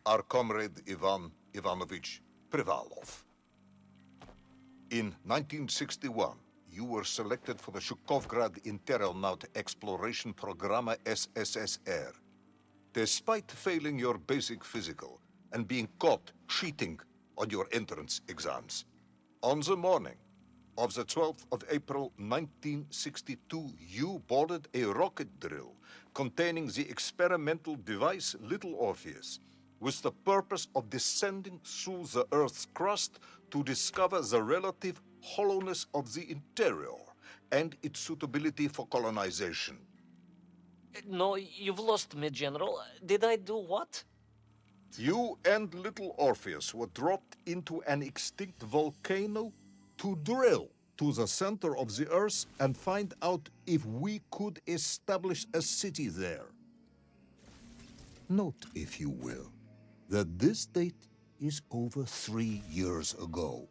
our comrade Ivan Ivanovich Privalov. In 1961, you were selected for the Shukovgrad Interonaut Exploration Programma SSSR. Despite failing your basic physical and being caught cheating on your entrance exams, on the morning of the 12th of April 1962, you boarded a rocket drill containing the experimental device Little Orpheus, with the purpose of descending through the Earth's crust to discover the relative hollowness of the interior and its suitability for colonization. No, you've lost me, General. Did I do what? You and Little Orpheus were dropped into an extinct volcano to drill to the center of the Earth and find out if we could establish a city there. Note, if you will, that this date is over 3 years ago.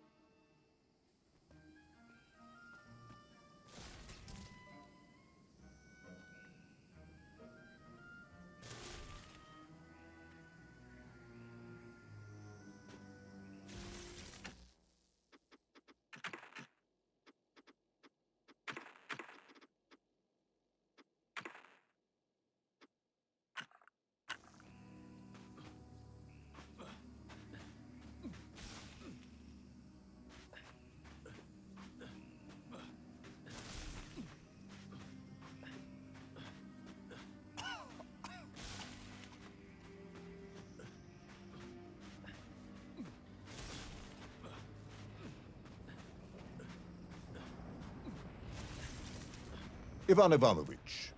Ivan Ivanovich,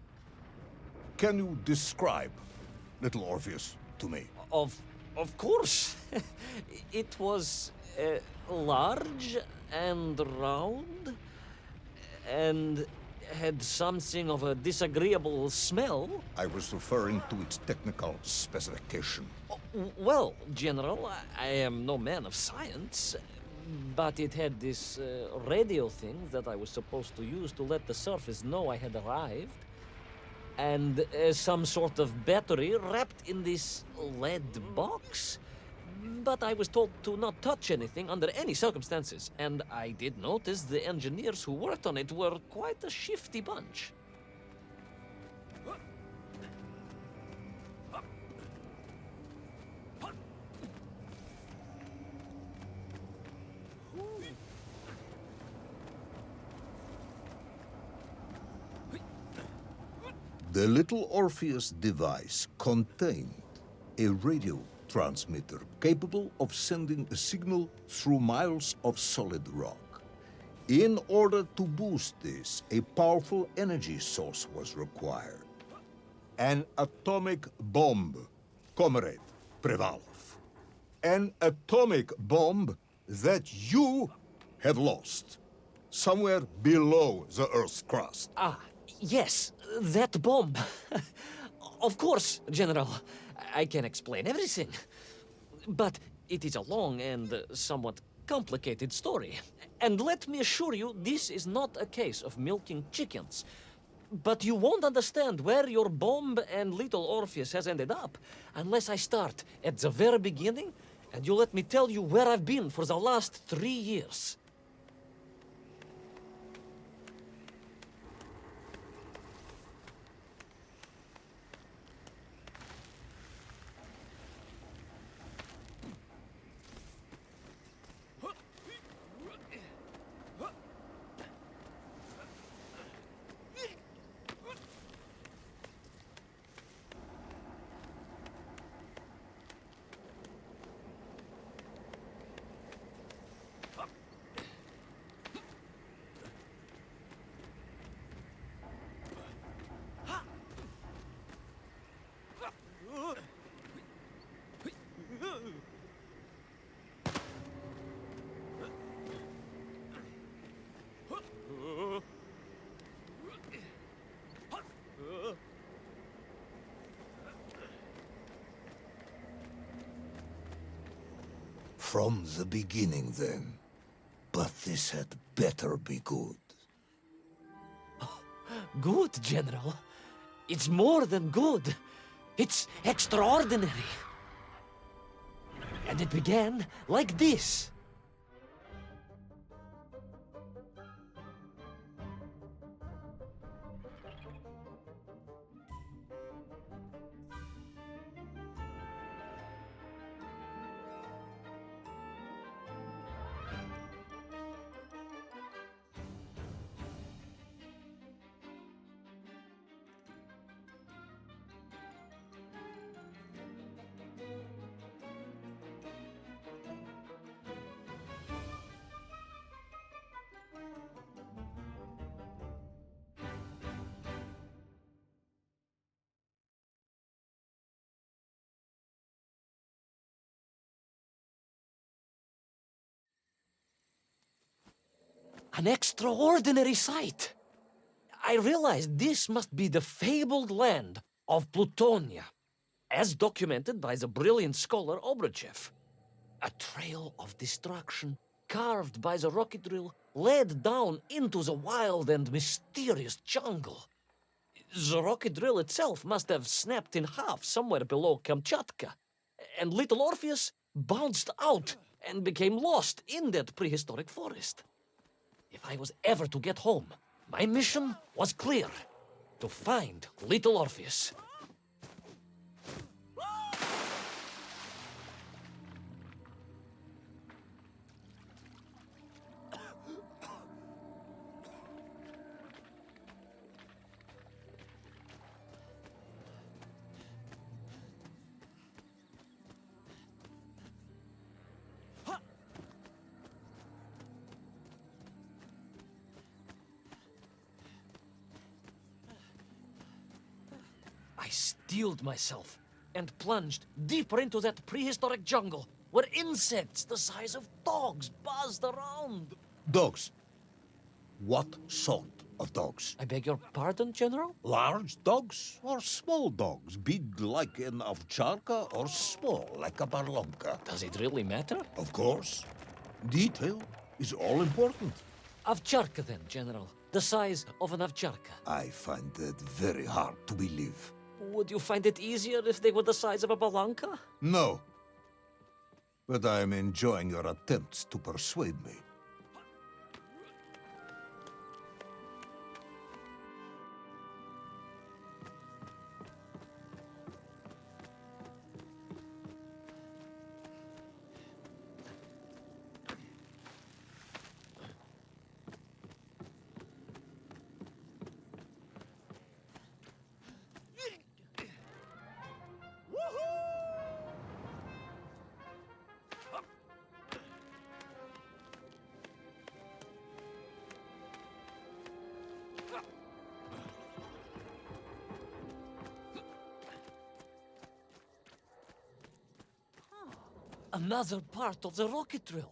can you describe Little Orpheus to me? Of course. It was large and round and had something of a disagreeable smell. I was referring to its technical specification. Well, General, I am no man of science, but it had this radio thing that I was supposed to use to let the surface know I had arrived, and some sort of battery wrapped in this lead box. But I was told to not touch anything under any circumstances, and I did notice the engineers who worked on it were quite a shifty bunch. The Little Orpheus device contained a radio transmitter capable of sending a signal through miles of solid rock. In order to boost this, a powerful energy source was required. An atomic bomb, Comrade Prevalov. An atomic bomb that you have lost somewhere below the Earth's crust. Ah, yes, that bomb. Of course, General. I can explain everything. But it is a long and somewhat complicated story. And let me assure you, this is not a case of milking chickens. But you won't understand where your bomb and Little Orpheus has ended up unless I start at the very beginning and you let me tell you where I've been for the last 3 years. From the beginning, then. But this had better be good. Good, General. It's more than good. It's extraordinary. And it began like this. An extraordinary sight. I realized this must be the fabled land of Plutonia, as documented by the brilliant scholar Obruchev. A trail of destruction carved by the rocket drill led down into the wild and mysterious jungle. The rocket drill itself must have snapped in half somewhere below Kamchatka, and little Orpheus bounced out and became lost in that prehistoric forest. If I was ever to get home, my mission was clear: to find little Orpheus. I steeled myself and plunged deeper into that prehistoric jungle where insects the size of dogs buzzed around. Dogs? What sort of dogs? I beg your pardon, General? Large dogs or small dogs? Big like an ovcharka or small like a barlonka? Does it really matter? Of course. Detail is all important. Ovcharka then, General. The size of an ovcharka. I find that very hard to believe. Would you find it easier if they were the size of a balanka? No. But I am enjoying your attempts to persuade me. Another part of the rocket drill.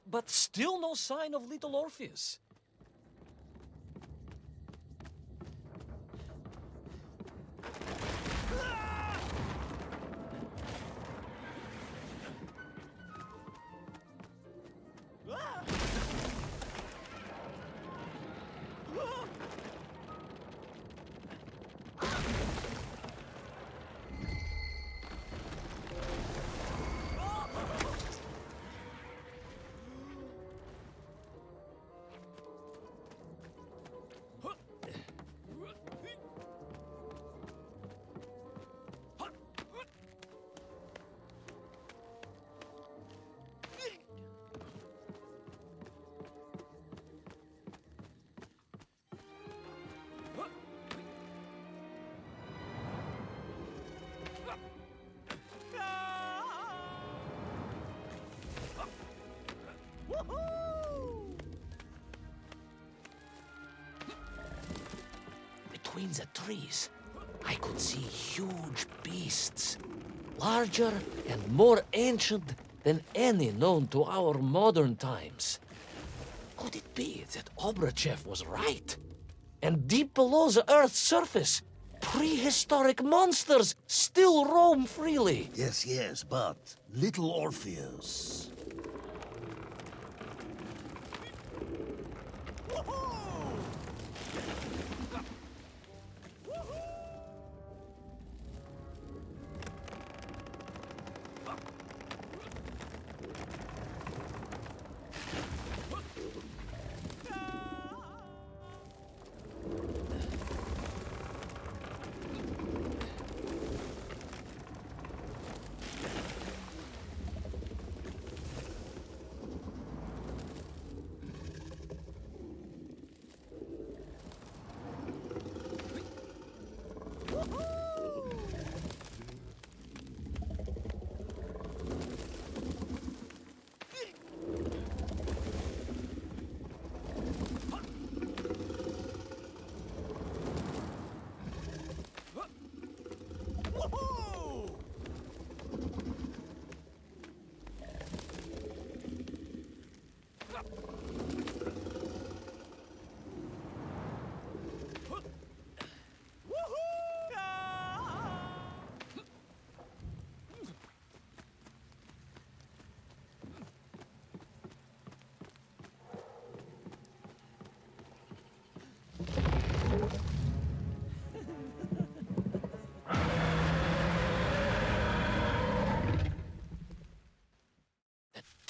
But still no sign of little Orpheus. Between the trees, I could see huge beasts, larger and more ancient than any known to our modern times. Could it be that Obruchev was right? And deep below the Earth's surface, prehistoric monsters still roam freely. Yes, but little Orpheus.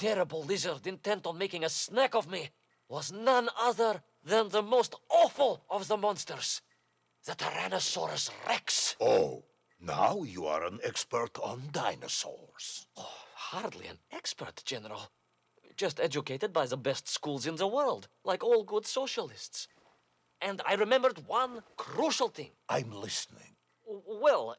terrible lizard intent on making a snack of me was none other than the most awful of the monsters, the Tyrannosaurus Rex. Oh, now you are an expert on dinosaurs. Oh, hardly an expert, General. Just educated by the best schools in the world, like all good socialists. And I remembered one crucial thing. I'm listening. Well,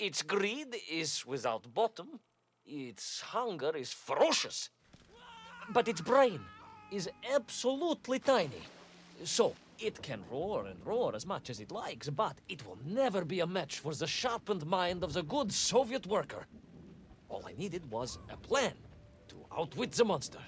its greed is without bottom, its hunger is ferocious, but its brain is absolutely tiny. So, it can roar and roar as much as it likes, but it will never be a match for the sharpened mind of the good Soviet worker. All I needed was a plan to outwit the monster.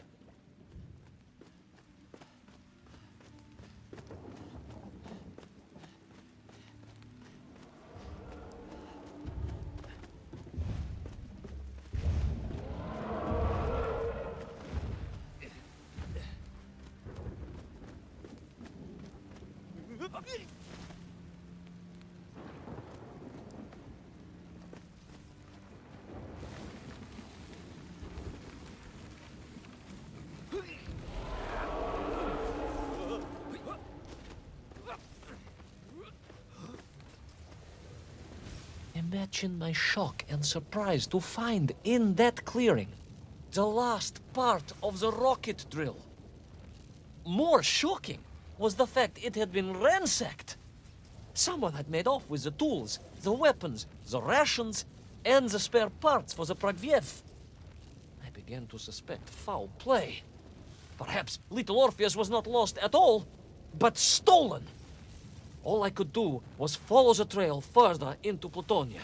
Imagine my shock and surprise to find in that clearing the last part of the rocket drill. More shocking was the fact it had been ransacked. Someone had made off with the tools, the weapons, the rations, and the spare parts for the Pragviev. I began to suspect foul play. Perhaps little Orpheus was not lost at all, but stolen. All I could do was follow the trail further into Plutonia.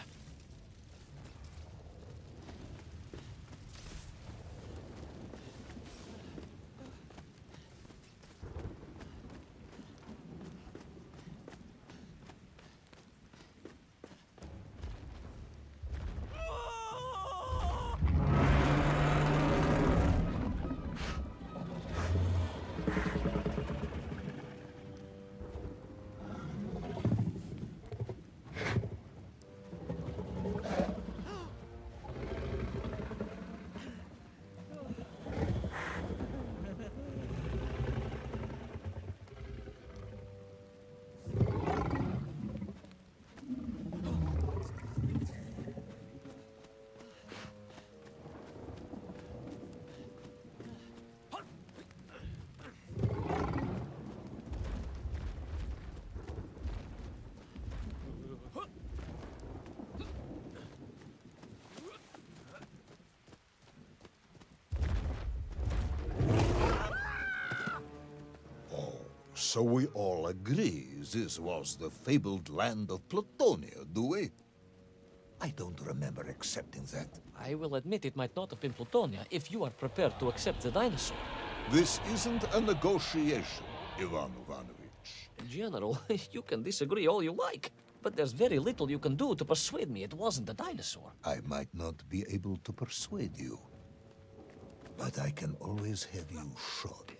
So we all agree this was the fabled land of Plutonia, do we? I don't remember accepting that. I will admit it might not have been Plutonia if you are prepared to accept the dinosaur. This isn't a negotiation, Ivan Ivanovich. General, you can disagree all you like, but there's very little you can do to persuade me it wasn't a dinosaur. I might not be able to persuade you, but I can always have you shot.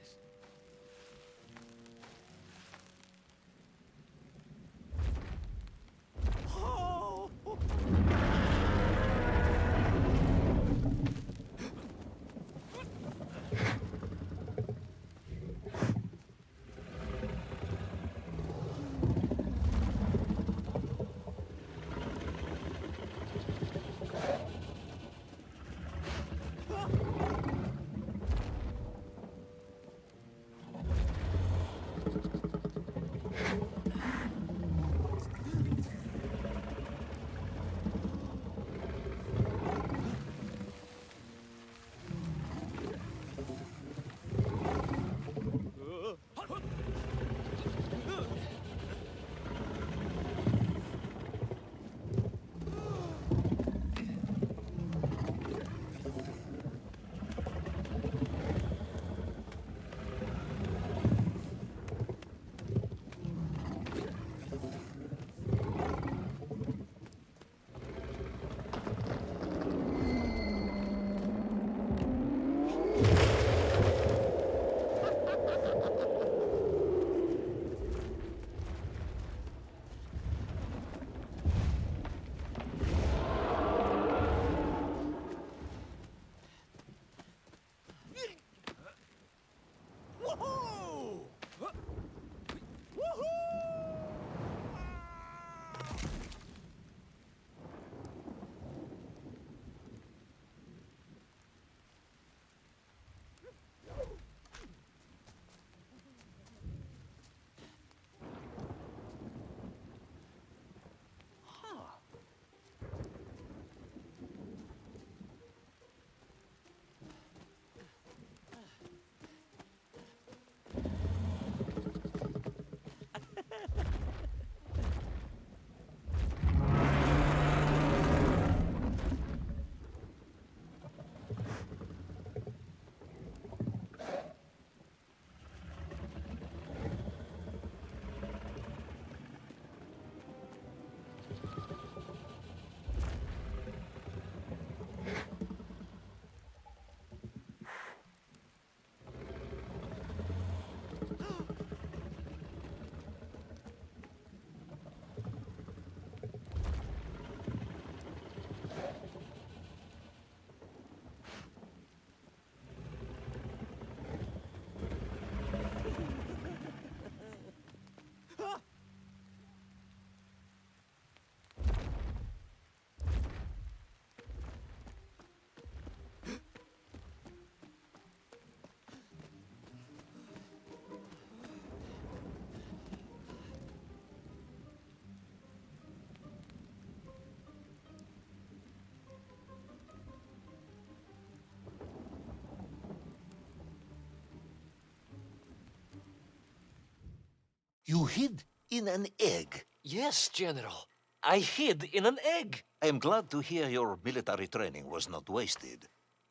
You hid in an egg. Yes, General. I hid in an egg. I am glad to hear your military training was not wasted.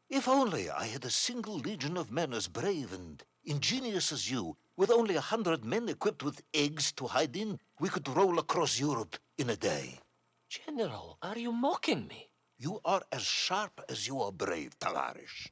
If only I had a single legion of men as brave and ingenious as you, with only 100 men equipped with eggs to hide in, we could roll across Europe in a day. General, are you mocking me? You are as sharp as you are brave, Tavarish.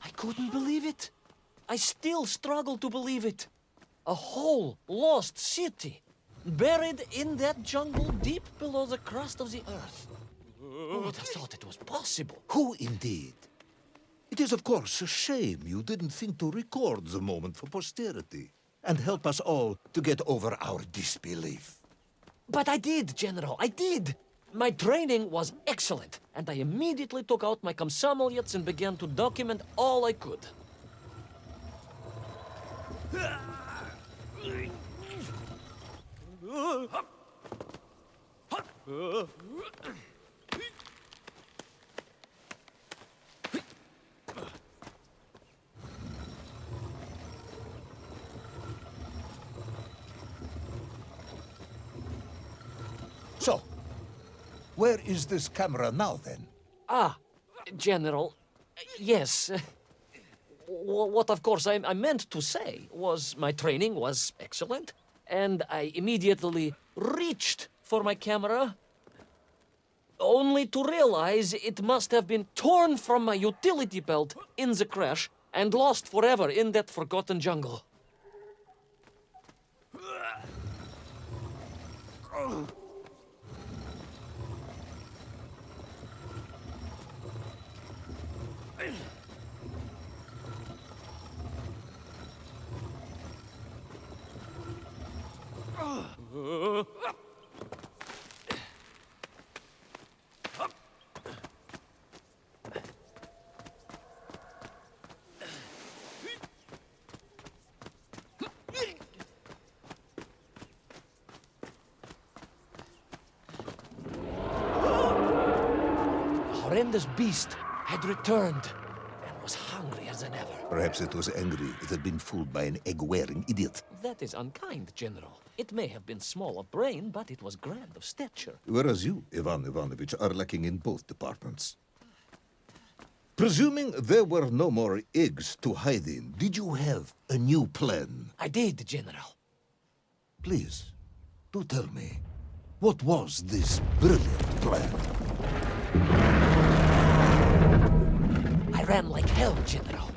I couldn't believe it. I still struggle to believe it. A whole lost city, buried in that jungle deep below the crust of the earth. Who would have thought it was possible? Who indeed? It is, of course, a shame you didn't think to record the moment for posterity and help us all to get over our disbelief. But I did, General, I did. My training was excellent, and I immediately took out my komsomolets and began to document all I could. So, where is this camera now, then? Ah, General, yes. What, of course, I meant to say was my training was excellent, and I immediately reached for my camera. only to realize it must have been torn from my utility belt in the crash and lost forever in that forgotten jungle. Horrendous beast had returned and was hungrier than ever. Perhaps it was angry it had been fooled by an egg-wearing idiot. That is unkind, General. It may have been small of brain, but it was grand of stature. Whereas you, Ivan Ivanovich, are lacking in both departments. Presuming there were no more eggs to hide in, did you have a new plan? I did, General. Please, do tell me, what was this brilliant plan? I ran like hell, General.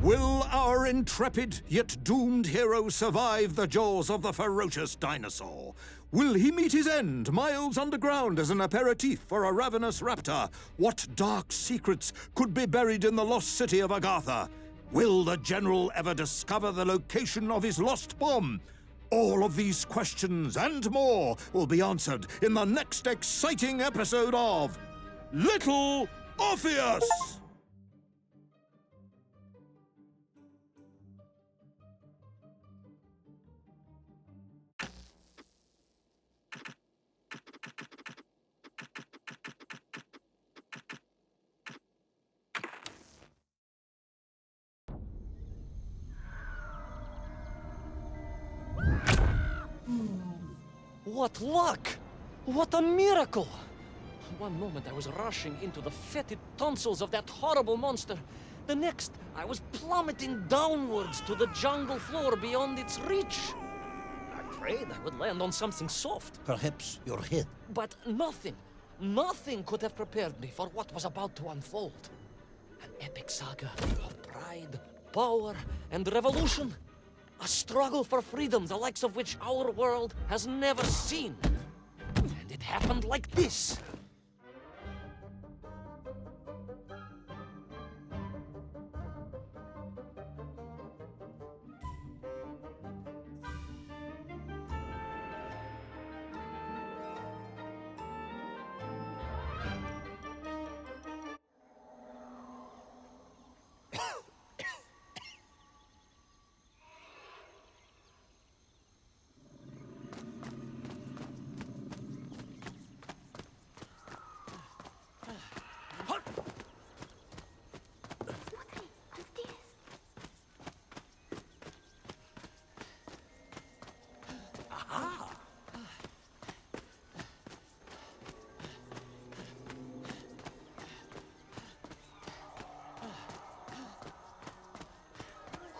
Will our intrepid yet doomed hero survive the jaws of the ferocious dinosaur? Will he meet his end miles underground as an aperitif for a ravenous raptor? What dark secrets could be buried in the lost city of Agartha? Will the general ever discover the location of his lost bomb? All of these questions and more will be answered in the next exciting episode of Little Orpheus! What luck! What a miracle! One moment I was rushing into the fetid tonsils of that horrible monster. The next, I was plummeting downwards to the jungle floor beyond its reach. I prayed I would land on something soft. Perhaps your head. But nothing could have prepared me for what was about to unfold. An epic saga of pride, power, and revolution. A struggle for freedom the likes of which our world has never seen. And it happened like this.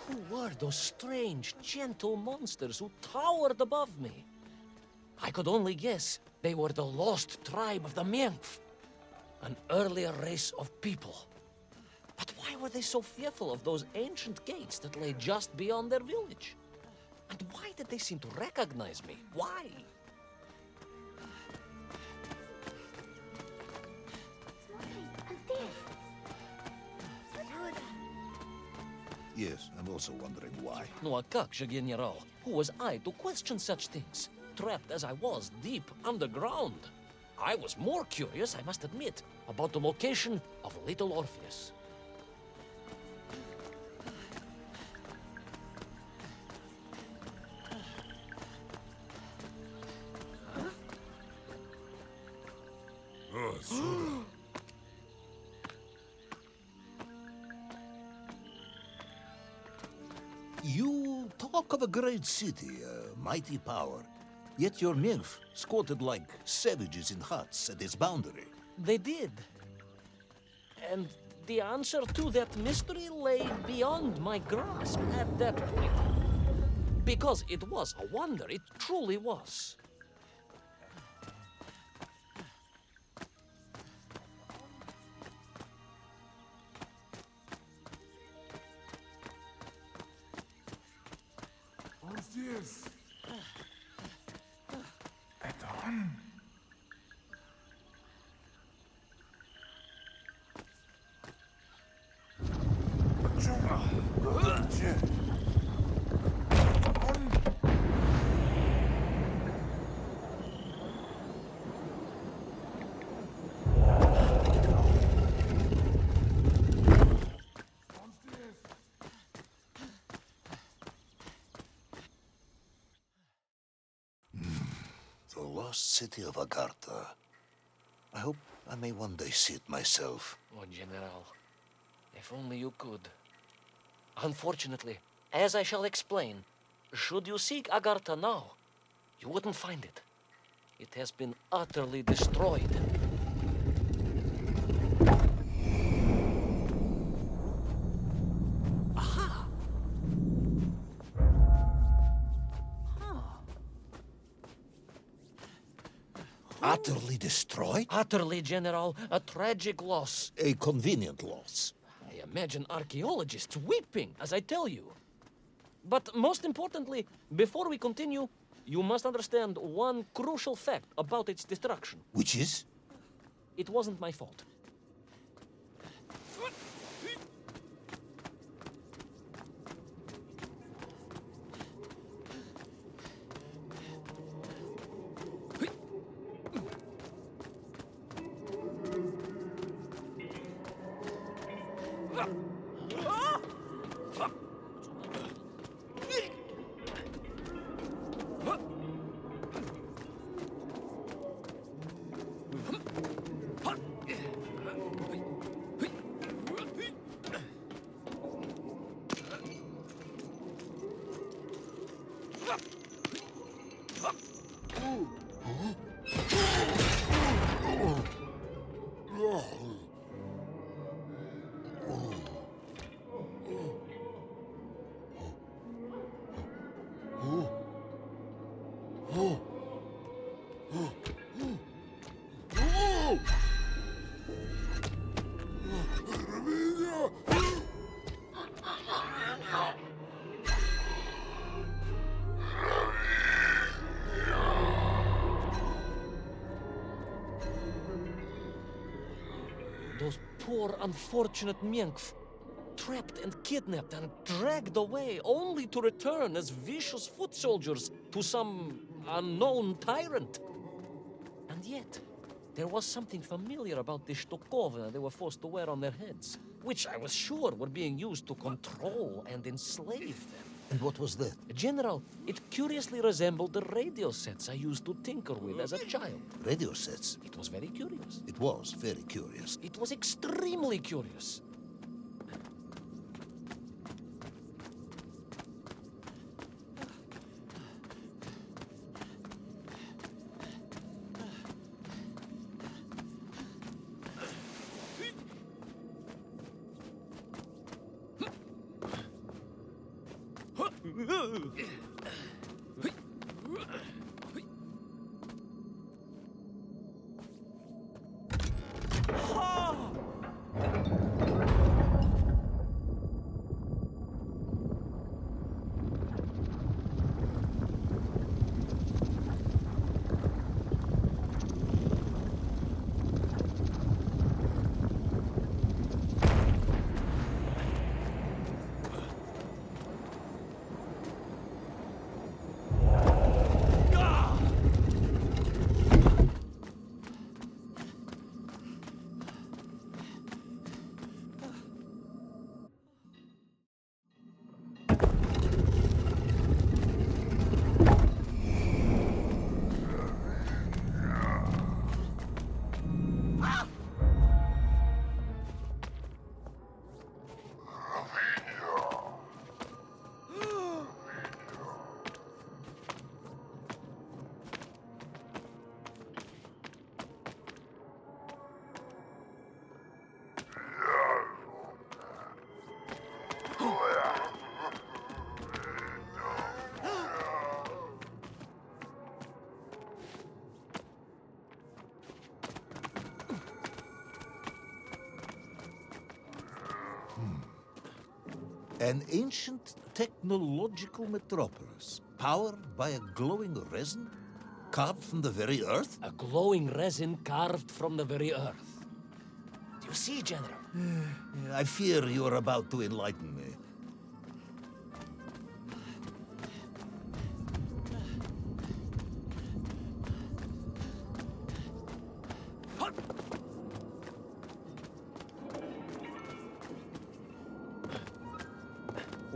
Who were those strange, gentle monsters who towered above me? I could only guess they were the lost tribe of the Menkf, an earlier race of people. But why were they so fearful of those ancient gates that lay just beyond their village? And why did they seem to recognize me? Why? Yes, I'm also wondering why. No, a как же, General? Who was I to question such things? Trapped as I was deep underground. I was more curious, I must admit, about the location of little Orpheus. You talk of a great city, a mighty power, yet your nymph squatted like savages in huts at its boundary. They did. And the answer to that mystery lay beyond my grasp at that point. Because it was a wonder, it truly was. Orpheus! Это он? Где? Он? The lost city of Agartha. I hope I may one day see it myself. Oh, General, if only you could. Unfortunately, as I shall explain, should you seek Agartha now, you wouldn't find it. It has been utterly destroyed. Utterly destroyed? Utterly, General, a tragic loss. A convenient loss. I imagine archaeologists weeping as I tell you. But most importantly, before we continue, you must understand one crucial fact about its destruction. Which is? It wasn't my fault. Those poor, unfortunate Menkf, trapped and kidnapped and dragged away, only to return as vicious foot soldiers to some unknown tyrant. And yet, there was something familiar about the shtukovna they were forced to wear on their heads, which I was sure were being used to control and enslave them. And what was that? General, it curiously resembled the radio sets I used to tinker with as a child. Radio sets. It was very curious. It was very curious. It was extremely curious. An ancient technological metropolis, powered by a glowing resin, carved from the very earth? A glowing resin carved from the very earth. Do you see, General? I fear you are about to enlighten me.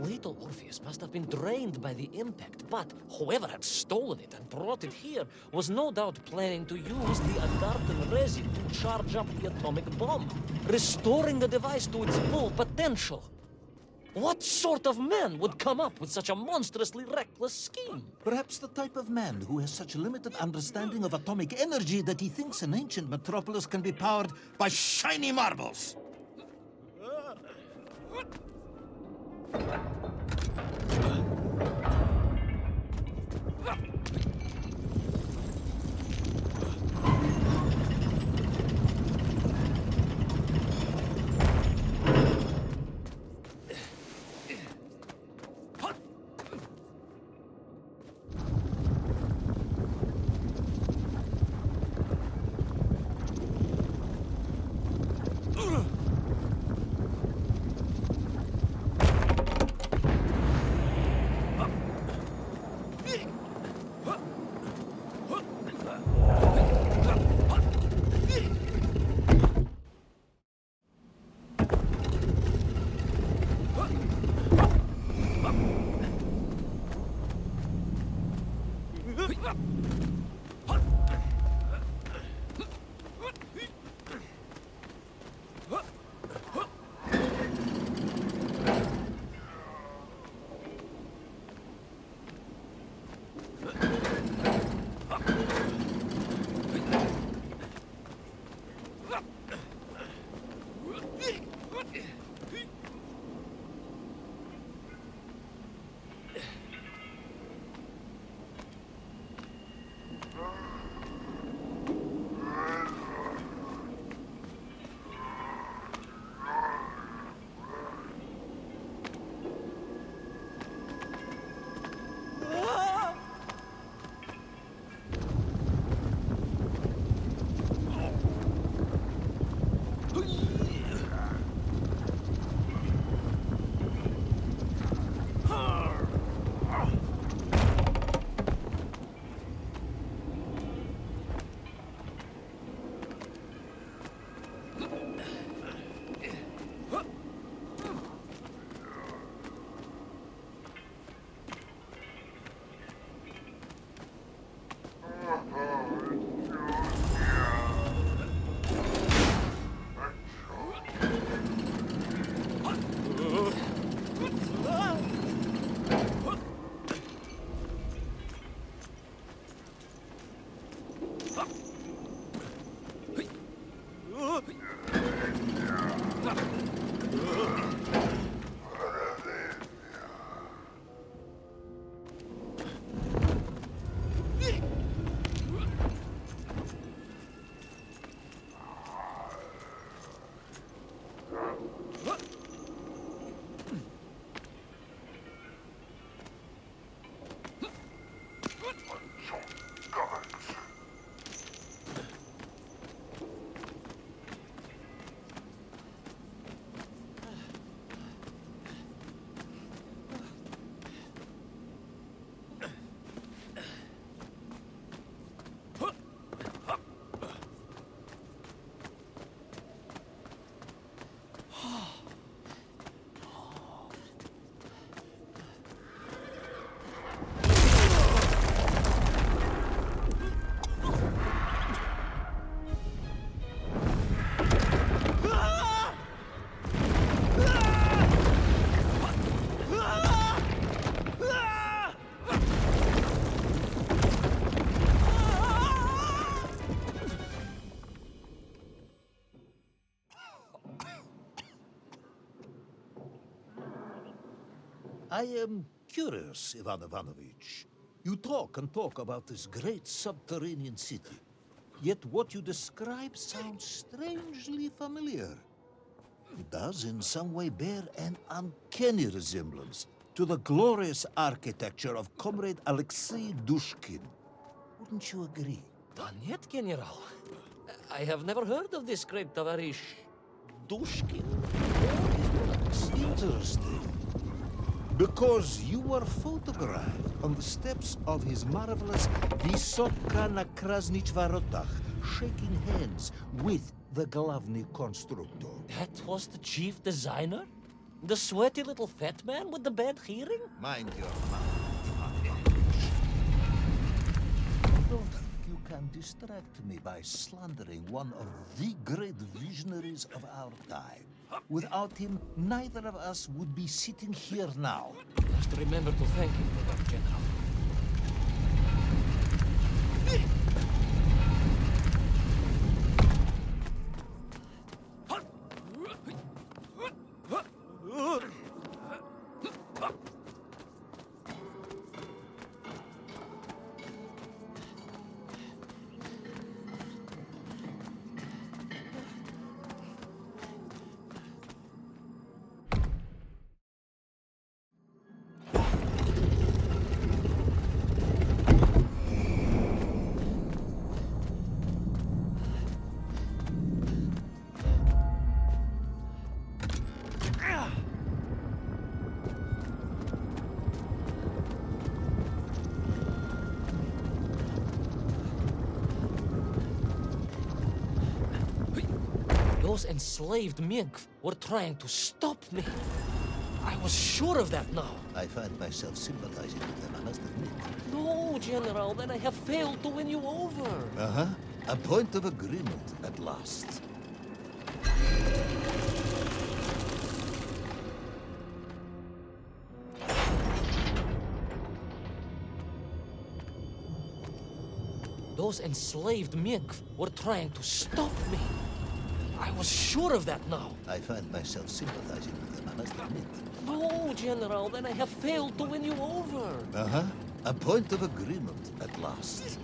Little Orpheus must have been drained by the impact, but whoever had stolen it and brought it here was no doubt planning to use the Agarthan resin to charge up the atomic bomb, restoring the device to its full potential. What sort of man would come up with such a monstrously reckless scheme? Perhaps the type of man who has such limited understanding of atomic energy that he thinks an ancient metropolis can be powered by shiny marbles. I am curious, Ivan Ivanovich. You talk and talk about this great subterranean city. Yet what you describe sounds strangely familiar. It does in some way bear an uncanny resemblance to the glorious architecture of Comrade Alexei Dushkin. Wouldn't you agree? Нет, General. I have never heard of this great Tavarish Dushkin or his works. Interesting. Because you were photographed on the steps of his marvelous Vysoka na Krasnich Varotach, shaking hands with the Glavny Constructor. That was the chief designer? The sweaty little fat man with the bad hearing? Mind your mouth. Don't think you can distract me by slandering one of the great visionaries of our time. Without him, neither of us would be sitting here now. Just remember to thank him for that, General. Those enslaved Mink were trying to stop me. I was sure of that now. I find myself sympathizing with them, I must admit. No, General, then I have failed to win you over. Uh-huh. A point of agreement at last. Those enslaved Mink were trying to stop me. I was sure of that now. I find myself sympathizing with them, I must admit. No, General, then I have failed to win you over. Uh-huh. A point of agreement at last.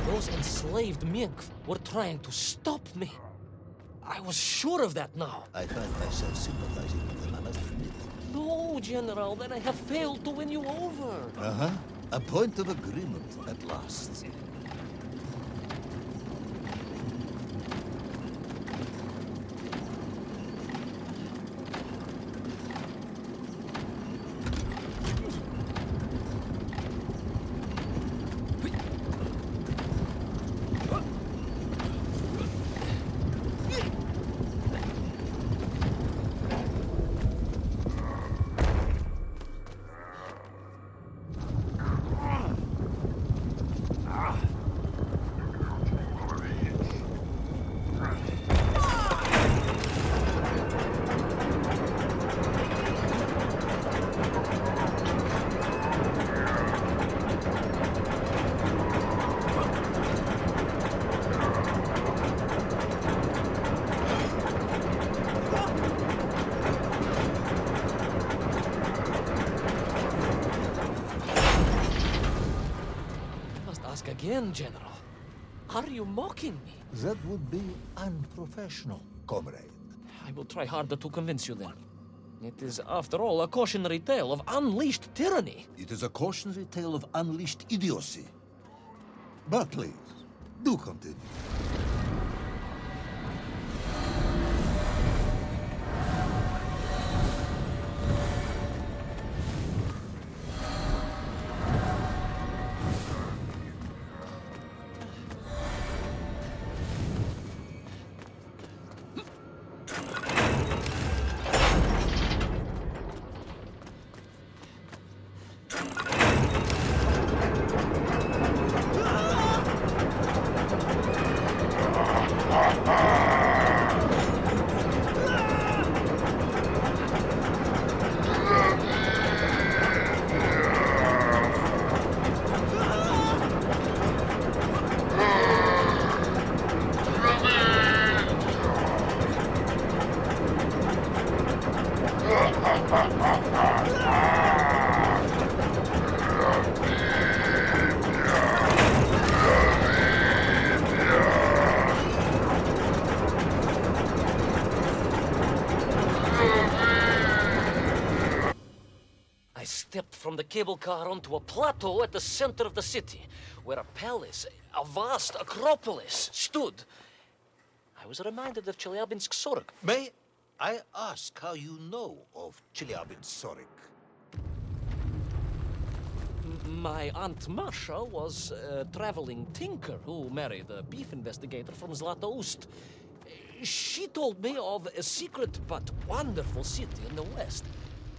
Those enslaved Mink were trying to stop me. I was sure of that now. I find myself sympathizing with them, I must admit. No, General, then I have failed to win you over. Uh-huh. A point of agreement at last. again, General. Are you mocking me? That would be unprofessional, comrade. I will try harder to convince you then. It is, after all, a cautionary tale of unleashed tyranny. It is a cautionary tale of unleashed idiocy. But please, do continue. I stepped from the cable car onto a plateau at the center of the city, where a palace, a vast acropolis, stood. I was reminded of Chelyabinsk Sorok. May I ask how you know of Chelyabinsk Sorok? My Aunt Masha was a traveling tinker who married a beef investigator from Zlatoust. She told me of a secret but wonderful city in the west.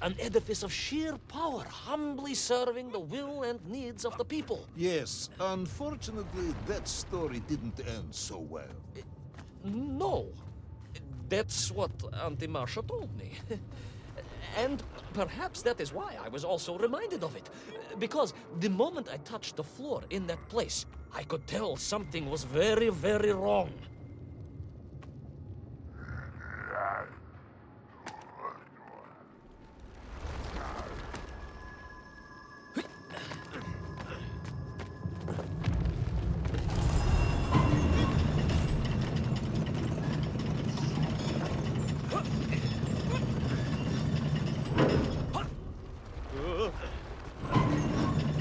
An edifice of sheer power, humbly serving the will and needs of the people. Yes, unfortunately, that story didn't end so well. No. That's what Auntie Marcia told me. And perhaps that is why I was also reminded of it. Because the moment I touched the floor in that place, I could tell something was very, very wrong.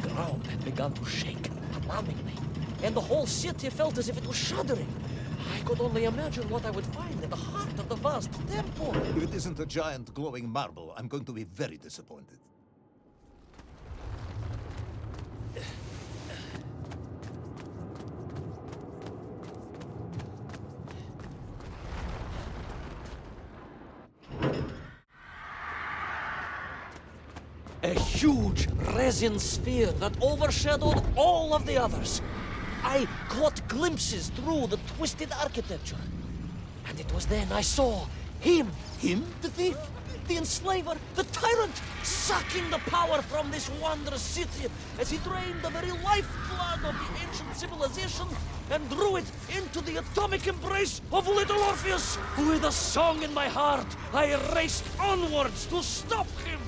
The ground had begun to shake, alarmingly, and the whole city felt as if it was shuddering. I could only imagine what I would find in the heart of the vast temple. If it isn't a giant glowing marble, I'm going to be very disappointed. A huge resin sphere that overshadowed all of the others. I caught glimpses through the twisted architecture. And it was then I saw him. Him? The thief, the enslaver, the tyrant, sucking the power from this wondrous city as he drained the very lifeblood of the ancient civilization and drew it into the atomic embrace of little Orpheus. With a song in my heart, I raced onwards to stop him.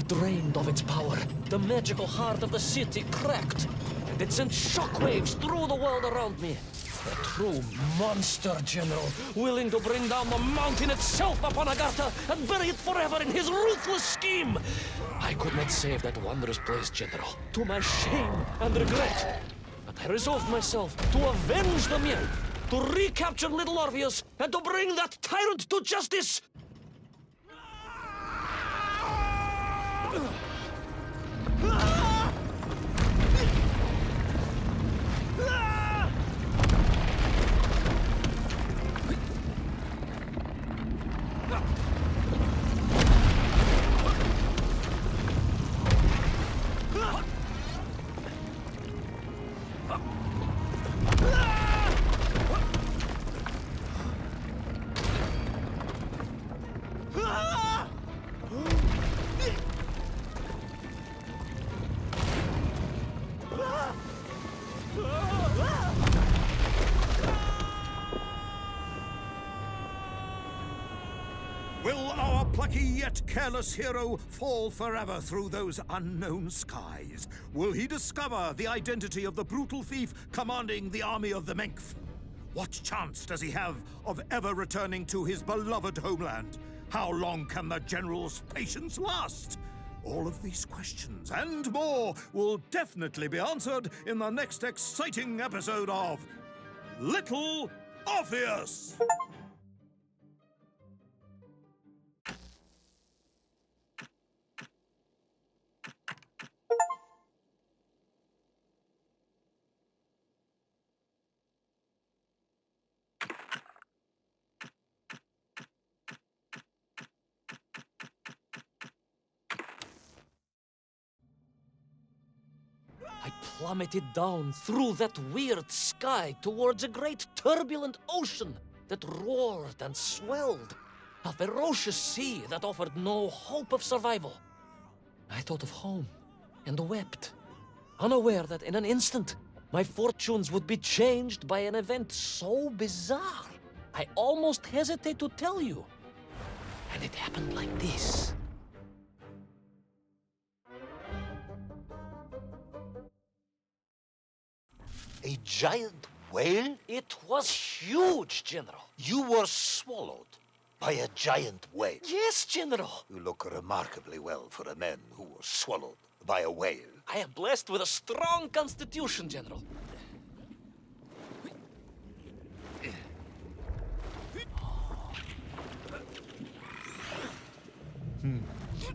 Drained of its power, the magical heart of the city cracked, and it sent shockwaves through the world around me. A true monster, General, willing to bring down the mountain itself upon Agartha and bury it forever in his ruthless scheme. I could not save that wondrous place, General, to my shame and regret. But I resolved myself to avenge the men, to recapture little Orpheus, and to bring that tyrant to justice. Will our plucky yet careless hero fall forever through those unknown skies? Will he discover the identity of the brutal thief commanding the army of the Menkth? What chance does he have of ever returning to his beloved homeland? How long can the General's patience last? All of these questions and more will definitely be answered in the next exciting episode of Little Orpheus! I plummeted down through that weird sky towards a great turbulent ocean that roared and swelled. A ferocious sea that offered no hope of survival. I thought of home and wept, unaware that in an instant, my fortunes would be changed by an event so bizarre, I almost hesitate to tell you. And it happened like this. A giant whale? It was huge, General. You were swallowed by a giant whale. Yes, General. You look remarkably well for a man who was swallowed by a whale. I am blessed with a strong constitution, General.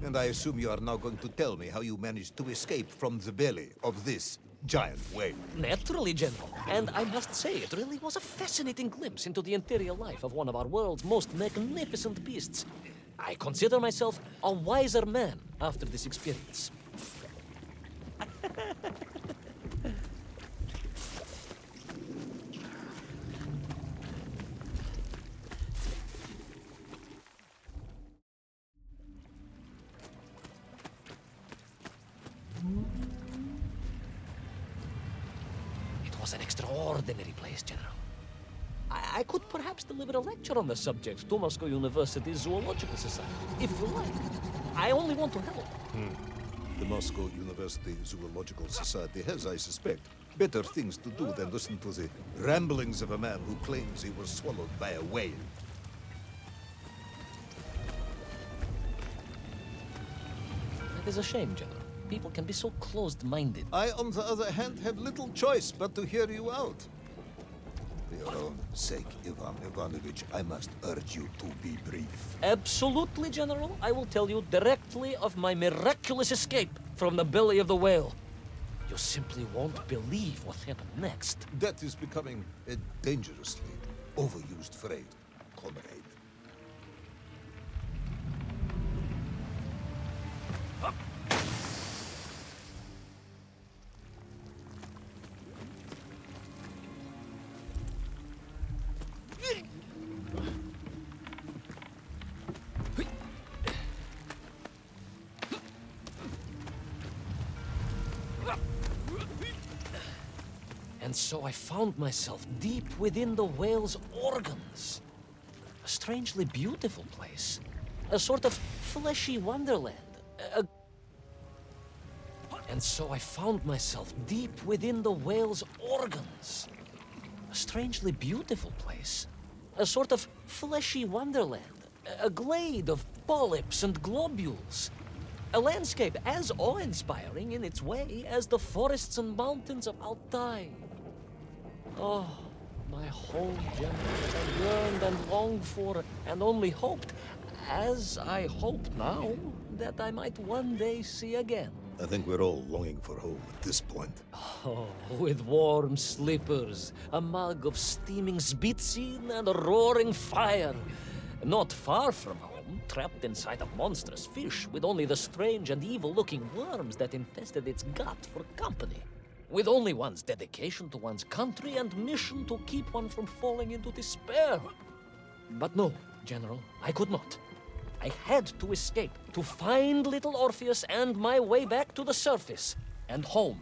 And I assume you are now going to tell me how you managed to escape from the belly of this giant whale. Naturally, General. And I must say, it really was a fascinating glimpse into the interior life of one of our world's most magnificent beasts. I consider myself a wiser man after this experience. was an extraordinary place, General. I could perhaps deliver a lecture on the subject to Moscow University's Zoological Society, if you like. I only want to help. The Moscow University Zoological Society has, I suspect, better things to do than listen to the ramblings of a man who claims he was swallowed by a whale. It is a shame, General. People can be so closed-minded. I, on the other hand, have little choice but to hear you out. For your own sake, Ivan Ivanovich, I must urge you to be brief. Absolutely, General. I will tell you directly of my miraculous escape from the belly of the whale. You simply won't believe what happened next. That is becoming a dangerously overused phrase, comrade. And so I found myself deep within the whale's organs. A strangely beautiful place. A sort of fleshy wonderland. And so I found myself deep within the whale's organs. A strangely beautiful place. A sort of fleshy wonderland. A glade of polyps and globules. A landscape as awe-inspiring in its way as the forests and mountains of Altai. Oh, my home, General, I yearned and longed for, and only hoped, as I hope now, that I might one day see again. I think we're all longing for home at this point. Oh, with warm slippers, a mug of steaming Sbitzin, and a roaring fire. Not far from home, trapped inside a monstrous fish with only the strange and evil-looking worms that infested its gut for company. With only one's dedication to one's country and mission to keep one from falling into despair. But no, General, I could not. I had to escape, to find little Orpheus and my way back to the surface and home.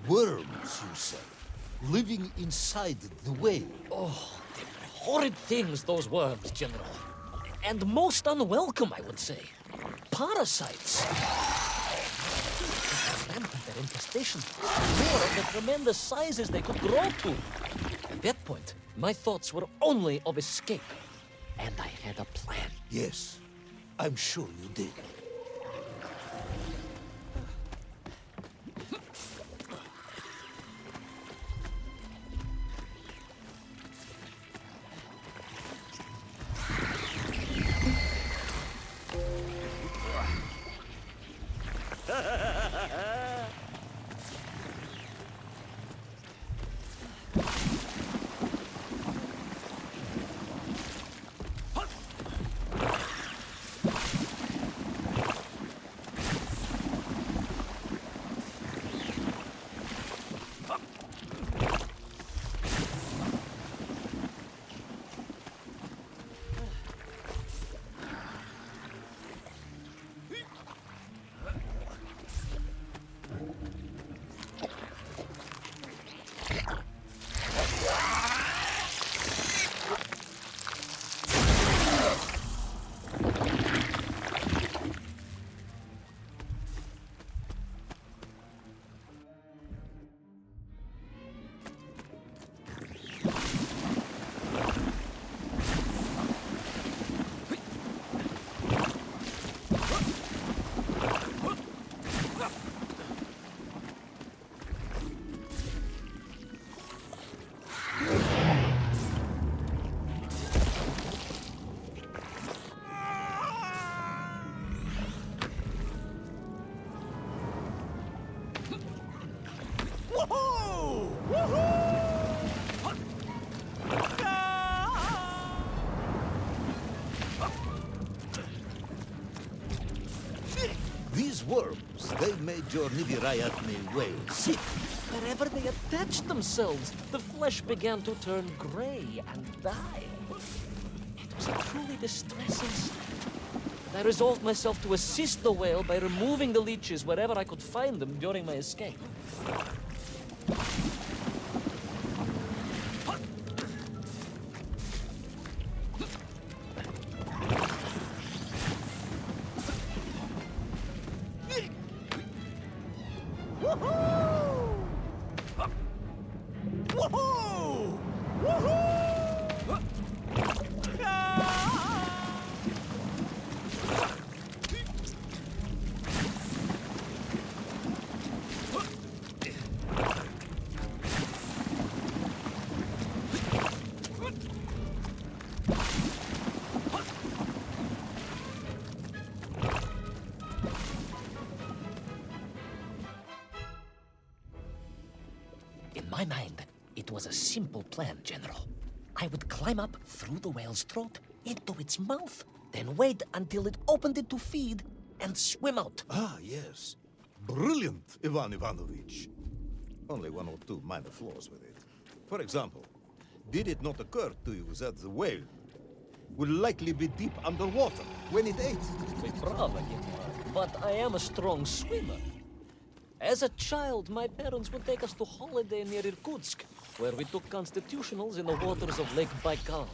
Worms, you say, living inside the whale. Oh, they were horrid things, those worms, General. And most unwelcome, I would say. Parasites. Rampant their infestation. More of the tremendous sizes they could grow to. At that point, my thoughts were only of escape. And I had a plan. Yes, I'm sure you did. Jornivirayatne whale sick. Wherever they attached themselves, the flesh began to turn grey and die. It was a truly distressing sight. I resolved myself to assist the whale by removing the leeches wherever I could find them during my escape. In my mind, it was a simple plan, General. I would climb up through the whale's throat into its mouth, then wait until it opened it to feed and swim out. Ah, yes. Brilliant, Ivan Ivanovich. Only one or two minor flaws with it. For example, did it not occur to you that the whale will likely be deep underwater when it ate? Bravo, but I am a strong swimmer. As a child, my parents would take us to holiday near Irkutsk, where we took constitutionals in the waters of Lake Baikal.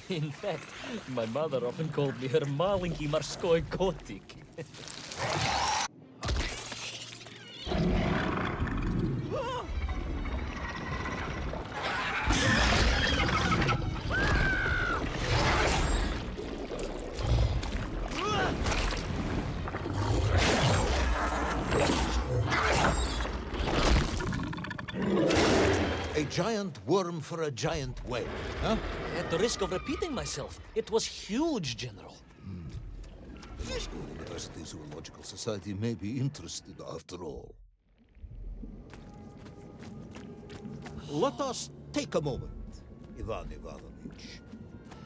In fact, my mother often called me her маленький морской котик. A giant worm for a giant whale, huh? At the risk of repeating myself, it was huge, General. The Moscow University Zoological Society may be interested after all. Let us take a moment, Ivan Ivanovich.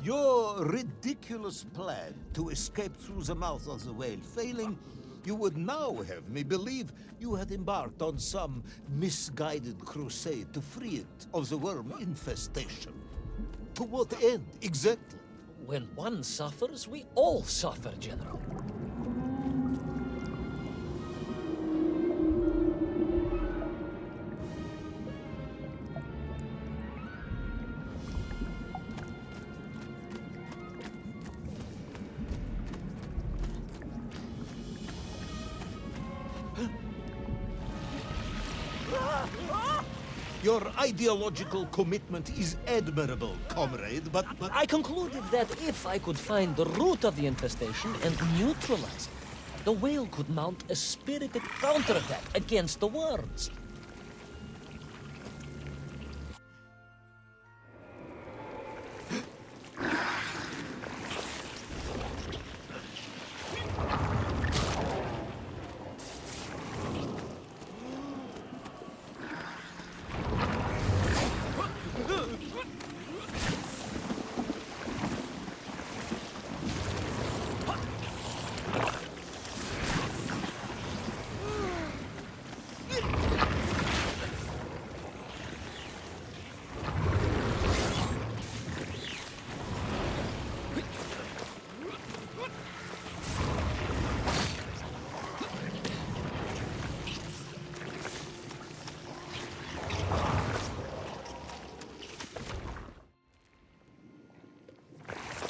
Your ridiculous plan to escape through the mouth of the whale failing, you would now have me believe you had embarked on some misguided crusade to free it of the worm infestation. To what end, exactly? When one suffers, we all suffer, General. Your ideological commitment is admirable, comrade, but... I concluded that if I could find the root of the infestation and neutralize it, the whale could mount a spirited counterattack against the worms.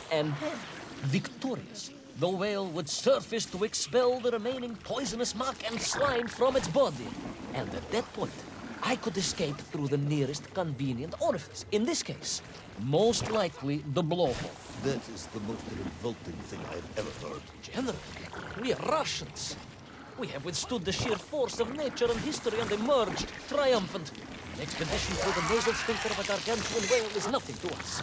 And then, victorious, the whale would surface to expel the remaining poisonous muck and slime from its body. And at that point, I could escape through the nearest convenient orifice. In this case, most likely the blowhole. That is the most revolting thing I've ever heard. General, we are Russians. We have withstood the sheer force of nature and history and emerged triumphant. An expedition through the nasal sphincter of a gargantuan whale is nothing to us.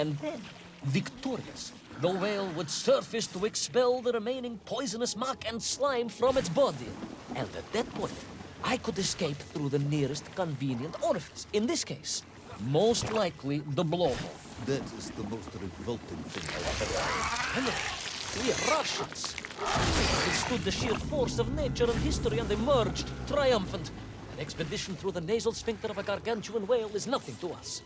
And then, victorious, the whale would surface to expel the remaining poisonous muck and slime from its body. And at that point, I could escape through the nearest convenient orifice. In this case, most likely the blowhole. That is the most revolting thing I've ever heard. And we Russians withstood the sheer force of nature and history and emerged triumphant. An expedition through the nasal sphincter of a gargantuan whale is nothing to us.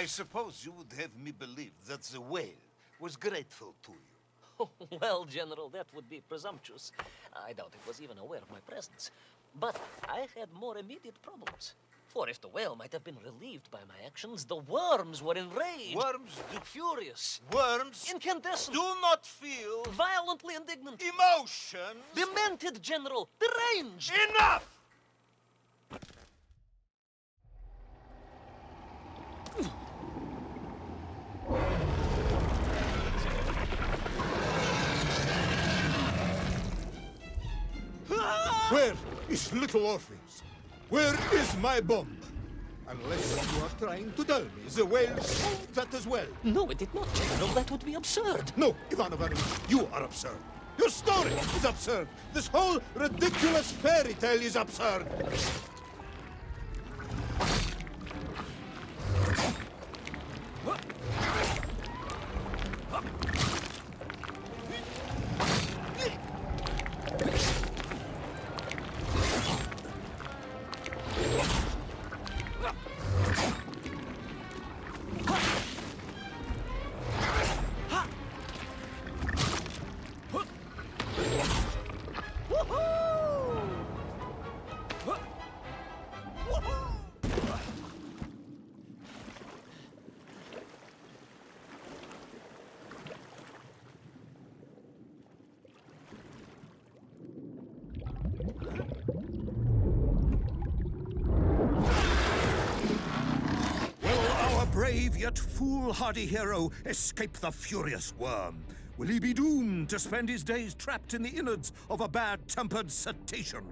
I suppose you would have me believe that the whale was grateful to you. Well, General, that would be presumptuous. I doubt it was even aware of my presence. But I had more immediate problems. For if the whale might have been relieved by my actions, the worms were enraged. Worms Furious. Worms Incandescent. do not feel Violently indignant. emotions. Demented, General. Deranged. Enough! Where is little Orpheus? Where is my bomb? Unless you are trying to tell me the whale solved that as well. No, it did not, General. That would be absurd. No, Ivan Ivanovich, you are absurd. Your story is absurd. This whole ridiculous fairy tale is absurd. Brave yet foolhardy hero escape the furious worm? Will he be doomed to spend his days trapped in the innards of a bad-tempered cetacean?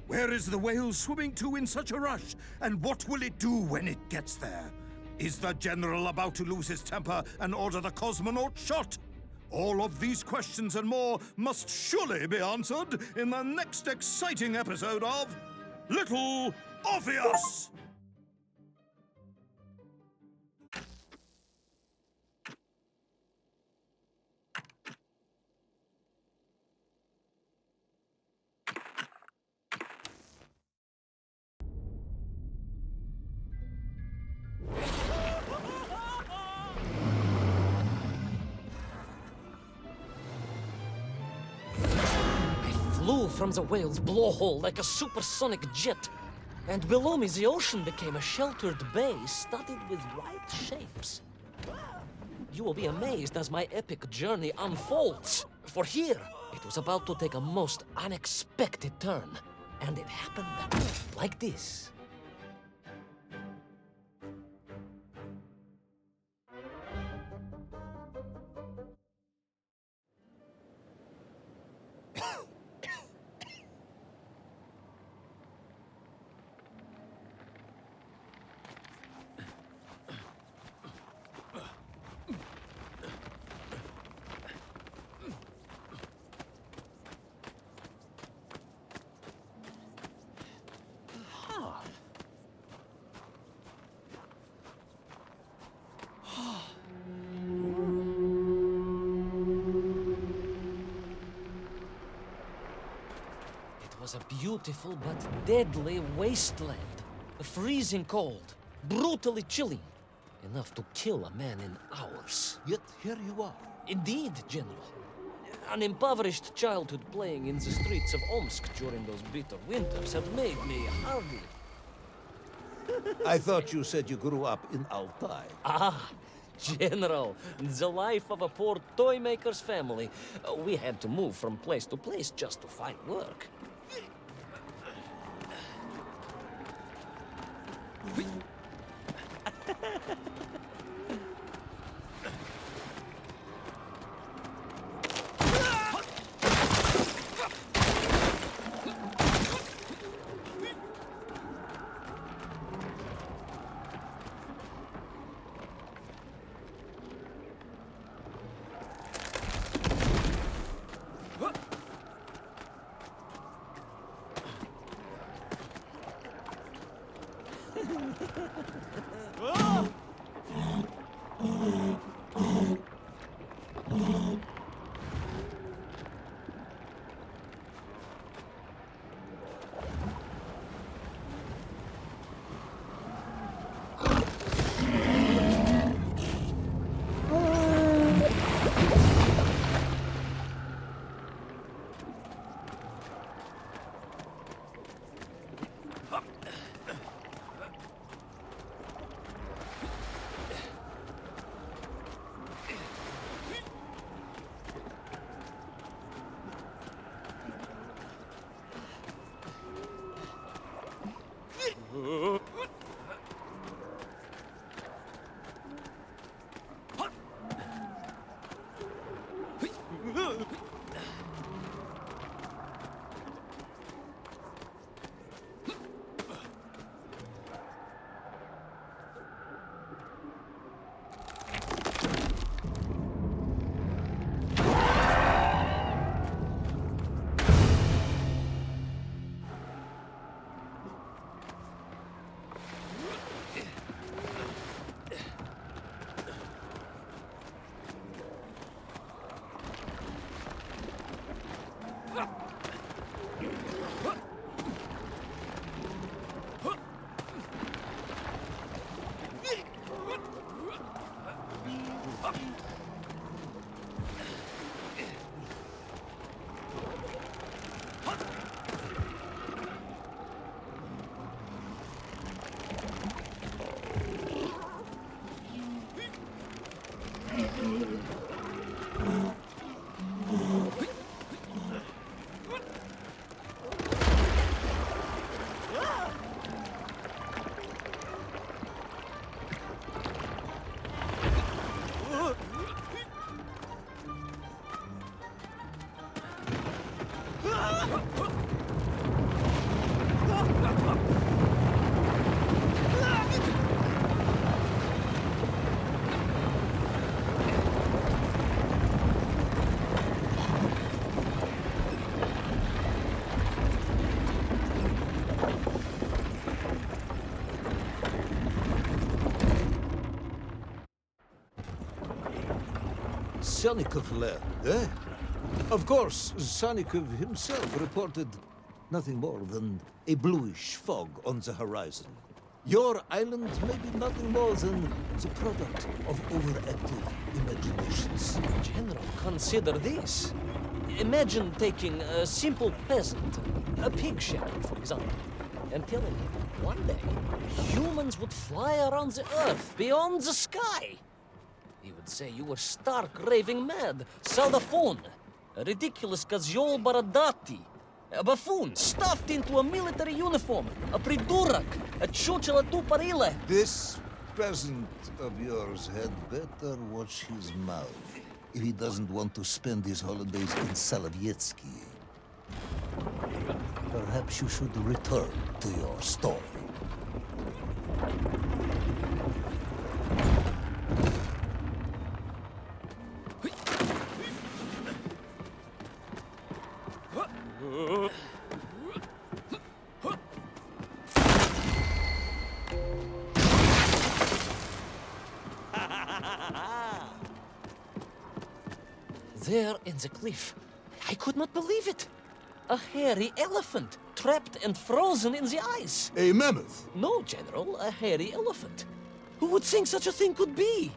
Where is the whale swimming to in such a rush? And what will it do when it gets there? Is the general about to lose his temper and order the cosmonaut shot? All of these questions and more must surely be answered in the next exciting episode of Little Orpheus! Flew from the whale's blowhole like a supersonic jet. And below me, the ocean became a sheltered bay studded with white shapes. You will be amazed as my epic journey unfolds. For here, it was about to take a most unexpected turn. And it happened like this. was a beautiful but deadly wasteland. Freezing cold, brutally chilling. Enough to kill a man in hours. Yet here you are. Indeed, General. An impoverished childhood playing in the streets of Omsk during those bitter winters had made me hardly. I thought you said you grew up in Altai. Ah, General, the life of a poor toy maker's family. We had to move from place to place just to find work. Sonikov land, eh? Of course, Sonikov himself reported nothing more than a bluish fog on the horizon. Your island may be nothing more than the product of overactive imaginations. General, consider this. Imagine taking a simple peasant, a pig shepherd, for example, and telling him one day humans would fly around the earth beyond the sky. He would say you were stark raving mad, Salafon, a ridiculous Kozyol Baradati, a buffoon stuffed into a military uniform, a pridurak, a chuchela tuparile. This peasant of yours had better watch his mouth if he doesn't want to spend his holidays in Solovyetsky. Perhaps you should return to your story. There in the cliff, I could not believe it. A hairy elephant, trapped and frozen in the ice. A mammoth? No, General, a hairy elephant. Who would think such a thing could be?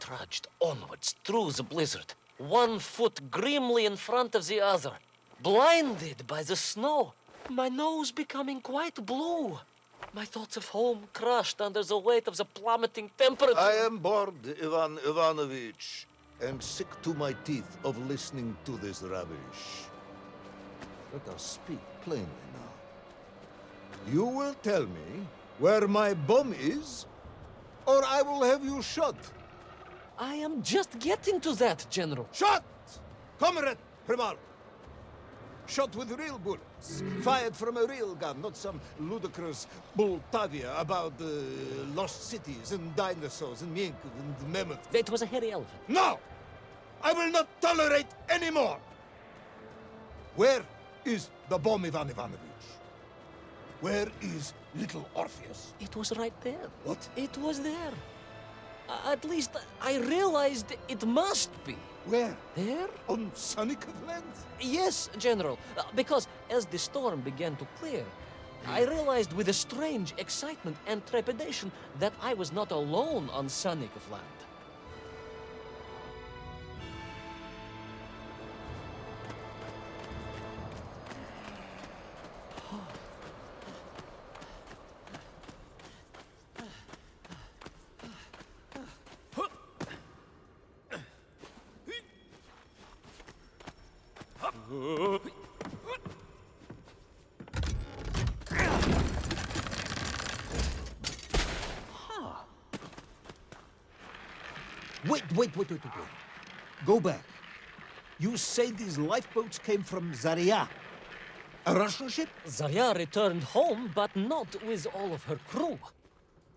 Trudged onwards through the blizzard, one foot grimly in front of the other, blinded by the snow, my nose becoming quite blue. My thoughts of home crushed under the weight of the plummeting temperature. I am bored, Ivan Ivanovich, and sick to my teeth of listening to this rubbish. Let us speak plainly now. You will tell me where my bomb is, or I will have you shot. I am just getting to that, General. Shot! Comrade Primal! Shot with real bullets, fired from a real gun, not some ludicrous Bultavia about lost cities and dinosaurs and mink and mammoth. It was a hairy elephant. No! I will not tolerate any more! Where is the bomb, Ivan Ivanovich? Where is little Orpheus? It was right there. What? It was there. At least I realized it must be. Where? There? On Sonicov land? Yes, General. Because as the storm began to clear, I realized with a strange excitement and trepidation that I was not alone on Sonicov land. Wait. Go back. You say these lifeboats came from Zarya? A Russian ship? Zarya returned home, but not with all of her crew.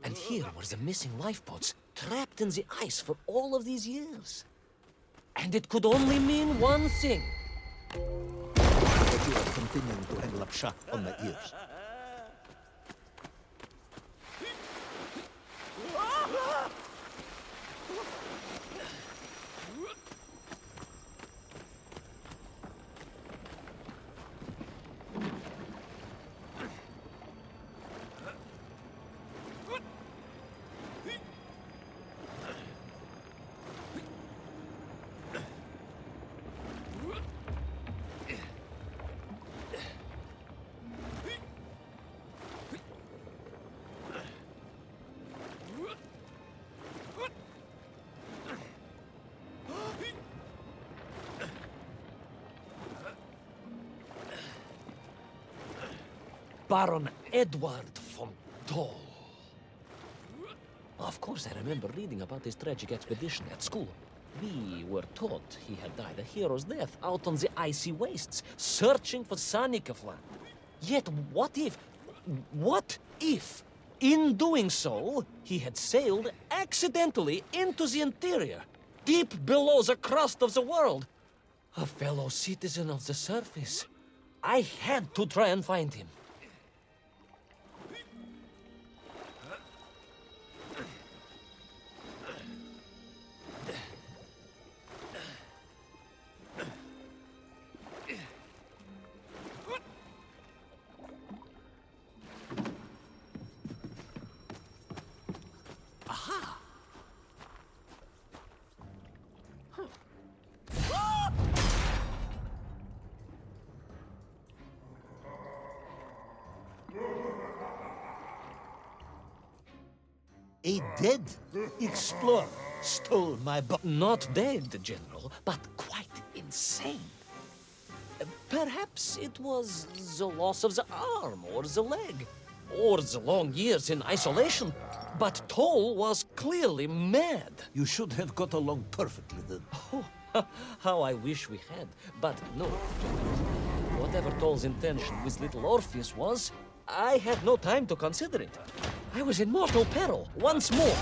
And here were the missing lifeboats, trapped in the ice for all of these years. And it could only mean one thing. But you are continuing to hang lapsha on my ears. Baron Edward von Toll. Of course, I remember reading about his tragic expedition at school. We were taught he had died a hero's death out on the icy wastes, searching for Sonicov land. Yet what if, in doing so, he had sailed accidentally into the interior, deep below the crust of the world? A fellow citizen of the surface. I had to try and find him. A dead explorer stole my boat. Not dead, General, but quite insane. Perhaps it was the loss of the arm or the leg, or the long years in isolation. But Toll was clearly mad. You should have got along perfectly then. Oh, how I wish we had. But no, whatever Toll's intention with little Orpheus was, I had no time to consider it. I was in mortal peril once more.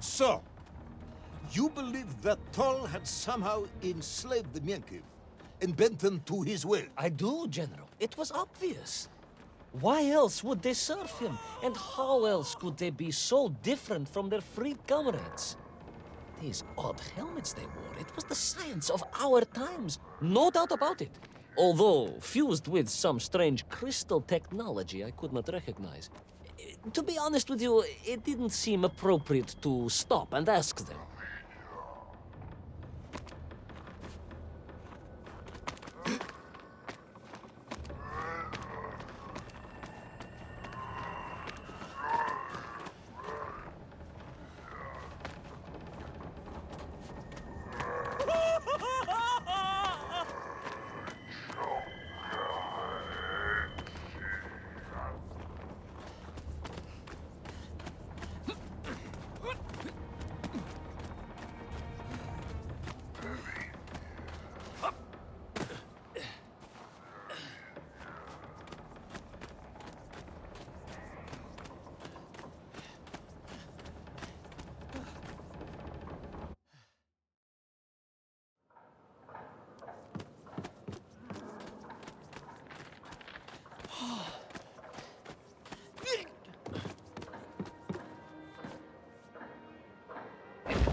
So, you believe that Toll had somehow enslaved the Menkiv and bent them to his will? I do, General. It was obvious. Why else would they serve him? And how else could they be so different from their freed comrades? These odd helmets they wore, it was the science of our times. No doubt about it. Although fused with some strange crystal technology I could not recognize. To be honest with you, it didn't seem appropriate to stop and ask them.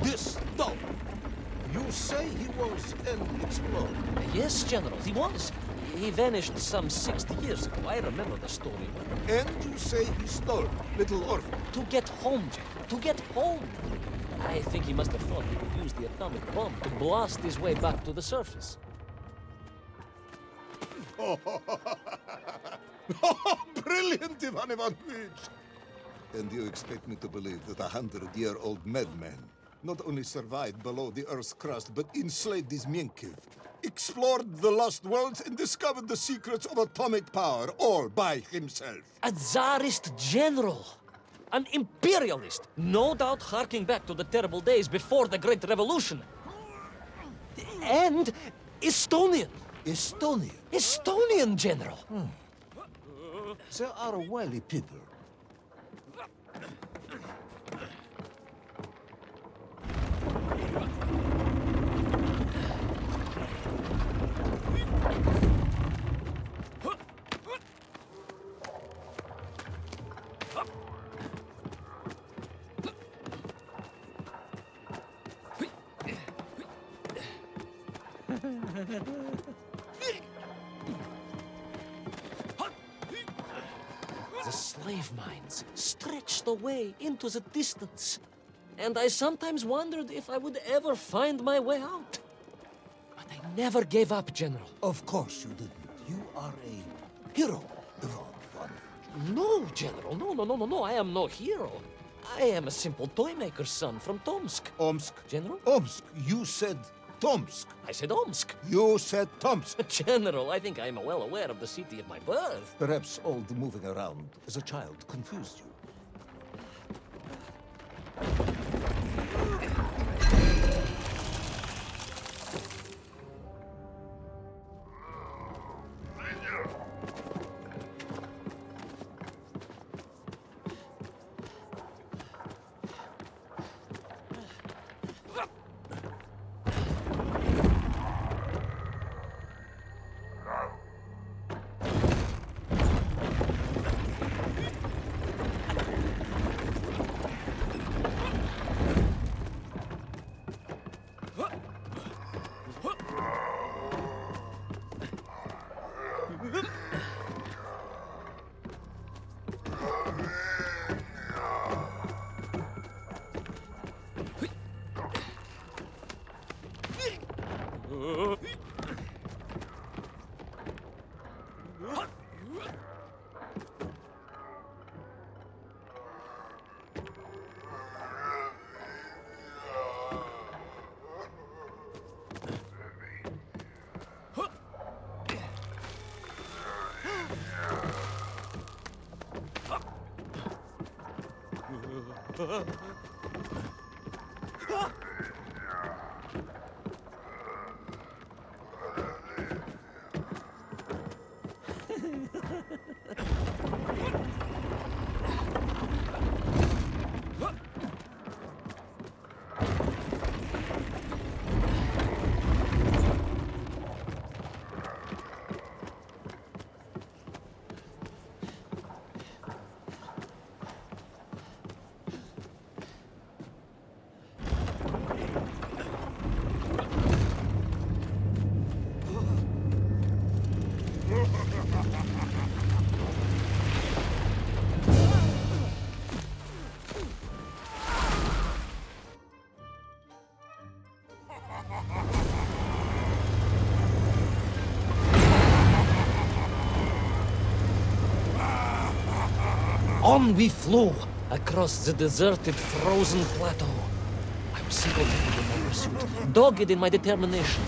This Toll, you say he was an explorer? Yes, General, he was. He vanished some 60 years ago. I remember the story well. And you say he stole little Orpheus? To get home, General. To get home. I think he must have thought he could use the atomic bomb to blast his way back to the surface. Brilliant, Ivan Ivanovich! And you expect me to believe that a 100-year-old madman not only survived below the Earth's crust, but enslaved these Menkiv, explored the lost worlds, and discovered the secrets of atomic power, all by himself? A Tsarist general! An imperialist! No doubt harking back to the terrible days before the Great Revolution. And Estonian! Estonia. Estonian general! They are wily people. The slave mines stretched away into the distance. And I sometimes wondered if I would ever find my way out. But I never gave up, General. Of course you didn't. You are a hero, Ivan Ivanovich. No, General. No. I am no hero. I am a simple toymaker's son from Tomsk. Omsk. General? Omsk. You said Tomsk. I said Omsk. You said Tomsk. General, I think I am well aware of the city of my birth. Perhaps all the moving around as a child confused you. On we flew across the deserted, frozen plateau. I was single-handed in my pursuit, dogged in my determination.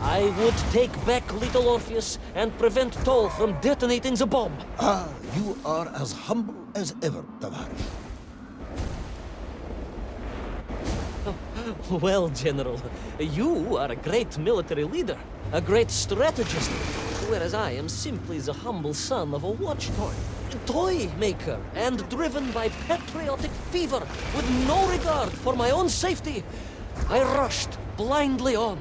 I would take back little Orpheus and prevent Toll from detonating the bomb. Ah, you are as humble as ever, Tavares. Well, General, you are a great military leader, a great strategist, whereas I am simply the humble son of a watch toy maker, and driven by patriotic fever with no regard for my own safety. I rushed blindly on.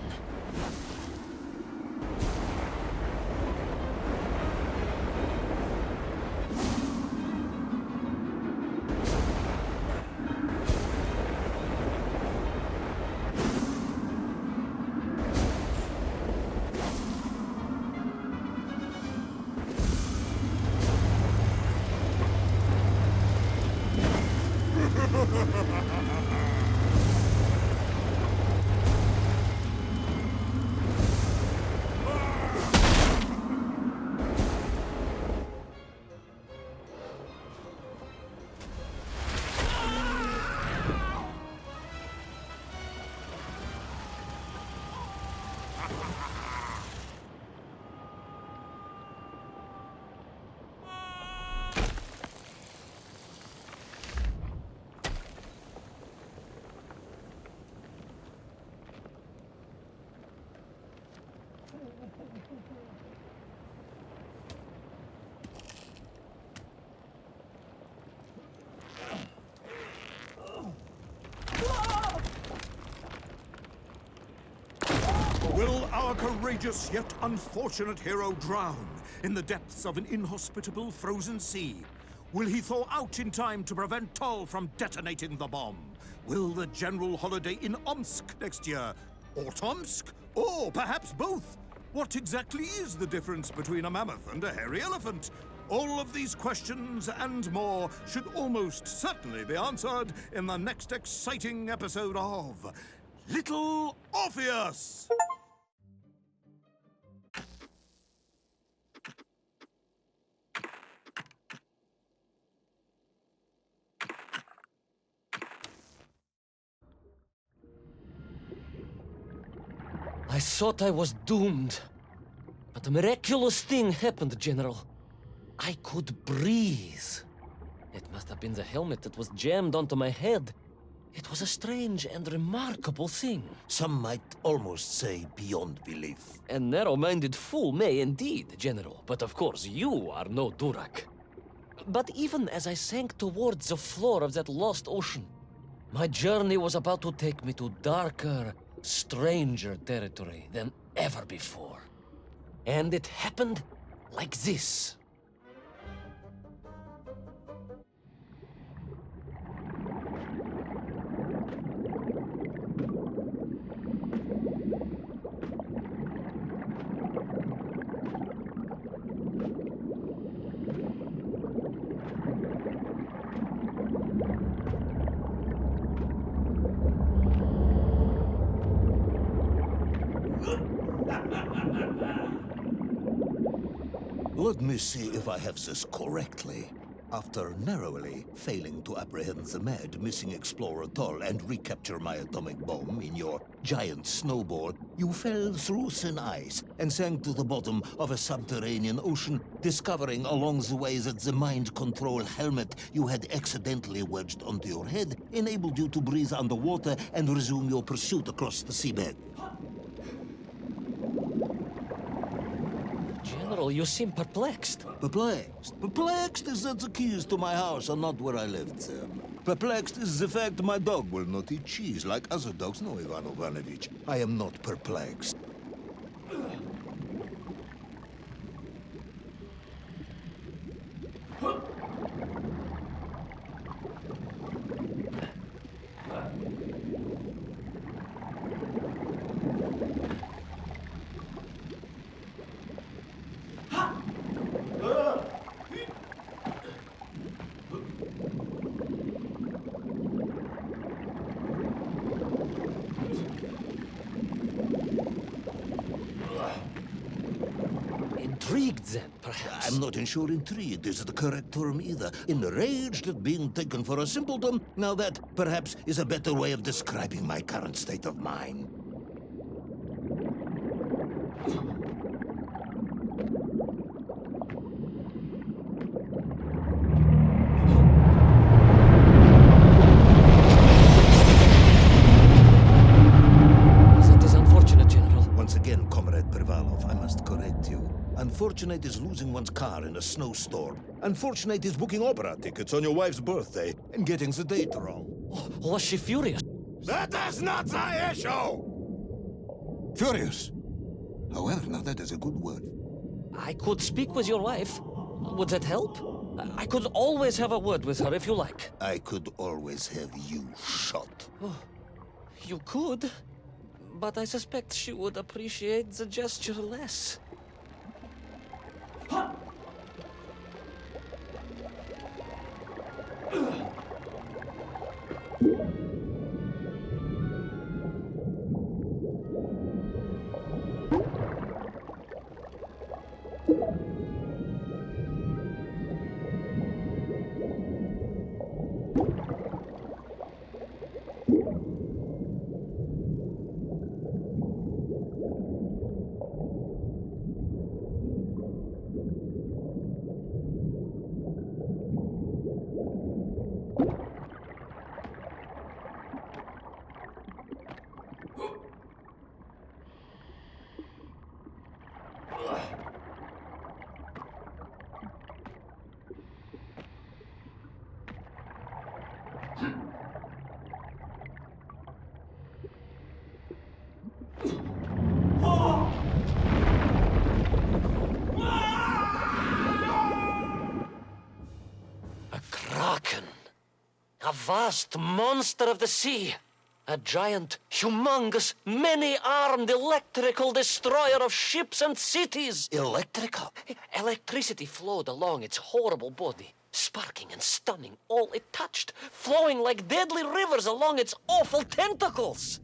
Will our courageous yet unfortunate hero drown in the depths of an inhospitable frozen sea? Will he thaw out in time to prevent Toll from detonating the bomb? Will the general holiday in Omsk next year? Or Tomsk? Or perhaps both? What exactly is the difference between a mammoth and a hairy elephant? All of these questions and more should almost certainly be answered in the next exciting episode of Little Orpheus! I thought I was doomed. But a miraculous thing happened, General. I could breathe. It must have been the helmet that was jammed onto my head. It was a strange and remarkable thing. Some might almost say beyond belief. A narrow-minded fool may indeed, General. But of course, you are no Durak. But even as I sank towards the floor of that lost ocean, my journey was about to take me to darker, stranger territory than ever before. And it happened like this. Let me see if I have this correctly. After narrowly failing to apprehend the mad missing explorer Toll and recapture my atomic bomb in your giant snowball, you fell through thin ice and sank to the bottom of a subterranean ocean, discovering along the way that the mind control helmet you had accidentally wedged onto your head enabled you to breathe underwater and resume your pursuit across the seabed. General, you seem perplexed. Perplexed? Perplexed is that the keys to my house are not where I left them. Perplexed is the fact my dog will not eat cheese like other dogs. No, Ivan Ivanovich, I am not perplexed. Intrigued, then, perhaps? I'm not sure intrigued is the correct term either. Enraged at being taken for a simpleton? Now that, perhaps, is a better way of describing my current state of mind. That is unfortunate, General. Once again, Comrade Privalov, I must correct you. Unfortunate is losing one's car in a snowstorm. Unfortunate is booking opera tickets on your wife's birthday and getting the date wrong. Was she furious? That is not the issue! Furious. However, now that is a good word. I could speak with your wife. Would that help? I could always have a word with her if you like. I could always have you shot. You could, but I suspect she would appreciate the gesture less. A kraken. A vast monster of the sea. A giant, humongous, many-armed electrical destroyer of ships and cities. Electrical? Electricity flowed along its horrible body, sparking and stunning all it touched, flowing like deadly rivers along its awful tentacles.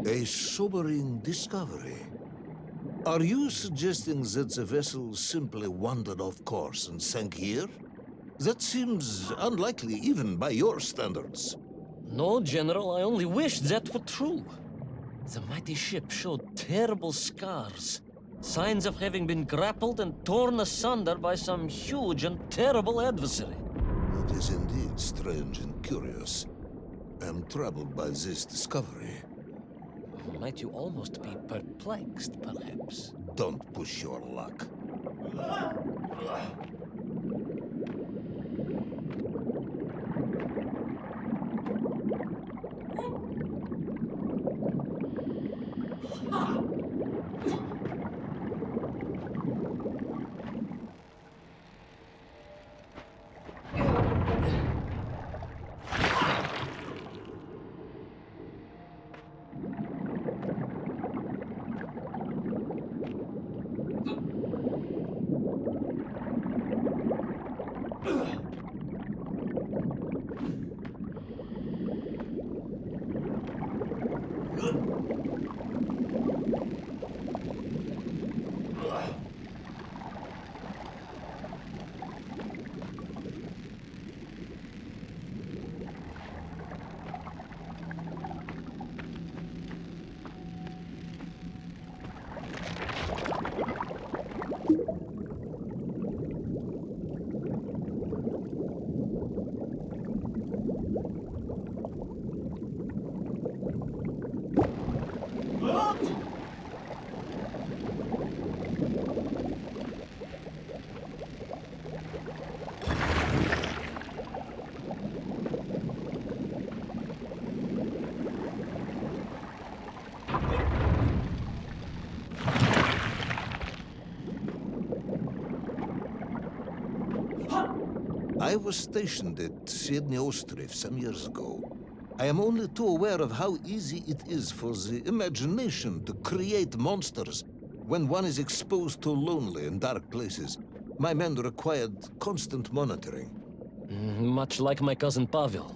A sobering discovery. Are you suggesting that the vessel simply wandered off course and sank here? That seems unlikely even by your standards. No, General, I only wish that were true. The mighty ship showed terrible scars, signs of having been grappled and torn asunder by some huge and terrible adversary. It is indeed strange and curious. I am troubled by this discovery. Might you almost be perplexed, perhaps? Don't push your luck. I was stationed at Sydney Ostrov some years ago. I am only too aware of how easy it is for the imagination to create monsters when one is exposed to lonely and dark places. My men required constant monitoring. Much like my cousin Pavel.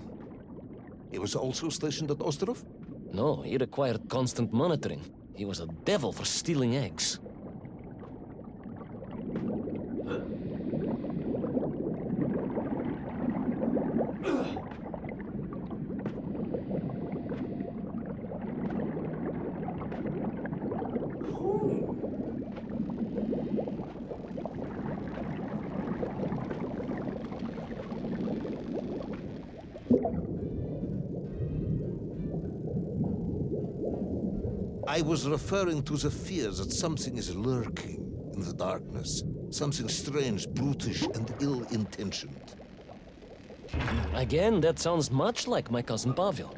He was also stationed at Ostrov? No, he required constant monitoring. He was a devil for stealing eggs. I was referring to the fear that something is lurking in the darkness. Something strange, brutish, and ill-intentioned. Again, that sounds much like my cousin Pavel.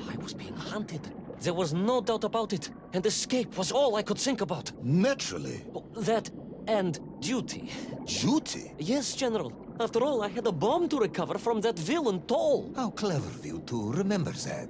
I was being hunted. There was no doubt about it, and escape was all I could think about. Naturally. That and duty. Duty? Yes, General. After all, I had a bomb to recover from that villain Toll. How clever of you to remember that.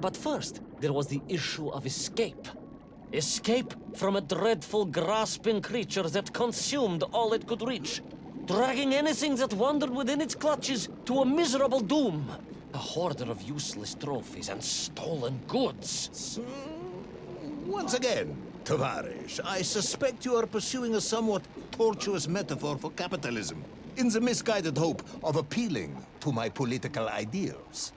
But first, there was the issue of escape. Escape from a dreadful, grasping creature that consumed all it could reach, dragging anything that wandered within its clutches to a miserable doom. A hoarder of useless trophies and stolen goods. Once again, Tavarish, I suspect you are pursuing a somewhat tortuous metaphor for capitalism, in the misguided hope of appealing to my political ideals.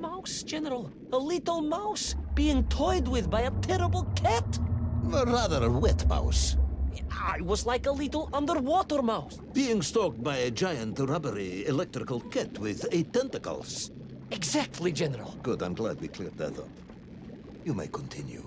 mouse, General. A little mouse being toyed with by a terrible cat. Rather a wet mouse. I was like a little underwater mouse. Being stalked by a giant rubbery electrical cat with 8 tentacles. Exactly, General. Good, I'm glad we cleared that up. You may continue.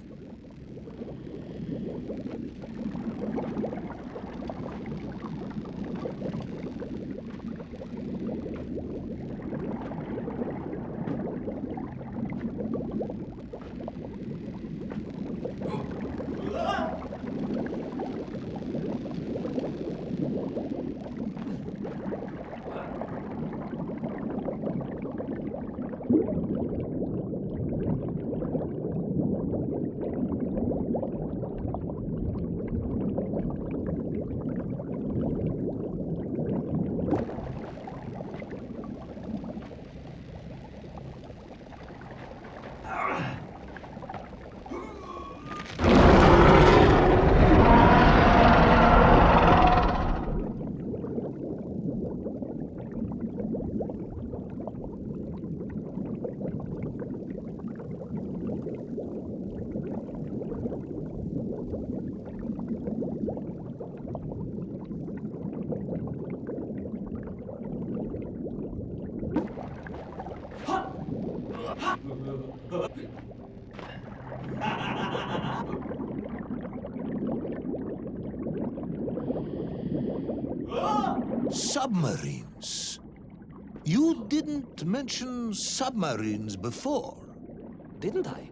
Submarines. You didn't mention submarines before. Didn't I?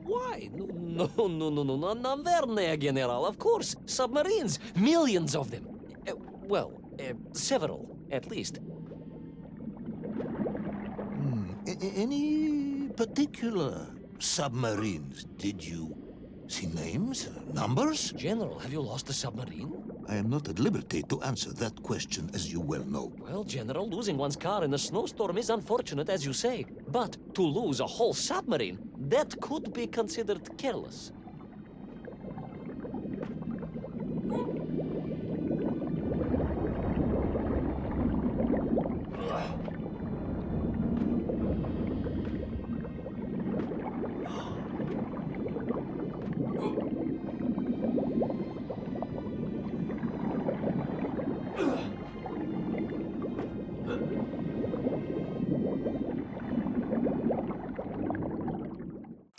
Why? No, Naverné, General, of course. Submarines. Millions of them. Several, at least. Any particular submarines? Did you see names? Numbers? General, have you lost a submarine? I am not at liberty to answer that question, as you well know. Well, General, losing one's car in a snowstorm is unfortunate, as you say. But to lose a whole submarine, that could be considered careless.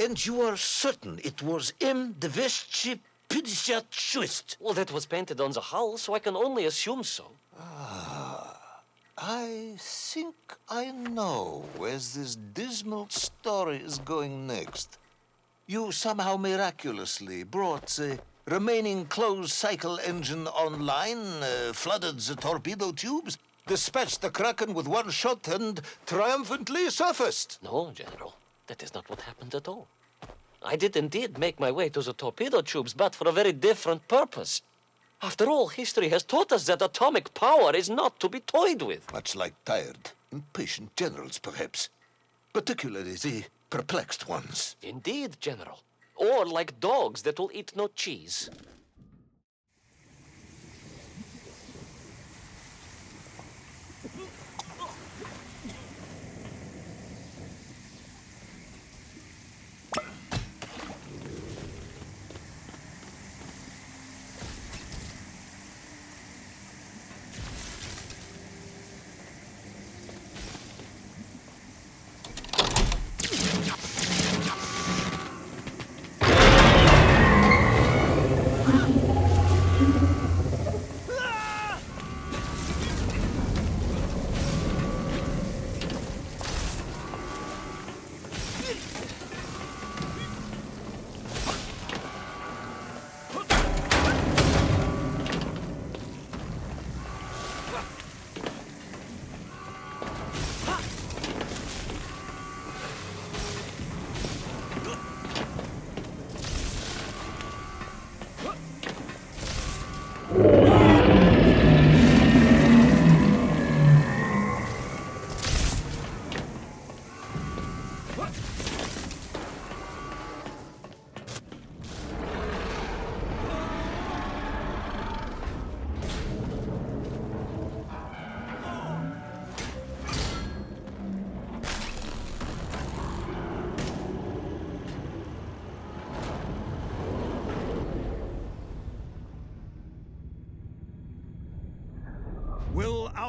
And you are certain it was M. de Vesci Pidishat. Well, that was painted on the hull, so I can only assume so. I think I know where this dismal story is going next. You somehow miraculously brought the remaining closed cycle engine online, flooded the torpedo tubes, dispatched the Kraken with one shot, and triumphantly surfaced. No, General, that is not what happened at all. I did indeed make my way to the torpedo tubes, but for a very different purpose. After all, history has taught us that atomic power is not to be toyed with. Much like tired, impatient generals, perhaps. Particularly the perplexed ones. Indeed, General. Or like dogs that will eat no cheese.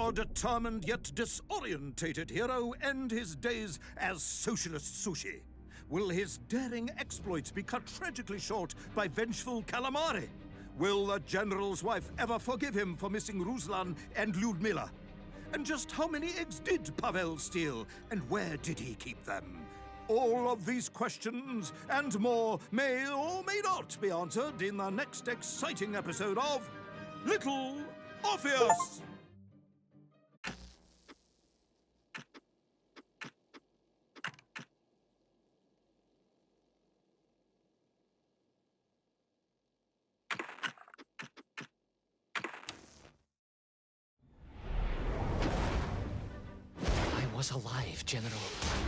our determined yet disorientated hero end his days as socialist sushi? Will his daring exploits be cut tragically short by vengeful calamari? Will the general's wife ever forgive him for missing Ruslan and Lyudmila? And just how many eggs did Pavel steal, and where did he keep them? All of these questions and more may or may not be answered in the next exciting episode of Little Orpheus! I was alive, General.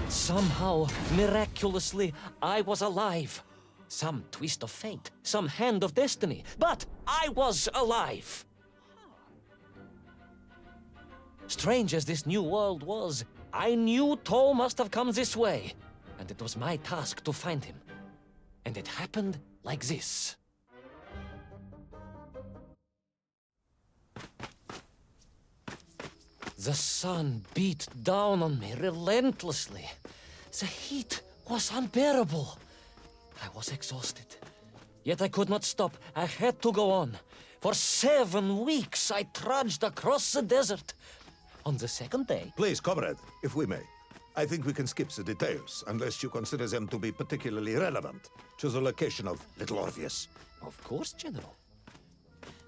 Somehow, miraculously, I was alive. Some twist of fate, some hand of destiny, but I was alive. Strange as this new world was, I knew Toll must have come this way, and it was my task to find him. And it happened like this. The sun beat down on me relentlessly. The heat was unbearable. I was exhausted. Yet I could not stop. I had to go on. For 7 weeks I trudged across the desert. On the second day... Please, comrade, if we may. I think we can skip the details, unless you consider them to be particularly relevant to the location of Little Orpheus. Of course, General.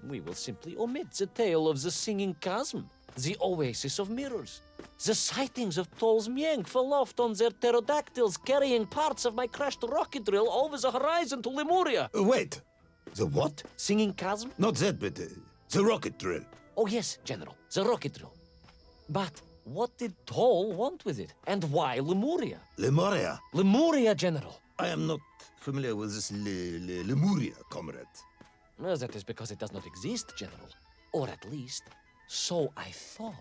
We will simply omit the tale of the singing chasm, the oasis of mirrors, the sightings of Toll's Mienk aloft on their pterodactyls carrying parts of my crashed rocket drill over the horizon to Lemuria. Wait, the what? Singing chasm? Not that, but the rocket drill. Oh yes, General, the rocket drill. But what did Toll want with it? And why Lemuria? Lemuria? Lemuria, General. I am not familiar with this Lemuria, comrade. Well, that is because it does not exist, General. Or at least, so I thought.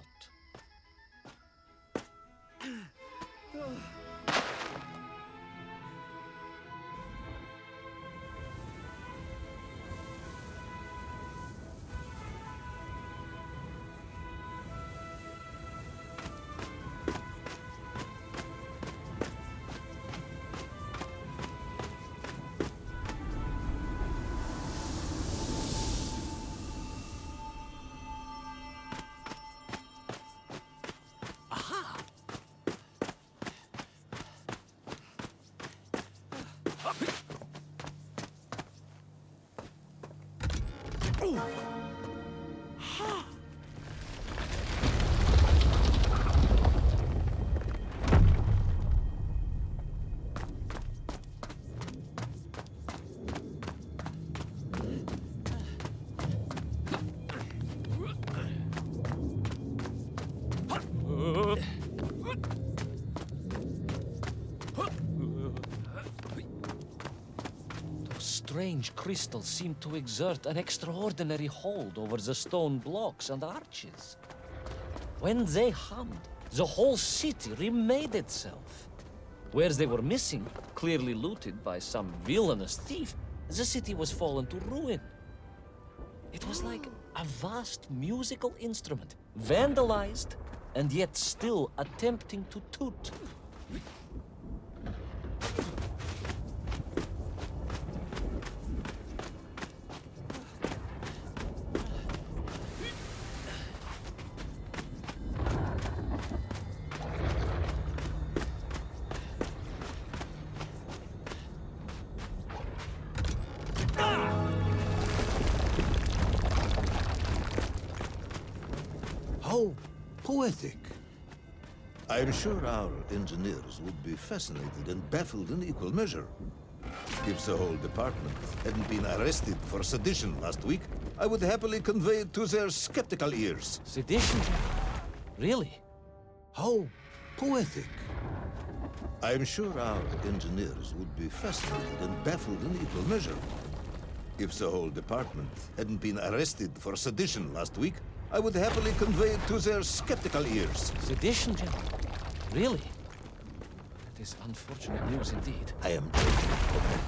Strange crystals seemed to exert an extraordinary hold over the stone blocks and arches. When they hummed, the whole city remade itself. Where they were missing, clearly looted by some villainous thief, the city was fallen to ruin. It was like a vast musical instrument, vandalized, and yet still attempting to toot. How poetic. I am sure our engineers would be fascinated and baffled in equal measure. If the whole department hadn't been arrested for sedition last week, I would happily convey it to their skeptical ears. Sedition? Really? How poetic. I am sure our engineers would be fascinated and baffled in equal measure. If the whole department hadn't been arrested for sedition last week, I would happily convey it to their skeptical ears. Sedition, General? Really? That is unfortunate news indeed. I am joking.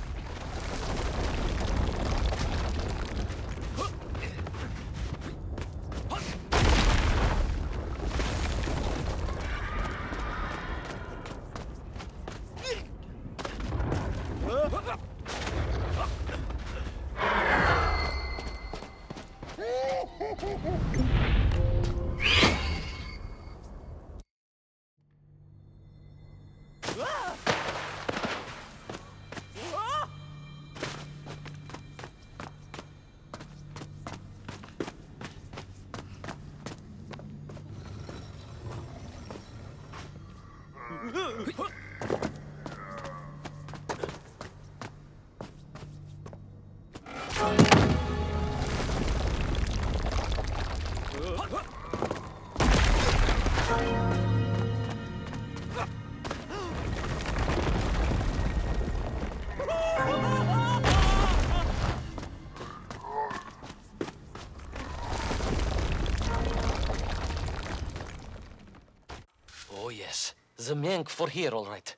Oh, yes. The Mank for here, all right.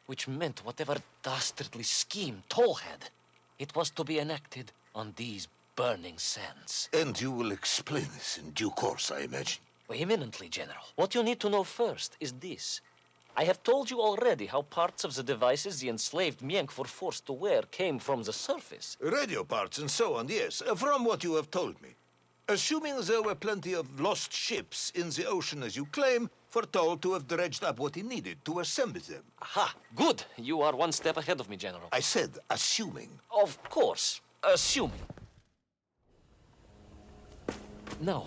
Which meant whatever dastardly scheme Toll had, it was to be enacted on these burning sands. And you will explain this in due course, I imagine. Eminently, General. What you need to know first is this. I have told you already how parts of the devices the enslaved Mienk were forced to wear came from the surface. Radio parts and so on, yes, from what you have told me. Assuming there were plenty of lost ships in the ocean as you claim, for Toll to have dredged up what he needed to assemble them. Aha, good. You are one step ahead of me, General. I said assuming. Of course, assuming. Now,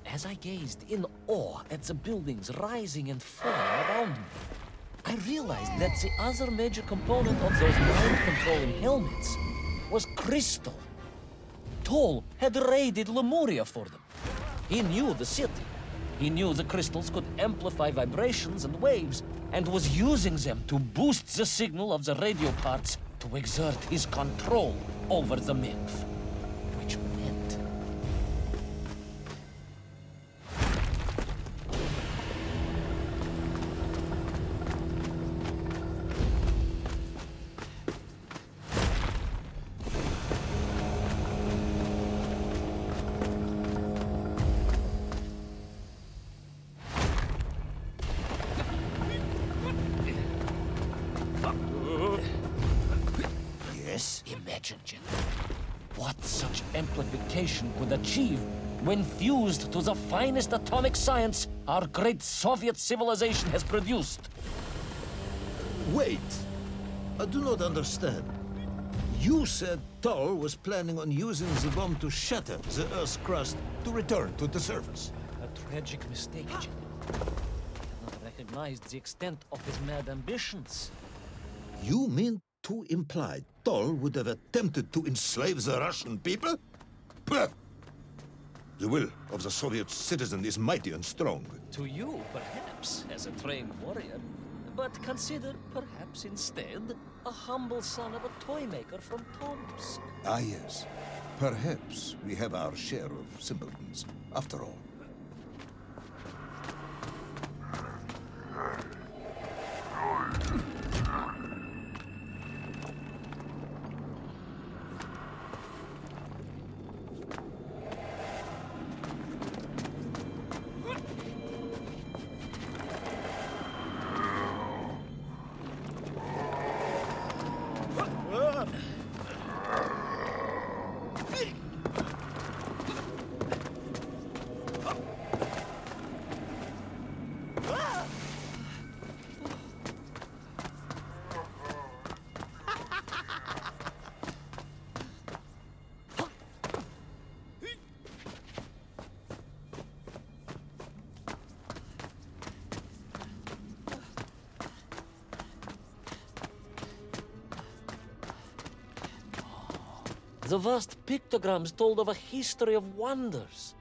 as I gazed in awe at the buildings rising and falling around me, I realized that the other major component of those mind-controlling helmets was crystal. Toll had raided Lemuria for them. He knew the city. He knew the crystals could amplify vibrations and waves, and was using them to boost the signal of the radio parts to exert his control over the nymph. Which meant... Yes? Imagine, General, what such amplification could achieve when fused to the finest atomic science our great Soviet civilization has produced. Wait. I do not understand. You said Toll was planning on using the bomb to shatter the Earth's crust to return to the surface. A tragic mistake, General. I cannot recognize the extent of his mad ambitions. You mean to imply Toll would have attempted to enslave the Russian people? Pah! The will of the Soviet citizen is mighty and strong. To you, perhaps, as a trained warrior. But consider, perhaps instead, a humble son of a toy maker from Tomsk. Ah, yes. Perhaps we have our share of simpletons, after all. The vast pictograms told of a history of wonders.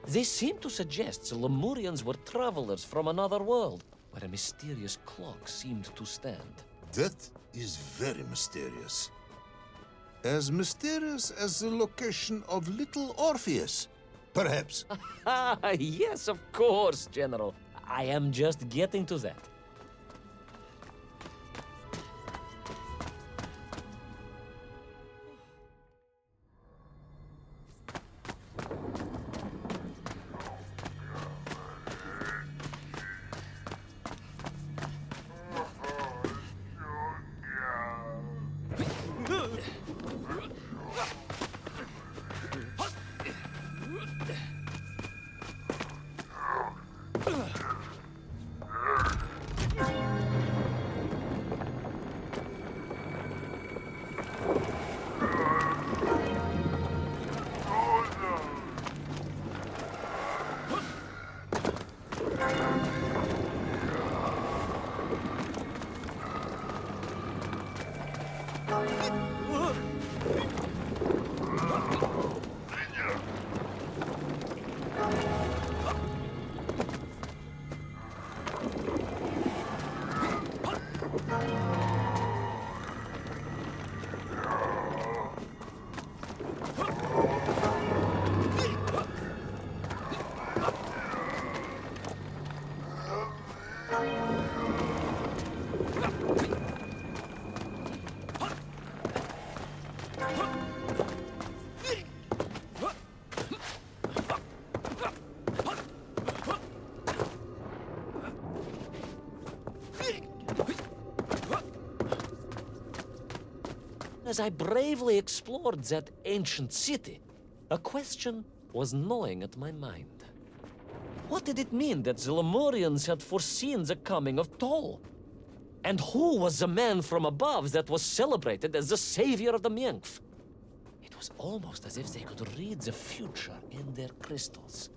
They seem to suggest the Lemurians were travelers from another world, where a mysterious clock seemed to stand. That is very mysterious. As mysterious as the location of little Orpheus, perhaps. Ah, yes, of course, General. I am just getting to that. as I bravely explored that ancient city, a question was gnawing at my mind. What did it mean that the Lemurians had foreseen the coming of Tol? And who was the man from above that was celebrated as the savior of the Miengf? It was almost as if they could read the future in their crystals.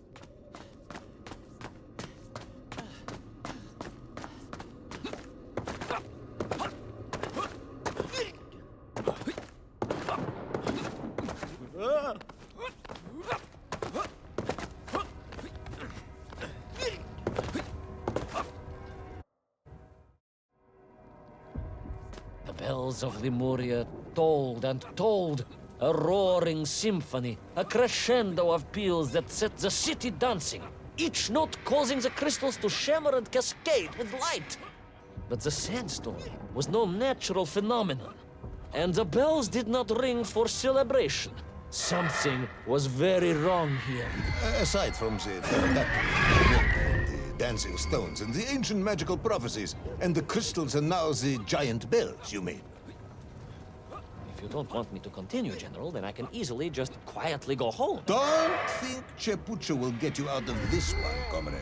The bells of Lemuria tolled and tolled, a roaring symphony, a crescendo of peals that set the city dancing, each note causing the crystals to shimmer and cascade with light. But the sandstorm was no natural phenomenon, and the bells did not ring for celebration. Something was very wrong here. Aside from the pterodactyl, the dancing stones, and the ancient magical prophecies, and the crystals and now the giant bells, you mean? If you don't want me to continue, General, then I can easily just quietly go home. Don't think Chepucha will get you out of this one, comrade.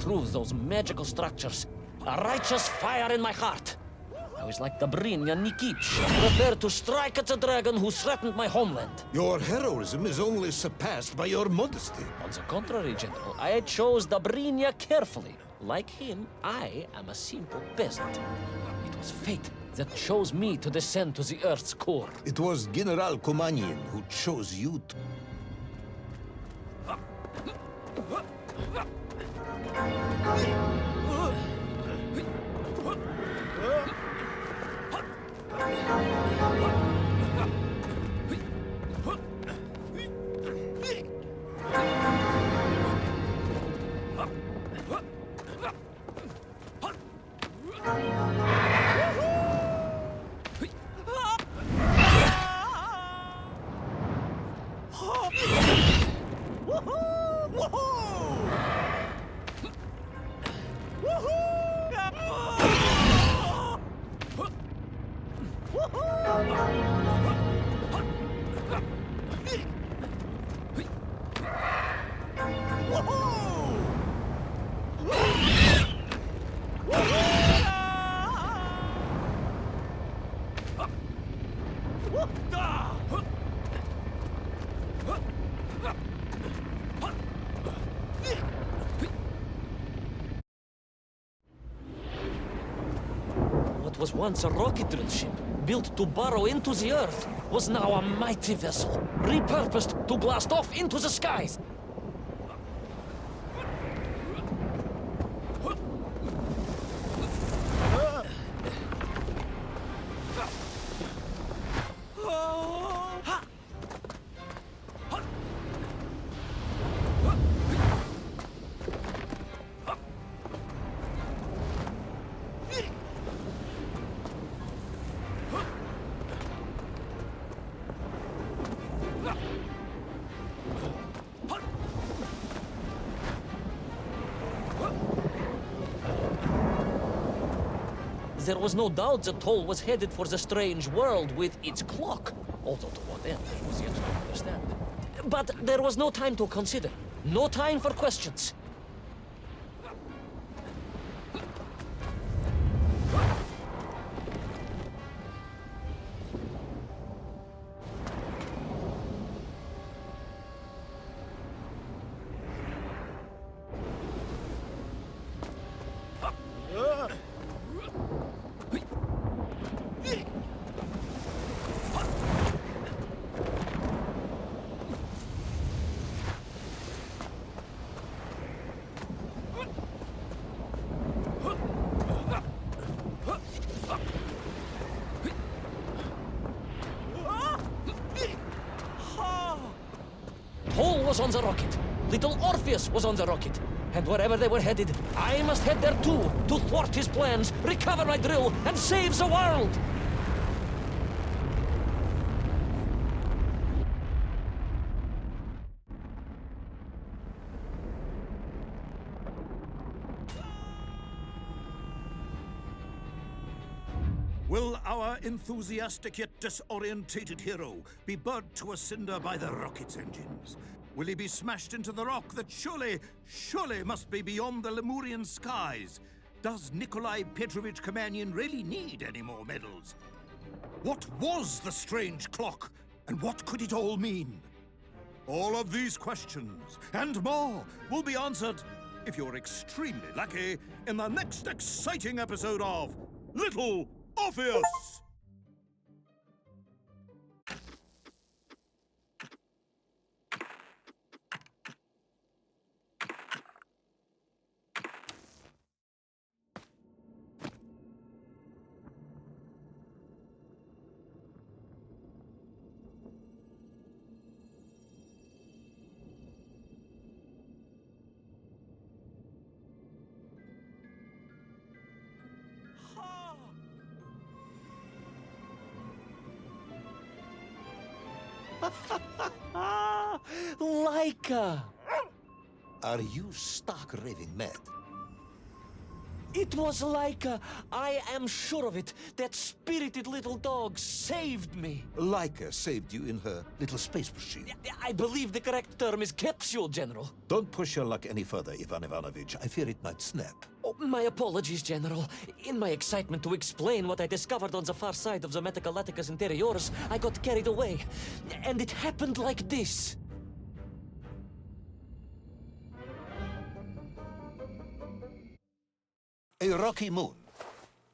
Through those magical structures, a righteous fire in my heart. I was like the Brinya Nikich, prepared to strike at the dragon who threatened my homeland. Your heroism is only surpassed by your modesty. On the contrary, General, I chose the Brinya carefully. Like him, I am a simple peasant. It was fate that chose me to descend to the Earth's core. It was General Komanyin who chose you to... What was once a rocket drill ship, built to burrow into the earth, was now a mighty vessel, repurposed to blast off into the skies. There was no doubt the toll was headed for the strange world with its clock. Although to what end was yet to understand. But there was no time to consider. No time for questions. Paul was on the rocket. Little Orpheus was on the rocket. And wherever they were headed, I must head there too, to thwart his plans, recover my drill, and save the world! Will our enthusiastic yet disorientated hero be burnt to a cinder by the rocket's engines? Will he be smashed into the rock that surely must be beyond the Lemurian skies? Does Nikolai Petrovich Kamenyan really need any more medals? What was the strange clock, and what could it all mean? All of these questions, and more, will be answered, if you're extremely lucky, in the next exciting episode of Little Orpheus! Laika! Are you stark raving mad? It was Laika! I am sure of it! That spirited little dog saved me! Laika saved you in her little space machine. I believe the correct term is capsule, General. Don't push your luck any further, Ivan Ivanovich. I fear it might snap. Oh, my apologies, General. In my excitement to explain what I discovered on the far side of the Metagalacticus Interiores, I got carried away. And it happened like this. A rocky moon.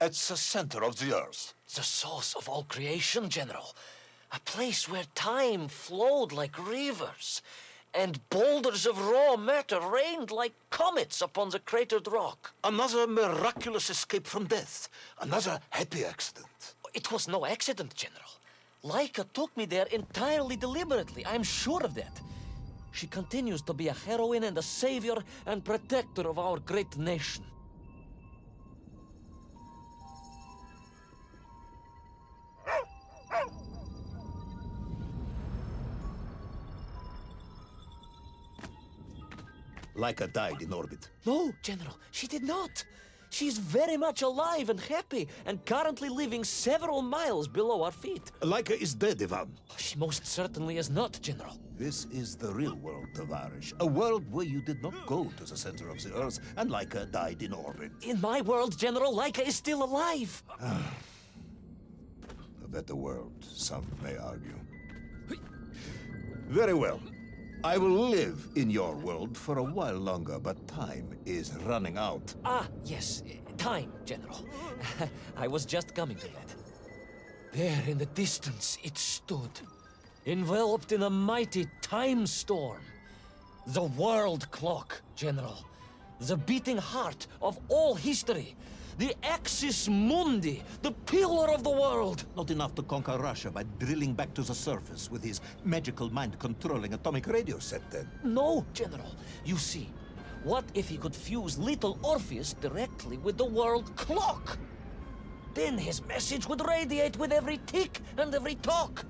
It's the center of the Earth. The source of all creation, General. A place where time flowed like rivers. and boulders of raw matter rained like comets upon the cratered rock. Another miraculous escape from death. Another happy accident. It was no accident, General. Laika took me there entirely deliberately. I'm sure of that. She continues to be a heroine and a savior and protector of our great nation. Laika died in orbit. No, General, she did not. She's very much alive and happy, and currently living several miles below our feet. Laika is dead, Ivan. She most certainly is not, General. This is the real world, Tovarishch. A world where you did not go to the center of the Earth, and Laika died in orbit. In my world, General, Laika is still alive. A better world, some may argue. Very well. I will live in your world for a while longer, but time is running out. Ah, yes, time, General. I was just coming to that. There in the distance it stood, enveloped in a mighty time storm. The world clock, General. The beating heart of all history. The axis mundi, the pillar of the world. Not enough to conquer Russia by drilling back to the surface with his magical mind-controlling atomic radio set, then. No, General. You see, what if he could fuse little Orpheus directly with the world clock? Then his message would radiate with every tick and every tock.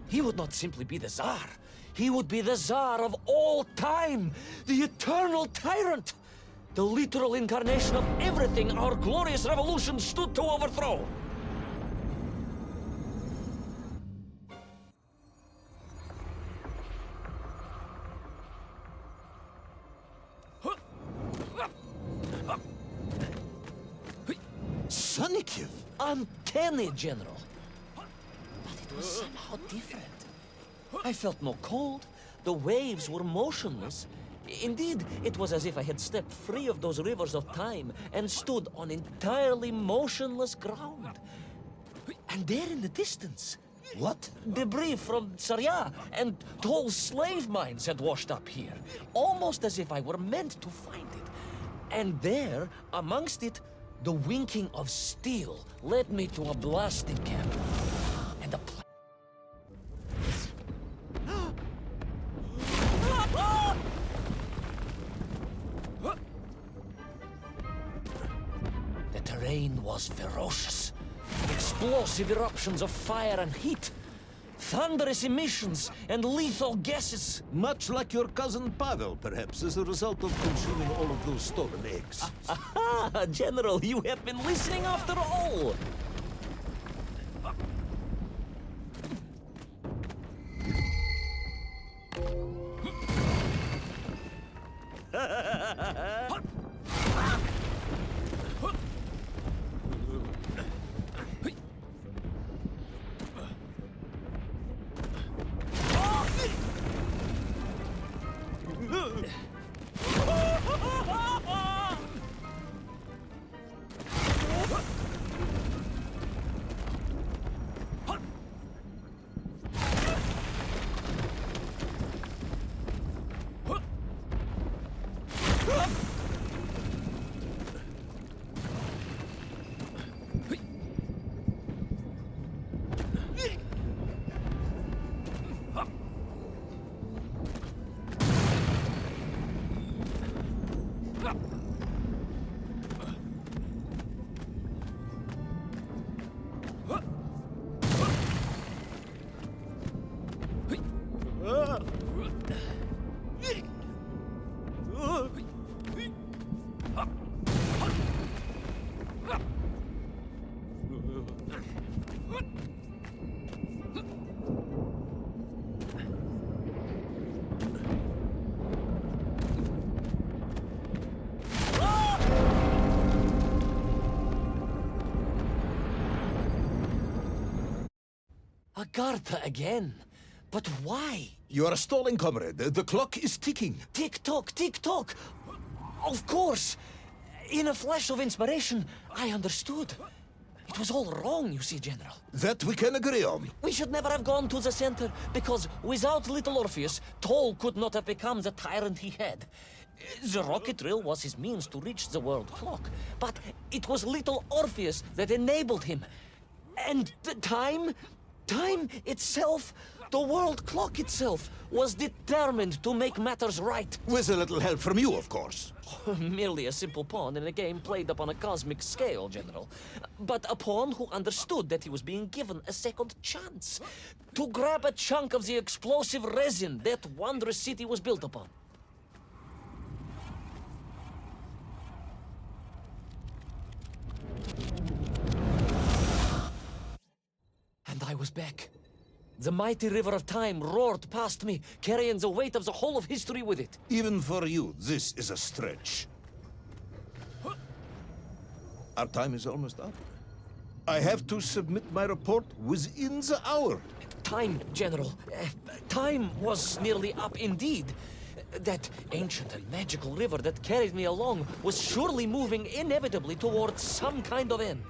He would not simply be the Tsar. He would be the Tsar of all time, the eternal tyrant. The literal incarnation of everything our glorious revolution stood to overthrow. Sonikiv! Uncanny, General. But it was somehow different. I felt no cold. The waves were motionless. Indeed, it was as if I had stepped free of those rivers of time and stood on entirely motionless ground. And there in the distance... What? Debris from Tsarya and whole slave mines had washed up here, almost as if I were meant to find it. And there, amongst it, the winking of steel led me to a blasting camp. And a The terrain was ferocious. Explosive eruptions of fire and heat. Thunderous emissions and lethal gases. Much like your cousin Pavel, perhaps, as a result of consuming all of those stolen eggs. Aha! General, you have been listening after all! Agartha again. But why? You are stalling, comrade. The clock is ticking. Tick-tock, tick-tock. Of course. In a flash of inspiration, I understood. It was all wrong, you see, General. That we can agree on. We should never have gone to the center, because without little Orpheus, Toll could not have become the tyrant he had. The rocket drill was his means to reach the world clock, but it was little Orpheus that enabled him. And the time itself, the world clock itself, was determined to make matters right. With a little help from you, of course. Merely a simple pawn in a game played upon a cosmic scale, General. But a pawn who understood that he was being given a second chance to grab a chunk of the explosive resin that wondrous city was built upon. And I was back. The mighty river of time roared past me, carrying the weight of the whole of history with it. Even for you, this is a stretch. Our time is almost up. I have to submit my report within the hour. Time, General. Time was nearly up indeed. That ancient and magical river that carried me along was surely moving inevitably towards some kind of end.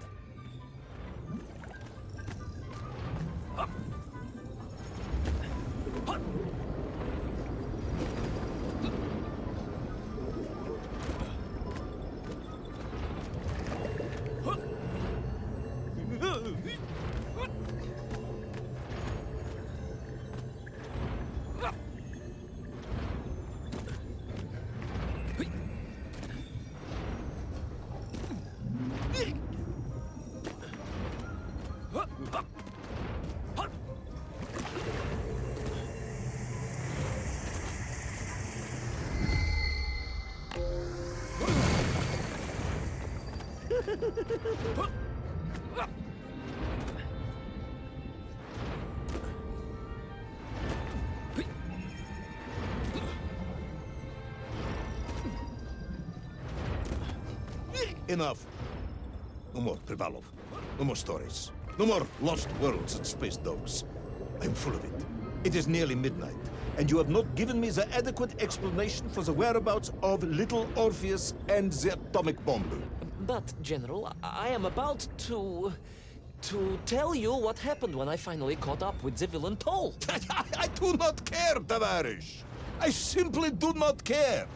Enough. No more, Privalov. No more stories. No more lost worlds and space dogs. I'm full of it. It is nearly midnight, and you have not given me the adequate explanation for the whereabouts of little Orpheus and the atomic bomb. But, General, I am about to tell you what happened when I finally caught up with the villain Toll. I do not care, Tavarish. I simply do not care.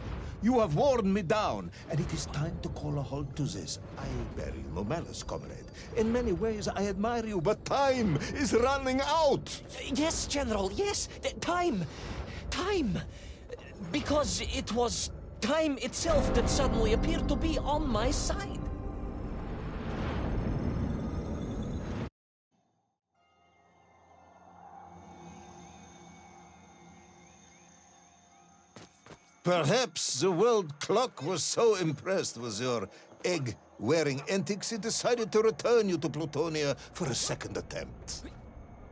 You have worn me down, and it is time to call a halt to this. I bear you no malice, comrade. In many ways, I admire you, but time is running out. Yes, General, yes. Time. Because it was time itself that suddenly appeared to be on my side. Perhaps the world clock was so impressed with your egg-wearing antics, it decided to return you to Plutonia for a second attempt.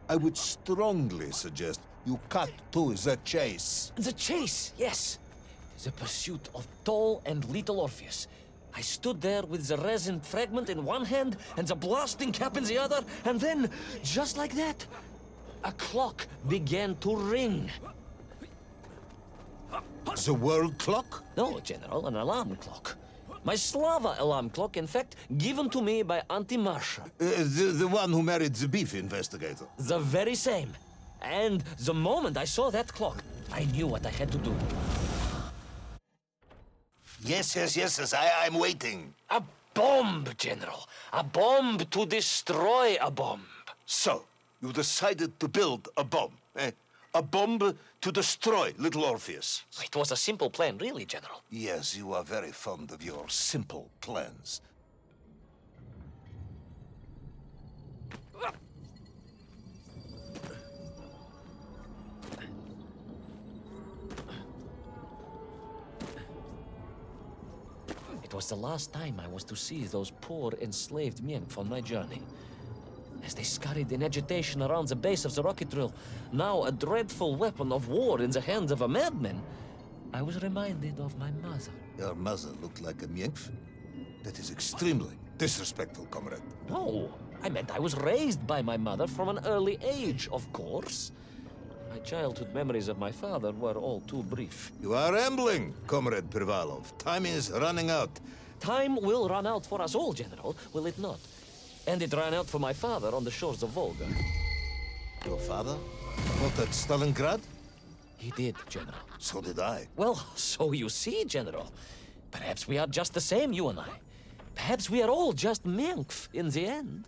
I would strongly suggest you cut to the chase. The chase, yes. The pursuit of Toll and little Orpheus. I stood there with the resin fragment in one hand and the blasting cap in the other, and then, just like that, a clock began to ring. The world clock? No, General, an alarm clock. My Slava alarm clock, in fact, given to me by Auntie Marsha. The one who married the beef investigator. The very same. And the moment I saw that clock, I knew what I had to do. Yes, I'm waiting. A bomb, General. A bomb to destroy a bomb. So, you decided to build a bomb, eh? A bomb to destroy little Orpheus. It was a simple plan, really, General. Yes, you are very fond of your simple plans. It was the last time I was to see those poor enslaved men on my journey. As they scurried in agitation around the base of the rocket drill, now a dreadful weapon of war in the hands of a madman, I was reminded of my mother. Your mother looked like a Mienf? That is extremely disrespectful, comrade. No, I meant I was raised by my mother from an early age, of course. My childhood memories of my father were all too brief. You are rambling, Comrade Privalov. Time is running out. Time will run out for us all, General, will it not? And it ran out for my father on the shores of Volga. Your father? Fought at Stalingrad? He did, General. So did I. Well, so you see, General. Perhaps we are just the same, you and I. Perhaps we are all just Menkf in the end.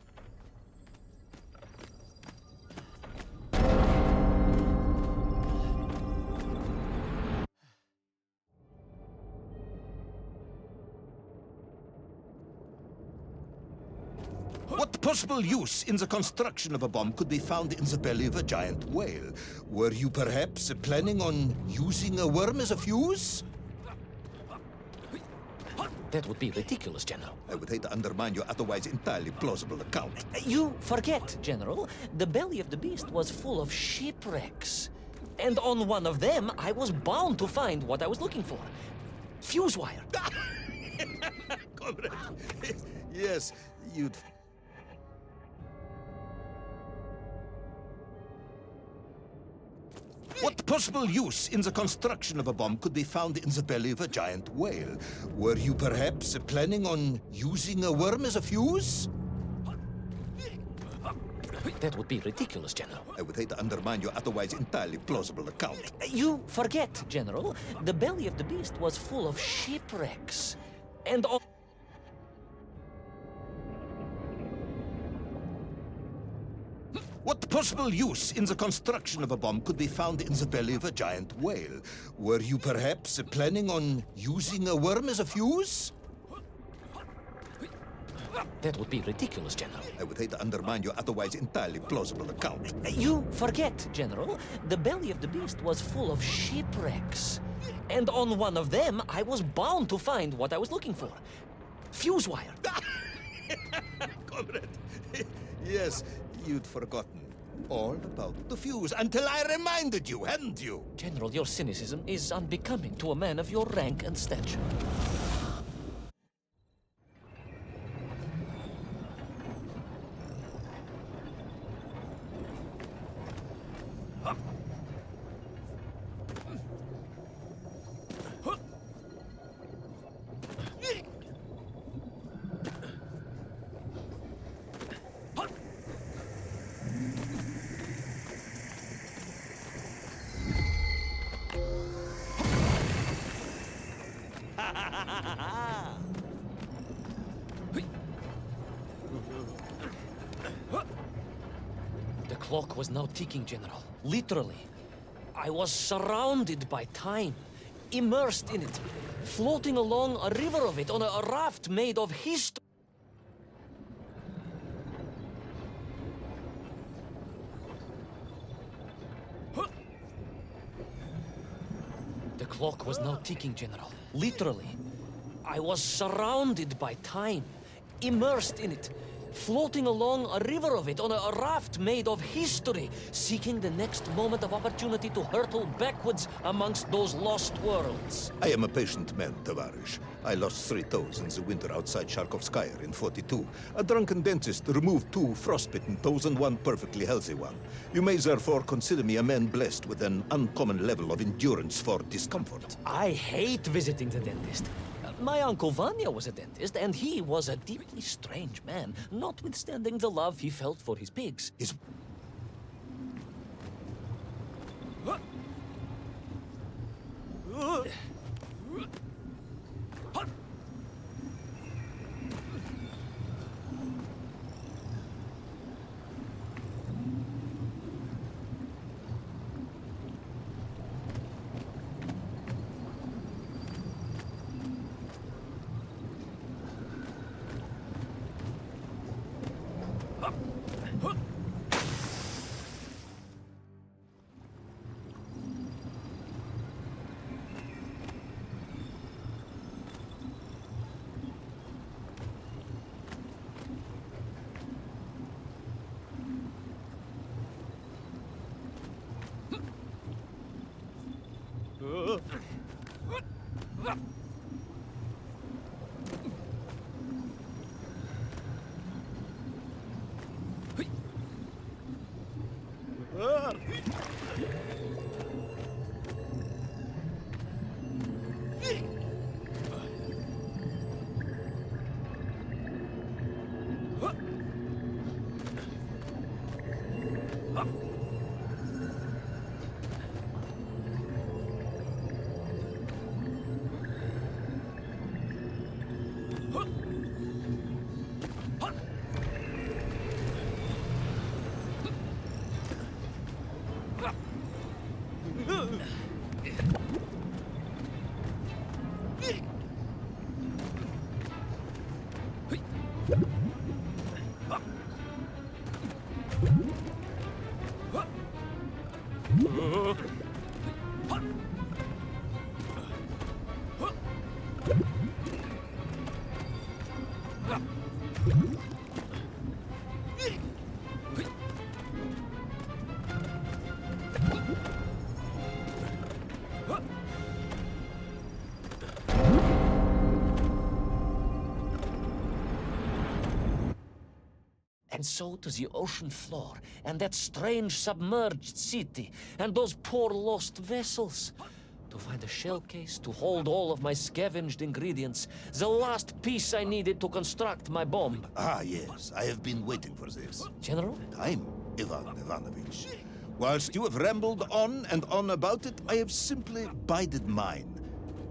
What possible use in the construction of a bomb could be found in the belly of a giant whale? Were you perhaps planning on using a worm as a fuse? That would be ridiculous, General. I would hate to undermine your otherwise entirely plausible account. You forget, General. The belly of the beast was full of shipwrecks. And on one of them, I was bound to find what I was looking for. Fuse wire. Comrade, yes, you'd... What possible use in the construction of a bomb could be found in the belly of a giant whale? Were you perhaps planning on using a worm as a fuse? That would be ridiculous, General. I would hate to undermine your otherwise entirely plausible account. You forget, General. The belly of the beast was full of shipwrecks. And on... What possible use in the construction of a bomb could be found in the belly of a giant whale? Were you perhaps planning on using a worm as a fuse? That would be ridiculous, General. I would hate to undermine your otherwise entirely plausible account. You forget, General. The belly of the beast was full of shipwrecks. And on one of them, I was bound to find what I was looking for. Fuse wire. Comrade, yes, you'd forgotten all about the fuse until I reminded you, hadn't you? General, your cynicism is unbecoming to a man of your rank and stature. The clock was now ticking, General. Literally. I was surrounded by time, immersed in it, floating along a river of it on a raft made of history. The clock was now ticking, General. Literally. I was surrounded by time, immersed in it, floating along a river of it on a raft made of history, seeking the next moment of opportunity to hurtle backwards amongst those lost worlds. I am a patient man, Tavarish. I lost 3 toes in the winter outside Sharkovskaya in 42. A drunken dentist removed 2 frostbitten toes and 1 perfectly healthy one. You may therefore consider me a man blessed with an uncommon level of endurance for discomfort. I hate visiting the dentist. My uncle Vanya was a dentist, and he was a deeply strange man, notwithstanding the love he felt for his pigs. Is... And so to the ocean floor, and that strange submerged city, and those poor lost vessels. To find a shell case to hold all of my scavenged ingredients, the last piece I needed to construct my bomb. Ah, yes, I have been waiting for this. General? Time, Ivan Ivanovich. Whilst you have rambled on and on about it, I have simply bided mine.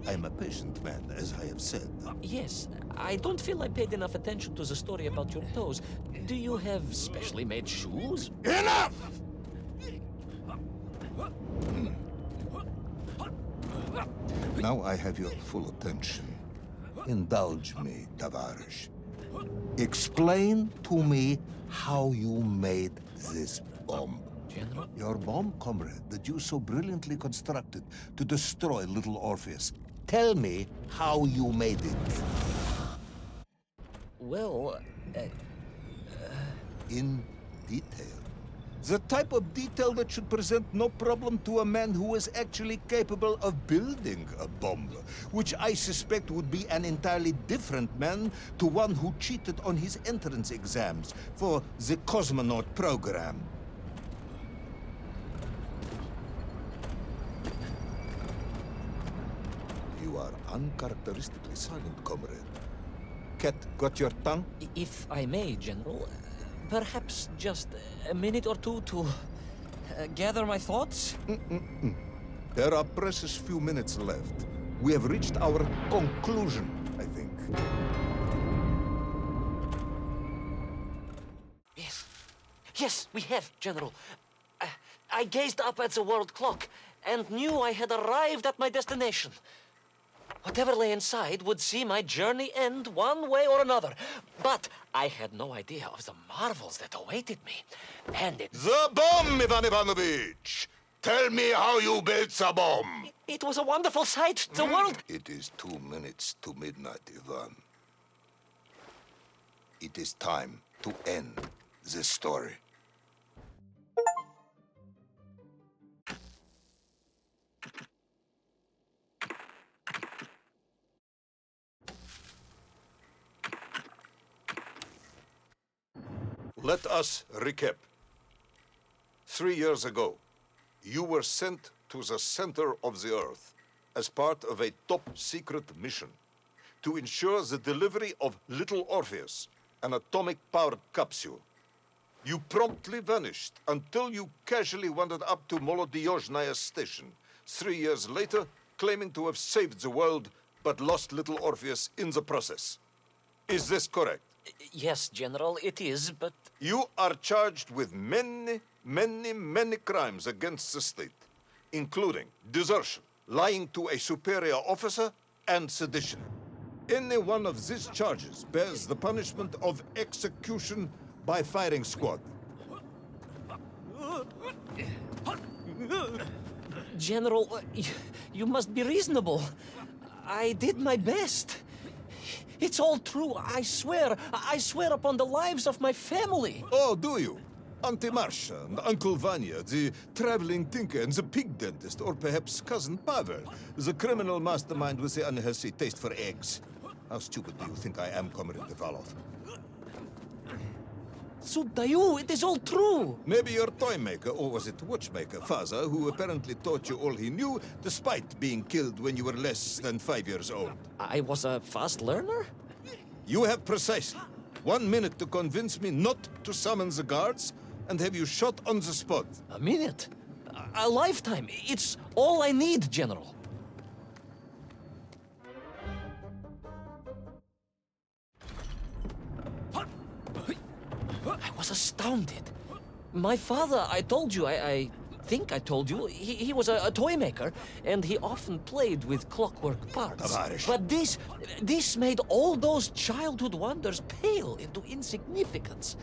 I am a patient man, as I have said. Yes, I don't feel I paid enough attention to the story about your toes. Do you have specially made shoes? Enough! Now I have your full attention. Indulge me, Tavarish. Explain to me how you made this bomb. General? Your bomb, comrade, that you so brilliantly constructed to destroy little Orpheus. Tell me how you made it. Well, In detail. The type of detail that should present no problem to a man who is actually capable of building a bomb, which I suspect would be an entirely different man to one who cheated on his entrance exams for the cosmonaut program. You are uncharacteristically silent, comrade. Cat, got your tongue? if I may, General, perhaps just a minute or two to gather my thoughts? There are precious few minutes left. We have reached our conclusion, I think. Yes. Yes, we have, General. I gazed up at the world clock and knew I had arrived at my destination. Whatever lay inside would see my journey end one way or another. But I had no idea of the marvels that awaited me. And The bomb, Ivan Ivanovich! Tell me how you built the bomb! it was a wonderful sight. The world... It is 2 minutes to midnight, Ivan. It is time to end this story. Let us recap. 3 years ago, you were sent to the center of the Earth as part of a top-secret mission to ensure the delivery of little Orpheus, an atomic-powered capsule. You promptly vanished until you casually wandered up to Molodiyozhnaya station 3 years later, claiming to have saved the world but lost little Orpheus in the process. Is this correct? Yes, General, it is, but... You are charged with many, many crimes against the state, including desertion, lying to a superior officer, and sedition. Any one of these charges bears the punishment of execution by firing squad. General, you must be reasonable. I did my best. It's all true, I swear. I swear upon the lives of my family. Oh, do you? Auntie Marcia and Uncle Vanya, the traveling tinker and the pig dentist, or perhaps Cousin Pavel, the criminal mastermind with the unhealthy taste for eggs. How stupid do you think I am, Comrade Devalov? Sudayu, it is all true. Maybe your toy maker, or was it watchmaker, father, who apparently taught you all he knew, despite being killed when you were less than 5 years old. I was a fast learner? You have precisely 1 minute to convince me not to summon the guards and have you shot on the spot. A minute? A lifetime. It's all I need, General. I was astounded. My father, I told you, I think I told you, he was a toy maker, and he often played with clockwork parts. Tavarish. But this made all those childhood wonders pale into insignificance.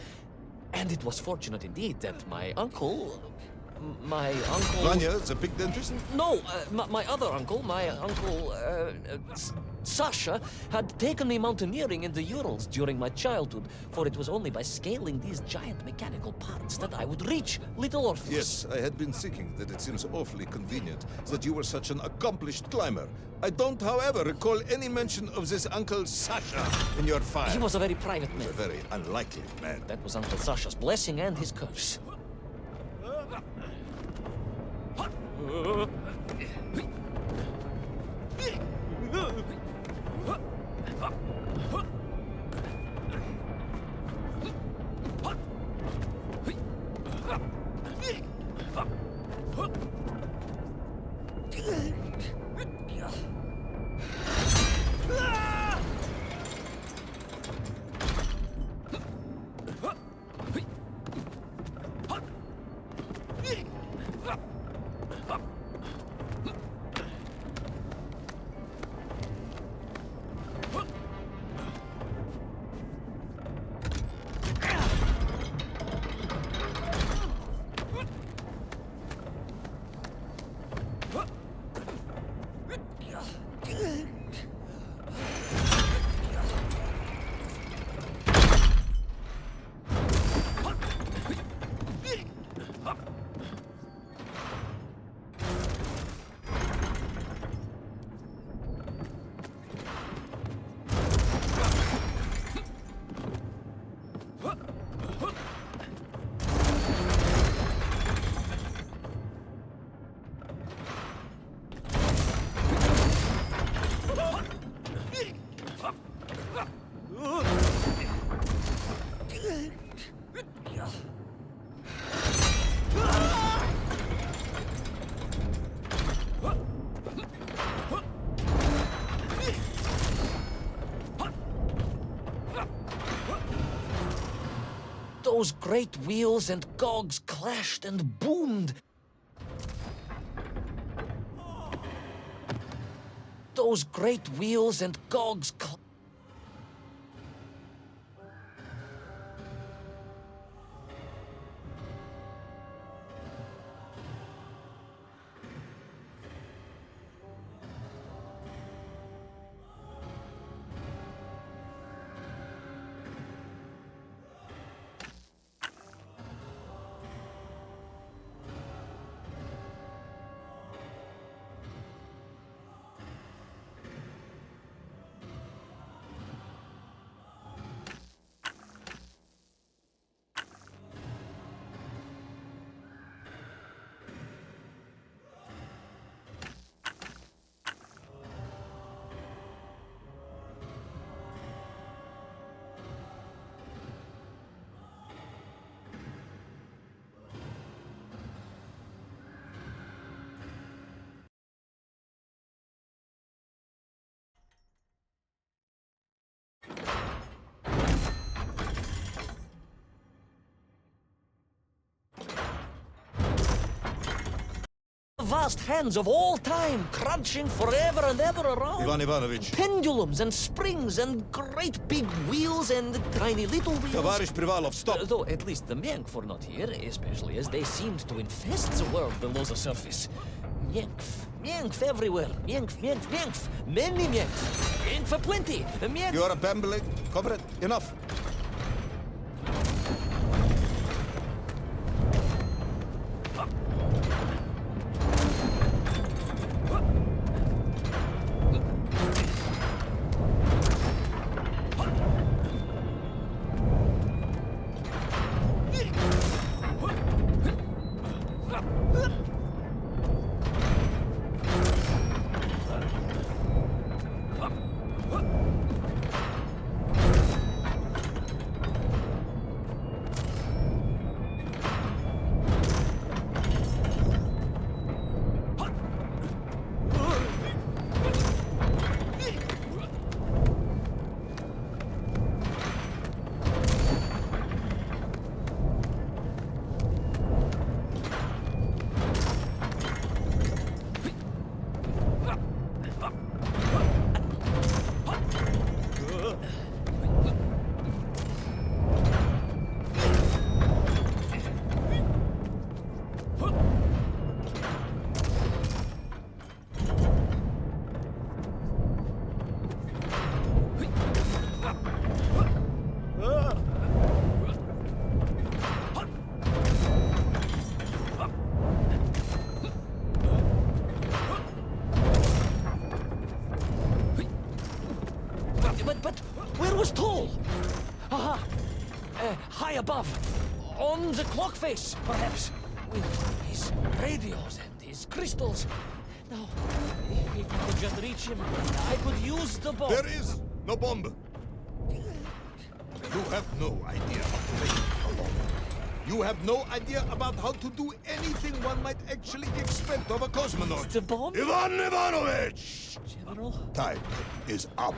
And it was fortunate indeed that my uncle, My uncle... Vanya, the big dentist? No, my other uncle, Sasha, had taken me mountaineering in the Urals during my childhood, for it was only by scaling these giant mechanical parts that I would reach Little Orpheus. Yes, I had been thinking that it seems awfully convenient that you were such an accomplished climber. I don't, however, recall any mention of this Uncle Sasha in your file. He was a very private man. A very unlikely man. That was Uncle Sasha's blessing and his curse. Those great wheels and cogs clashed and boomed. Those great wheels and cogs vast hands of all time, crunching forever and ever around. Ivan Ivanovich. Pendulums and springs and great big wheels and tiny little wheels. Tavarish Privalov, stop! Though at least the Mienk were not here, especially as they seemed to infest the world below the surface. Mienk everywhere. Mienk. Many Mienk for plenty. Mienk. You are bambling. Comrade, enough. Huh? But where was Toll? Aha! High above. On the clock face, perhaps. With his radios and his crystals. Now, if I could just reach him, I could use the bomb. There is no bomb. You have no idea how to make a bomb. You have no idea about how to do anything one might actually expect of a cosmonaut. The bomb? Ivan Ivanovich! General? Time is up.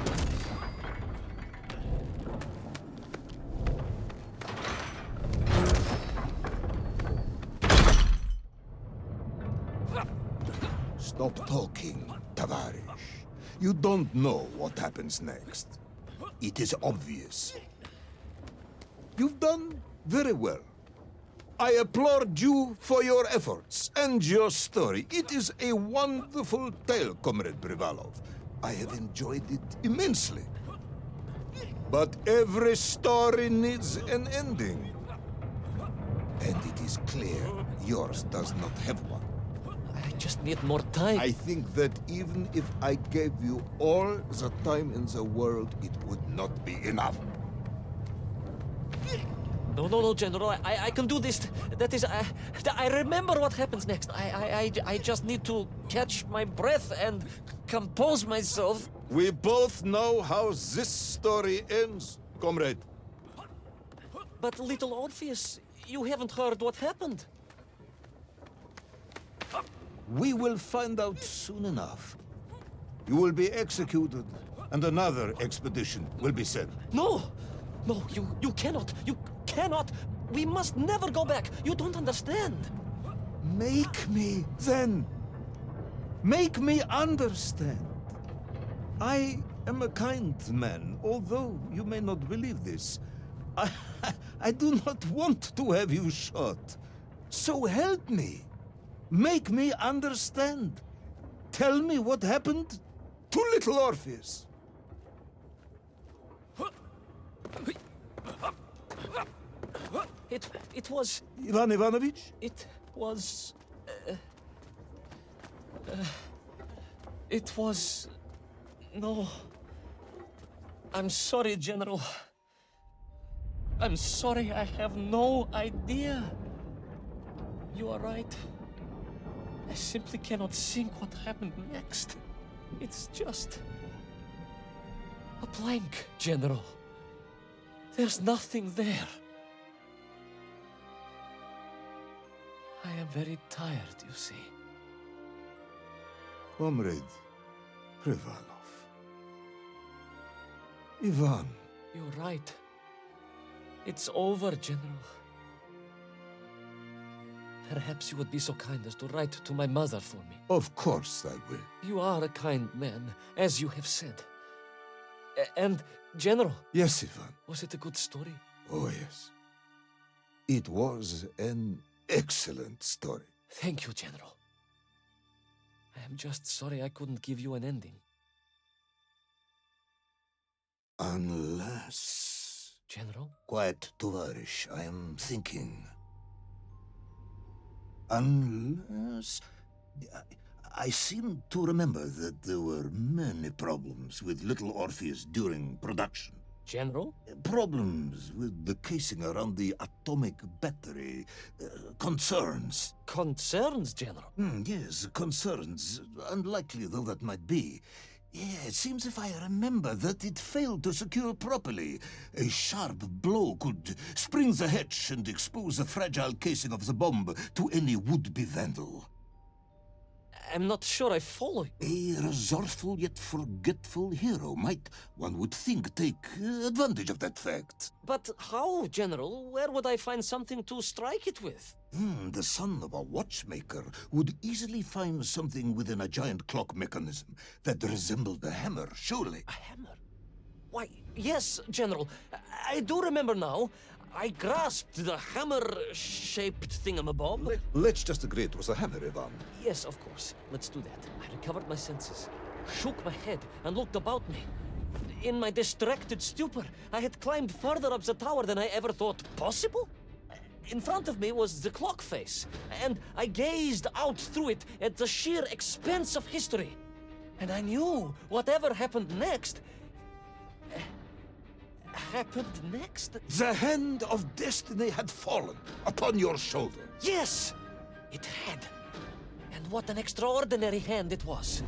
Stop talking, Tavarish. You don't know what happens next. It is obvious. You've done very well. I applaud you for your efforts and your story. It is a wonderful tale, Comrade Privalov. I have enjoyed it immensely. But every story needs an ending. And it is clear yours does not have one. I just need more time. I think that even if I gave you all the time in the world, it would not be enough. No, General. I can do this. That is, I remember what happens next. I just need to catch my breath and compose myself. We both know how this story ends, comrade. But little Orpheus, you haven't heard what happened. We will find out soon enough. You will be executed, and another expedition will be sent. No, you cannot. You cannot. We must never go back. You don't understand. Make me, then. Make me understand. I am a kind man, although you may not believe this. I do not want to have you shot. So help me. Make me understand. Tell me what happened to little Orpheus. It was... Ivan Ivanovich? It was... it was... No. I'm sorry, General. I'm sorry, I have no idea. You are right. I simply cannot think what happened next. It's just... a blank, General. There's nothing there. I am very tired, you see. Comrade Privalov. Ivan. You're right. It's over, General. Perhaps you would be so kind as to write to my mother for me. Of course I will. You are a kind man, as you have said. And, General... Yes, Ivan. Was it a good story? Oh, yes. It was an excellent story. Thank you, General. I am just sorry I couldn't give you an ending. Unless... General? Quiet, Tovarish. I am thinking. Unless... I seem to remember that there were many problems with little Orpheus during production. General? Problems with the casing around the atomic battery. Concerns. Concerns, General? Yes, concerns. Unlikely though that might be. Yeah, it seems if I remember that it failed to secure properly. A sharp blow could spring the hatch and expose the fragile casing of the bomb to any would-be vandal. I'm not sure I follow you. A resourceful yet forgetful hero might, one would think, take advantage of that fact. But how, General? Where would I find something to strike it with? The son of a watchmaker would easily find something within a giant clock mechanism that resembled a hammer, surely. A hammer? Why, yes, General. I do remember now. I grasped the hammer-shaped thingamabob. Let's just agree it was a hammer, Ivan. Yes, of course. Let's do that. I recovered my senses, shook my head, and looked about me. In my distracted stupor, I had climbed further up the tower than I ever thought possible. In front of me was the clock face, and I gazed out through it at the sheer expanse of history. And I knew whatever happened next, happened next? The hand of destiny had fallen upon your shoulder. Yes, it had. And what an extraordinary hand it was.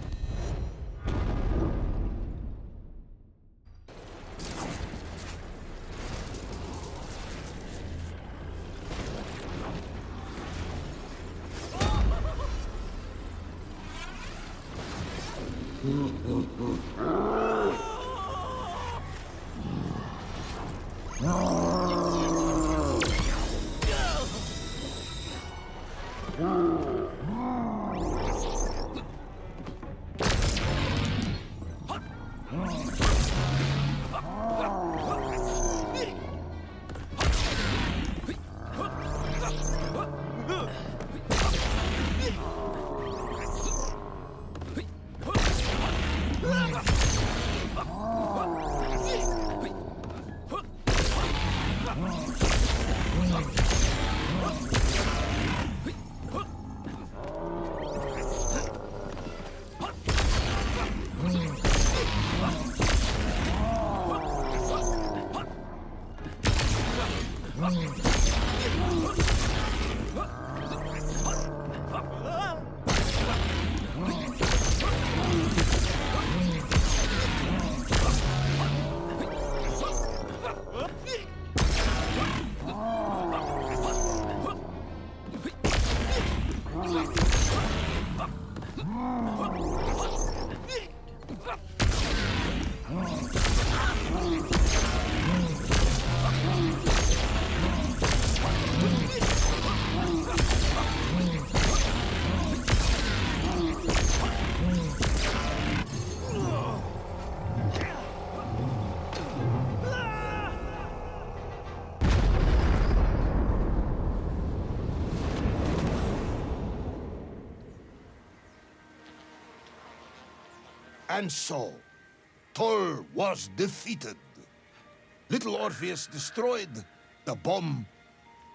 And so, Tol was defeated. Little Orpheus destroyed, the bomb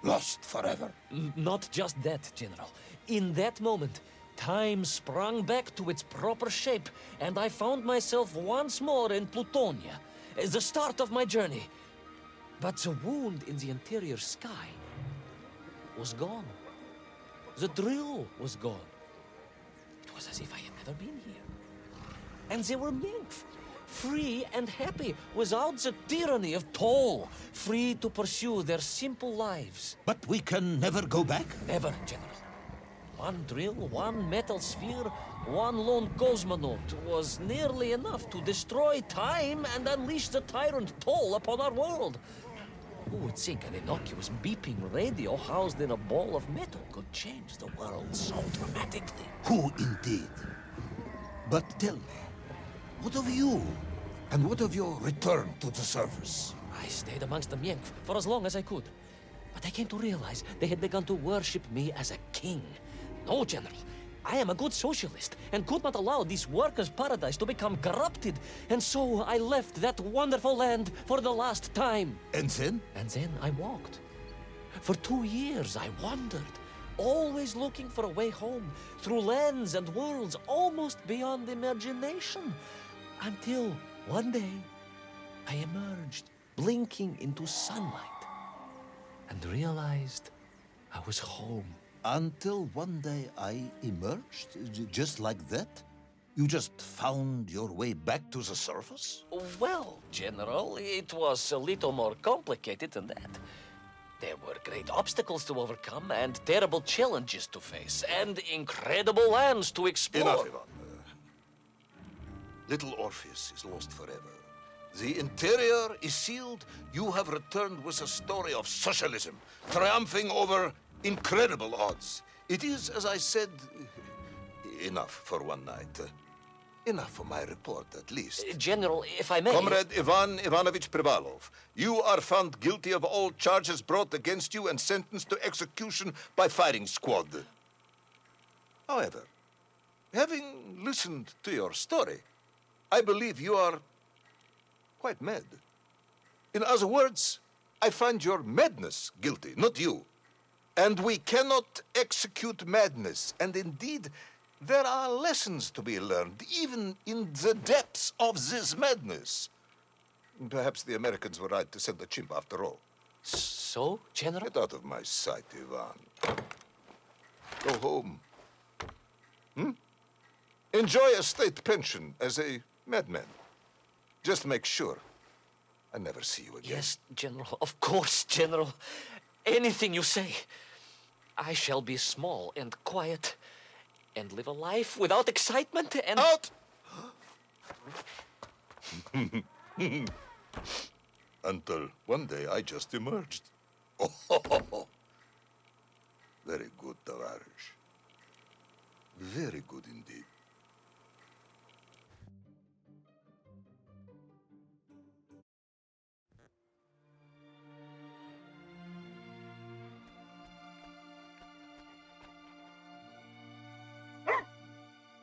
lost forever. Not just that, General. In that moment, time sprung back to its proper shape, and I found myself once more in Plutonia, the start of my journey. But the wound in the interior sky was gone. The drill was gone. It was as if I had never been here. And they were nymph, free and happy, without the tyranny of toll, free to pursue their simple lives. But we can never go back? Never, General. One drill, one metal sphere, one lone cosmonaut was nearly enough to destroy time and unleash the tyrant toll upon our world. Who would think an innocuous beeping radio housed in a ball of metal could change the world so dramatically? Who indeed? But tell me, what of you? And what of your return to the surface? I stayed amongst the Mienk for as long as I could. But I came to realize they had begun to worship me as a king. No, General. I am a good socialist and could not allow this workers' paradise to become corrupted. And so I left that wonderful land for the last time. And then? And then I walked. For 2 years I wandered, always looking for a way home, through lands and worlds almost beyond imagination. Until one day, I emerged, blinking into sunlight, and realized I was home. Until one day I emerged, just like that? You just found your way back to the surface? Well, General, it was a little more complicated than that. There were great obstacles to overcome and terrible challenges to face and incredible lands to explore. Enough, Ivan. Little Orpheus is lost forever. The interior is sealed. You have returned with a story of socialism, triumphing over incredible odds. It is, as I said, enough for one night. Enough for my report, at least. General, if I may... Comrade Ivan Ivanovich Privalov, you are found guilty of all charges brought against you and sentenced to execution by firing squad. However, having listened to your story, I believe you are quite mad. In other words, I find your madness guilty, not you. And we cannot execute madness. And indeed, there are lessons to be learned, even in the depths of this madness. Perhaps the Americans were right to send the chimp after all. So, General? Get out of my sight, Ivan. Go home. Enjoy a state pension as a madman. Just make sure I never see you again. Yes, General. Of course, General. Anything you say. I shall be small and quiet and live a life without excitement and... Out! Until one day I just emerged. Oh, very good, Tavarish. Very good indeed.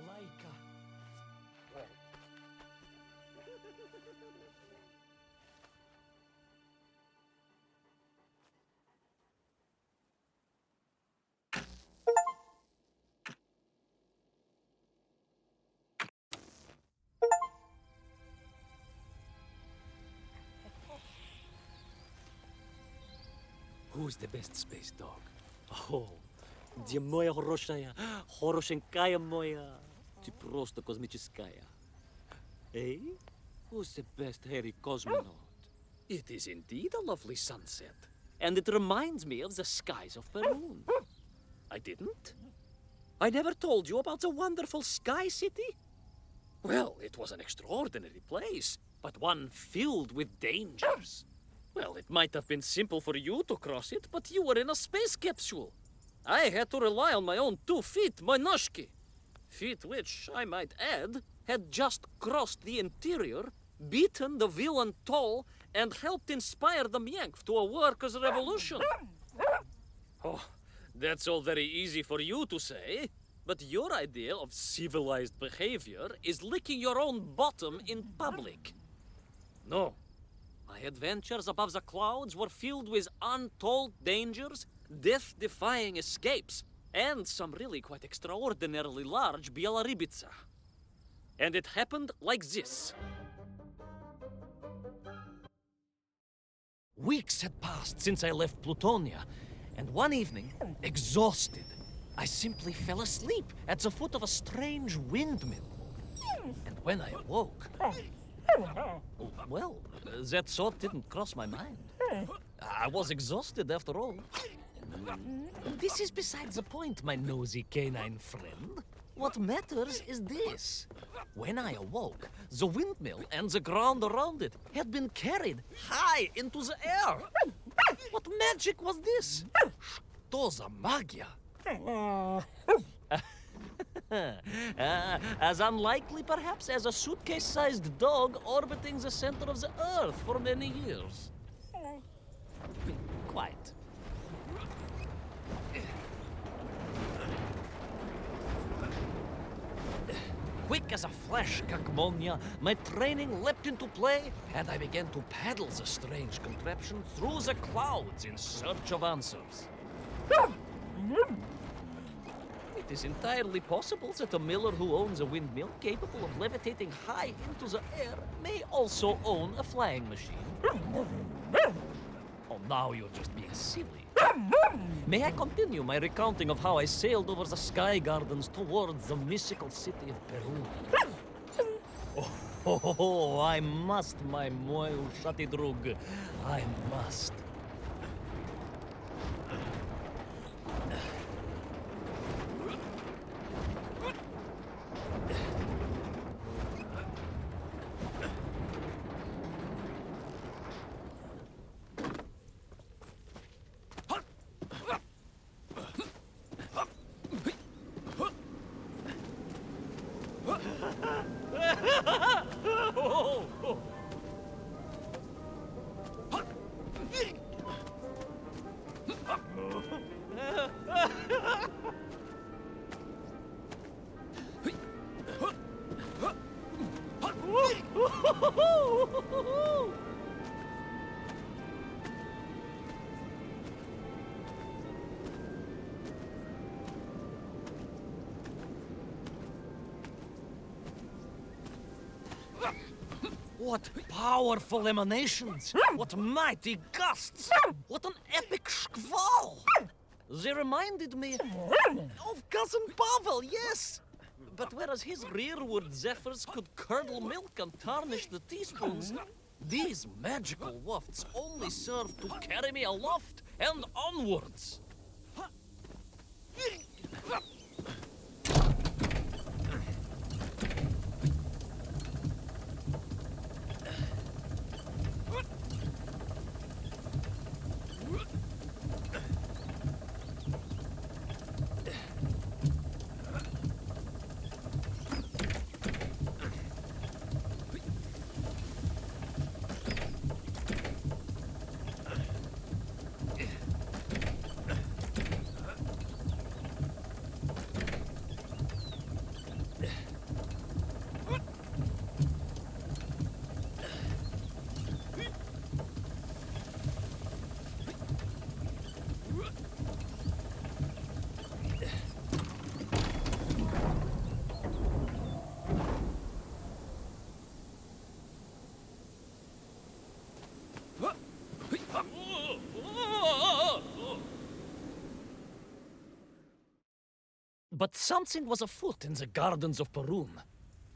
Laika. Who's the best space dog? Oh, где моя хорошая, хорошенькая моя, ты просто космическая. Eh? Who's the best hairy cosmonaut? It is indeed a lovely sunset, and it reminds me of the skies of Peru. I didn't? I never told you about the wonderful Sky City? Well, it was an extraordinary place, but one filled with dangers. Well, it might have been simple for you to cross it, but you were in a space capsule. I had to rely on my own 2 feet, my noshki. Feet which, I might add, had just crossed the interior, beaten the villain Toll, and helped inspire the Myank to a workers' revolution. Oh, that's all very easy for you to say, but your idea of civilized behavior is licking your own bottom in public. No. My adventures above the clouds were filled with untold dangers, death-defying escapes, and some really quite extraordinarily large Bielorybitsa. And it happened like this. Weeks had passed since I left Plutonia, and one evening, exhausted, I simply fell asleep at the foot of a strange windmill. And when I awoke, well, that thought didn't cross my mind. I was exhausted after all. This is besides the point, my nosy canine friend. What matters is this. When I awoke, the windmill and the ground around it had been carried high into the air. What magic was this? Что за магия? As unlikely, perhaps, as a suitcase-sized dog orbiting the center of the Earth for many years. Be quiet. Quick as a flash, Kakmonia, my training leapt into play, and I began to paddle the strange contraption through the clouds in search of answers. It is entirely possible that a miller who owns a windmill capable of levitating high into the air may also own a flying machine. Oh, now you're just being silly. May I continue my recounting of how I sailed over the sky gardens towards the mystical city of Peru? Oh, I must, my moil shatidrug. I must. What powerful emanations! What mighty gusts! What an epic squall! They reminded me of Cousin Pavel, yes! But whereas his rearward zephyrs could curdle milk and tarnish the teaspoons, these magical wafts only serve to carry me aloft and onwards. But something was afoot in the gardens of Perun.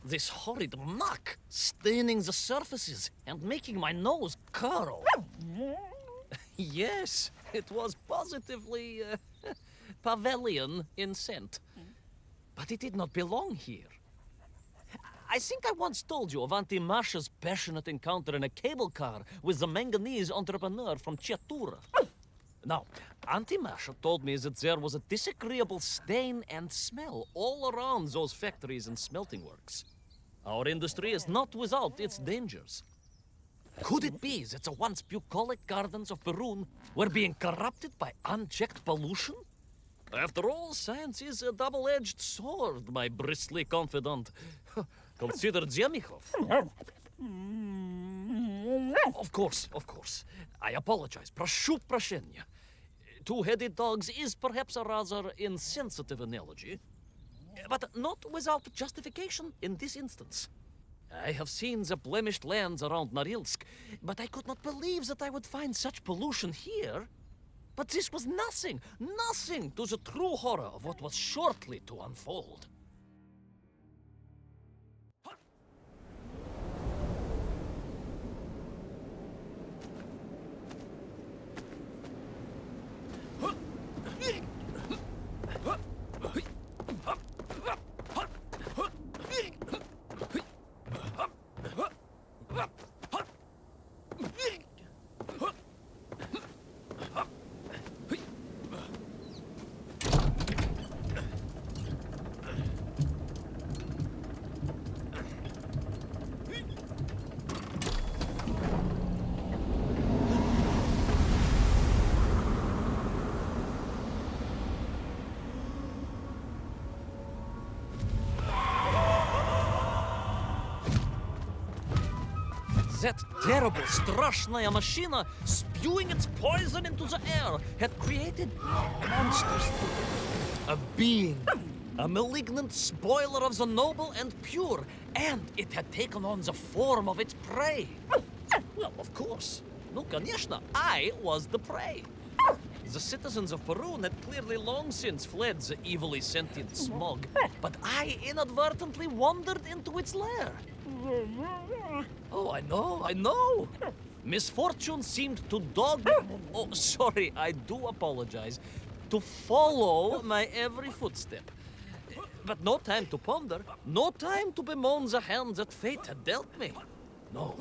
This horrid muck staining the surfaces and making my nose curl. Yes, it was positively Pavelian in scent. But it did not belong here. I think I once told you of Auntie Masha's passionate encounter in a cable car with the manganese entrepreneur from Chiatura. Now, Auntie Masha told me that there was a disagreeable stain and smell all around those factories and smelting works. Our industry is not without its dangers. Could it be that the once bucolic gardens of Perun were being corrupted by unchecked pollution? After all, science is a double-edged sword, my bristly confidant. Consider Zemikov. Of course. I apologize. Прошу прощения. Two-headed dogs is perhaps a rather insensitive analogy, but not without justification in this instance. I have seen the blemished lands around Norilsk, but I could not believe that I would find such pollution here. But this was nothing to the true horror of what was shortly to unfold. That terrible, straszная machina, spewing its poison into the air, had created monsters. A being, a malignant spoiler of the noble and pure, and it had taken on the form of its prey. Well, of course. No, конечно, I was the prey. The citizens of Perun had clearly long since fled the evilly sentient smog, but I inadvertently wandered into its lair. Oh, I know. Misfortune seemed to dog... Oh, sorry, I do apologize. To follow my every footstep. But no time to ponder, no time to bemoan the hand that fate had dealt me. No,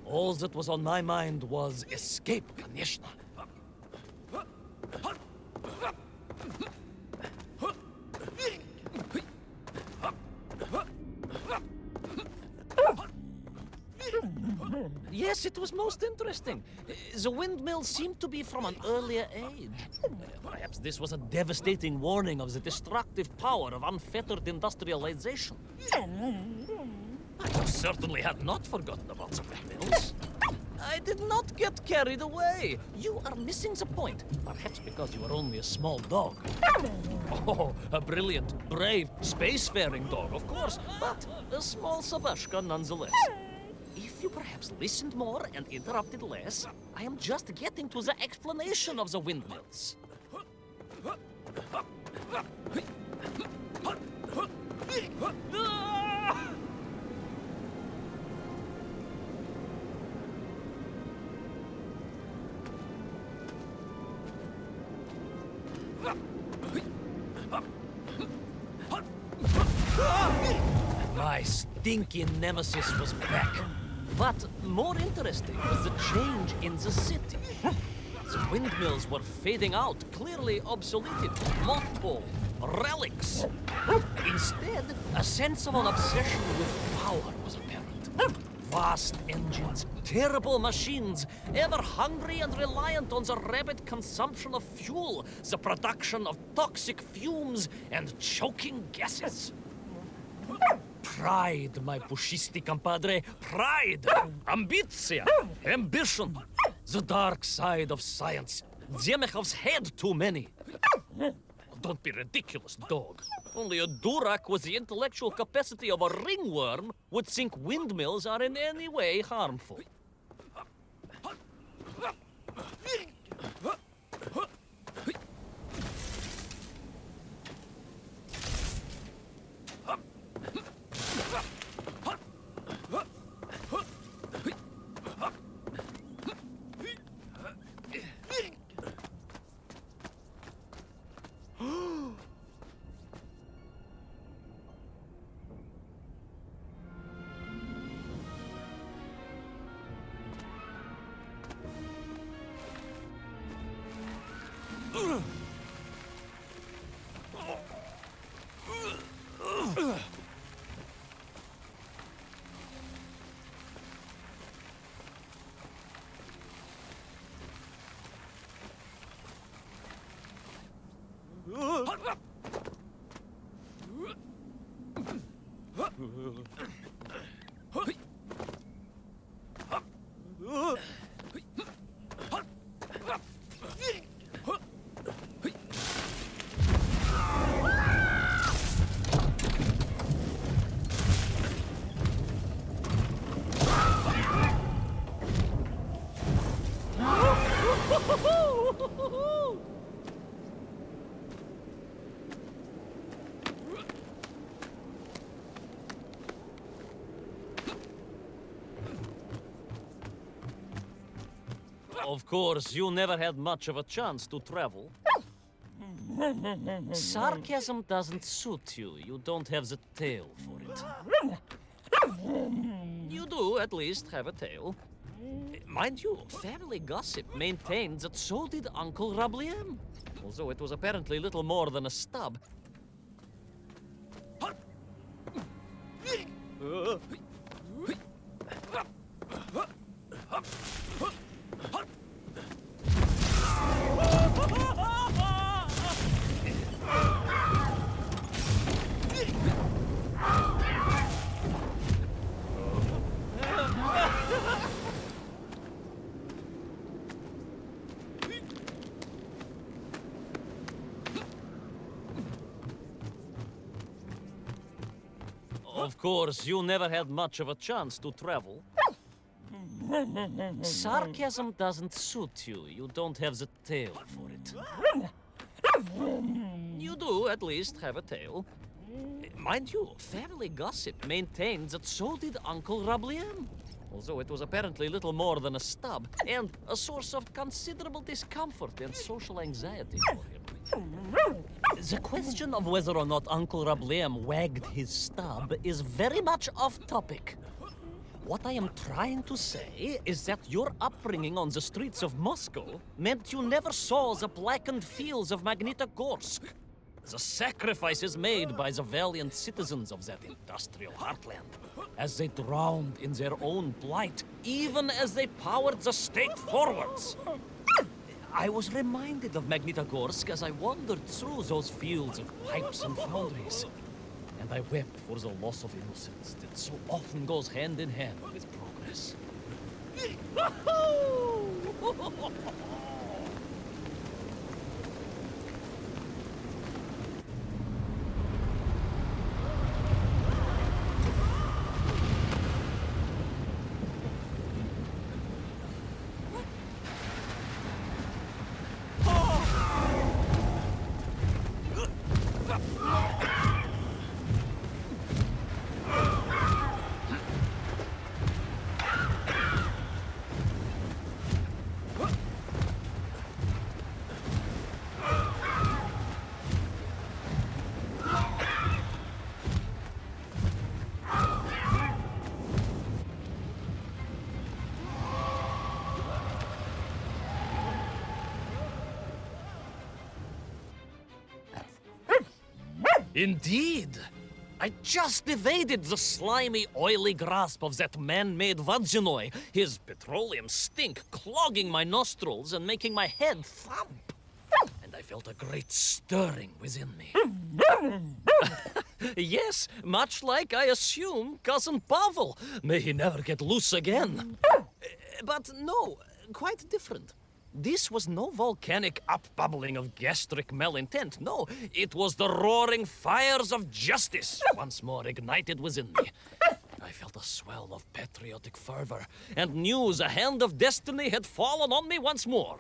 all that was on my mind was escape, конечно. Yes, it was most interesting. The windmill seemed to be from an earlier age. Perhaps this was a devastating warning of the destructive power of unfettered industrialization. I certainly had not forgotten about the windmills. I did not get carried away. You are missing the point. Perhaps because you are only a small dog. Oh, a brilliant, brave, spacefaring dog, of course, but a small Sabashka nonetheless. If you perhaps listened more and interrupted less, I am just getting to the explanation of the windmills. My stinking nemesis was back. But more interesting was the change in the city. The windmills were fading out, clearly obsoleted, mothballed, relics. Instead, a sense of an obsession with power was apparent. Vast engines, terrible machines, ever hungry and reliant on the rapid consumption of fuel, the production of toxic fumes and choking gases. Pride, my pushisti compadre. Pride, ambitia, ambition. The dark side of science. Zemekov's had too many. Don't be ridiculous, dog. Only a Durak with the intellectual capacity of a ringworm would think windmills are in any way harmful. Of course, you never had much of a chance to travel. Sarcasm doesn't suit you. You don't have the tail for it. You do, at least, have a tail. Mind you, family gossip maintains that so did Uncle Rabliem, although it was apparently little more than a stub. Of course, you never had much of a chance to travel. Sarcasm doesn't suit you. You don't have the tail for it. You do, at least, have a tail. Mind you, family gossip maintains that so did Uncle Rabliem, although it was apparently little more than a stub, and a source of considerable discomfort and social anxiety for him. The question of whether or not Uncle Rabliem wagged his stub is very much off topic. What I am trying to say is that your upbringing on the streets of Moscow meant you never saw the blackened fields of Magnitogorsk. The sacrifices made by the valiant citizens of that industrial heartland, as they drowned in their own blight, even as they powered the state forwards. I was reminded of Magnitogorsk as I wandered through those fields of pipes and foundries. And I wept for the loss of innocence that so often goes hand in hand with progress. Indeed. I just evaded the slimy, oily grasp of that man-made Vadzinoi, his petroleum stink clogging my nostrils and making my head thump. And I felt a great stirring within me. Yes, much like I assume Cousin Pavel. May he never get loose again. But no, quite different. This was no volcanic upbubbling of gastric malintent. No, it was the roaring fires of justice once more ignited within me. I felt a swell of patriotic fervor and knew the hand of destiny had fallen on me once more.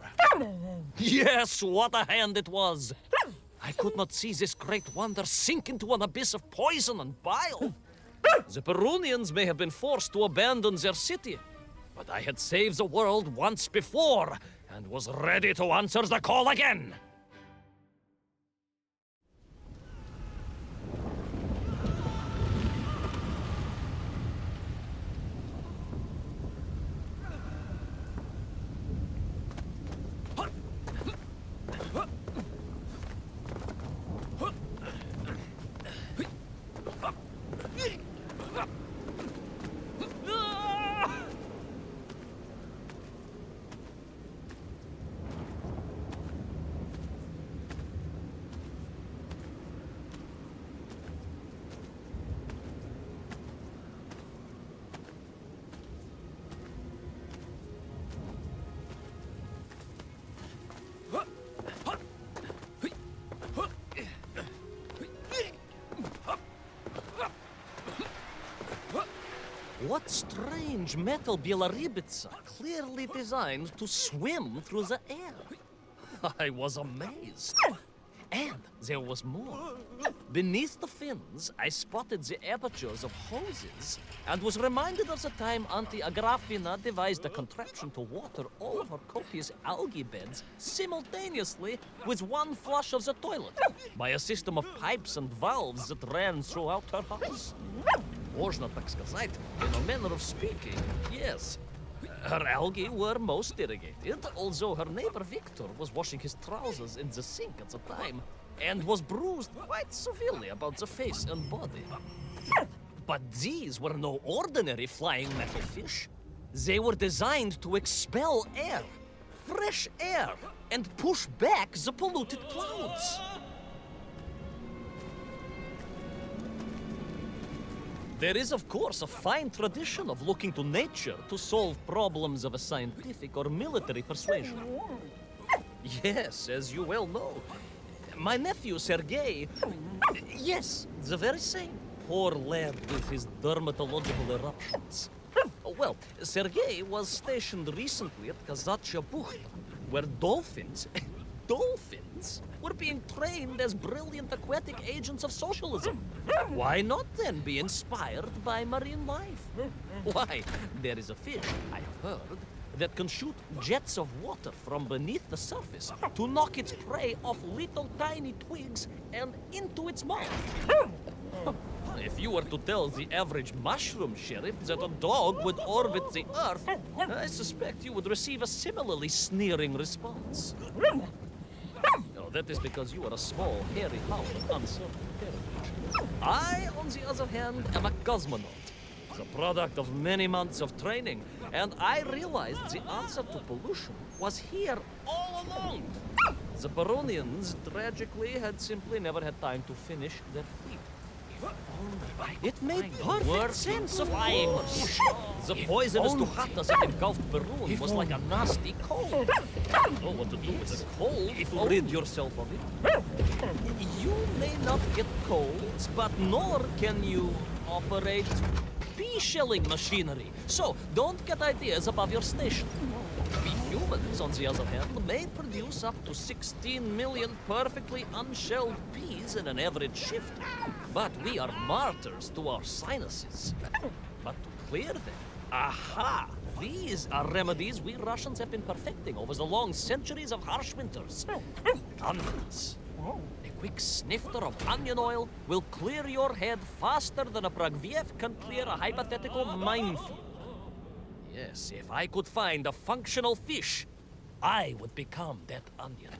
Yes, what a hand it was! I could not see this great wonder sink into an abyss of poison and bile. The Perunians may have been forced to abandon their city, but I had saved the world once before and was ready to answer the call again. What strange metal Bielaribitsa clearly designed to swim through the air. I was amazed. And there was more. Beneath the fins, I spotted the apertures of hoses and was reminded of the time Auntie Agrafina devised a contraption to water all of her copious algae beds simultaneously with one flush of the toilet by a system of pipes and valves that ran throughout her house. Можно так сказать, in a manner of speaking, yes. Her algae were most irrigated, although her neighbor Victor was washing his trousers in the sink at the time and was bruised quite severely about the face and body. But these were no ordinary flying metal fish. They were designed to expel air, fresh air, and push back the polluted clouds. There is, of course, a fine tradition of looking to nature to solve problems of a scientific or military persuasion. Yes, as you well know. My nephew, Sergei... Yes, the very same. Poor lad with his dermatological eruptions. Well, Sergei was stationed recently at Kazachya Bucht, where dolphins... dolphins were being trained as brilliant aquatic agents of socialism. Why not then be inspired by marine life? Why, there is a fish, I have heard, that can shoot jets of water from beneath the surface to knock its prey off little tiny twigs and into its mouth. If you were to tell the average mushroom sheriff that a dog would orbit the Earth, I suspect you would receive a similarly sneering response. No, that is because you are a small, hairy hound of uncertain parentage. I, on the other hand, am a cosmonaut, the product of many months of training, and I realized the answer to pollution was here all along. The Baronians, tragically, had simply never had time to finish their fleet. It made perfect sense, of course. The poisonous Duchatas that engulfed Perun was like a nasty cold. Know what to do with a cold to rid yourself of it. You may not get colds, but nor can you operate pea-shelling machinery. So don't get ideas above your station. We humans, on the other hand, may produce up to 16 million perfectly unshelled peas in an average shift. But we are martyrs to our sinuses. But to clear them, aha! These are remedies we Russians have been perfecting over the long centuries of harsh winters. Onions. A quick snifter of onion oil will clear your head faster than a Pragviev can clear a hypothetical minefield. Yes, if I could find a functional fish, I would become that onion.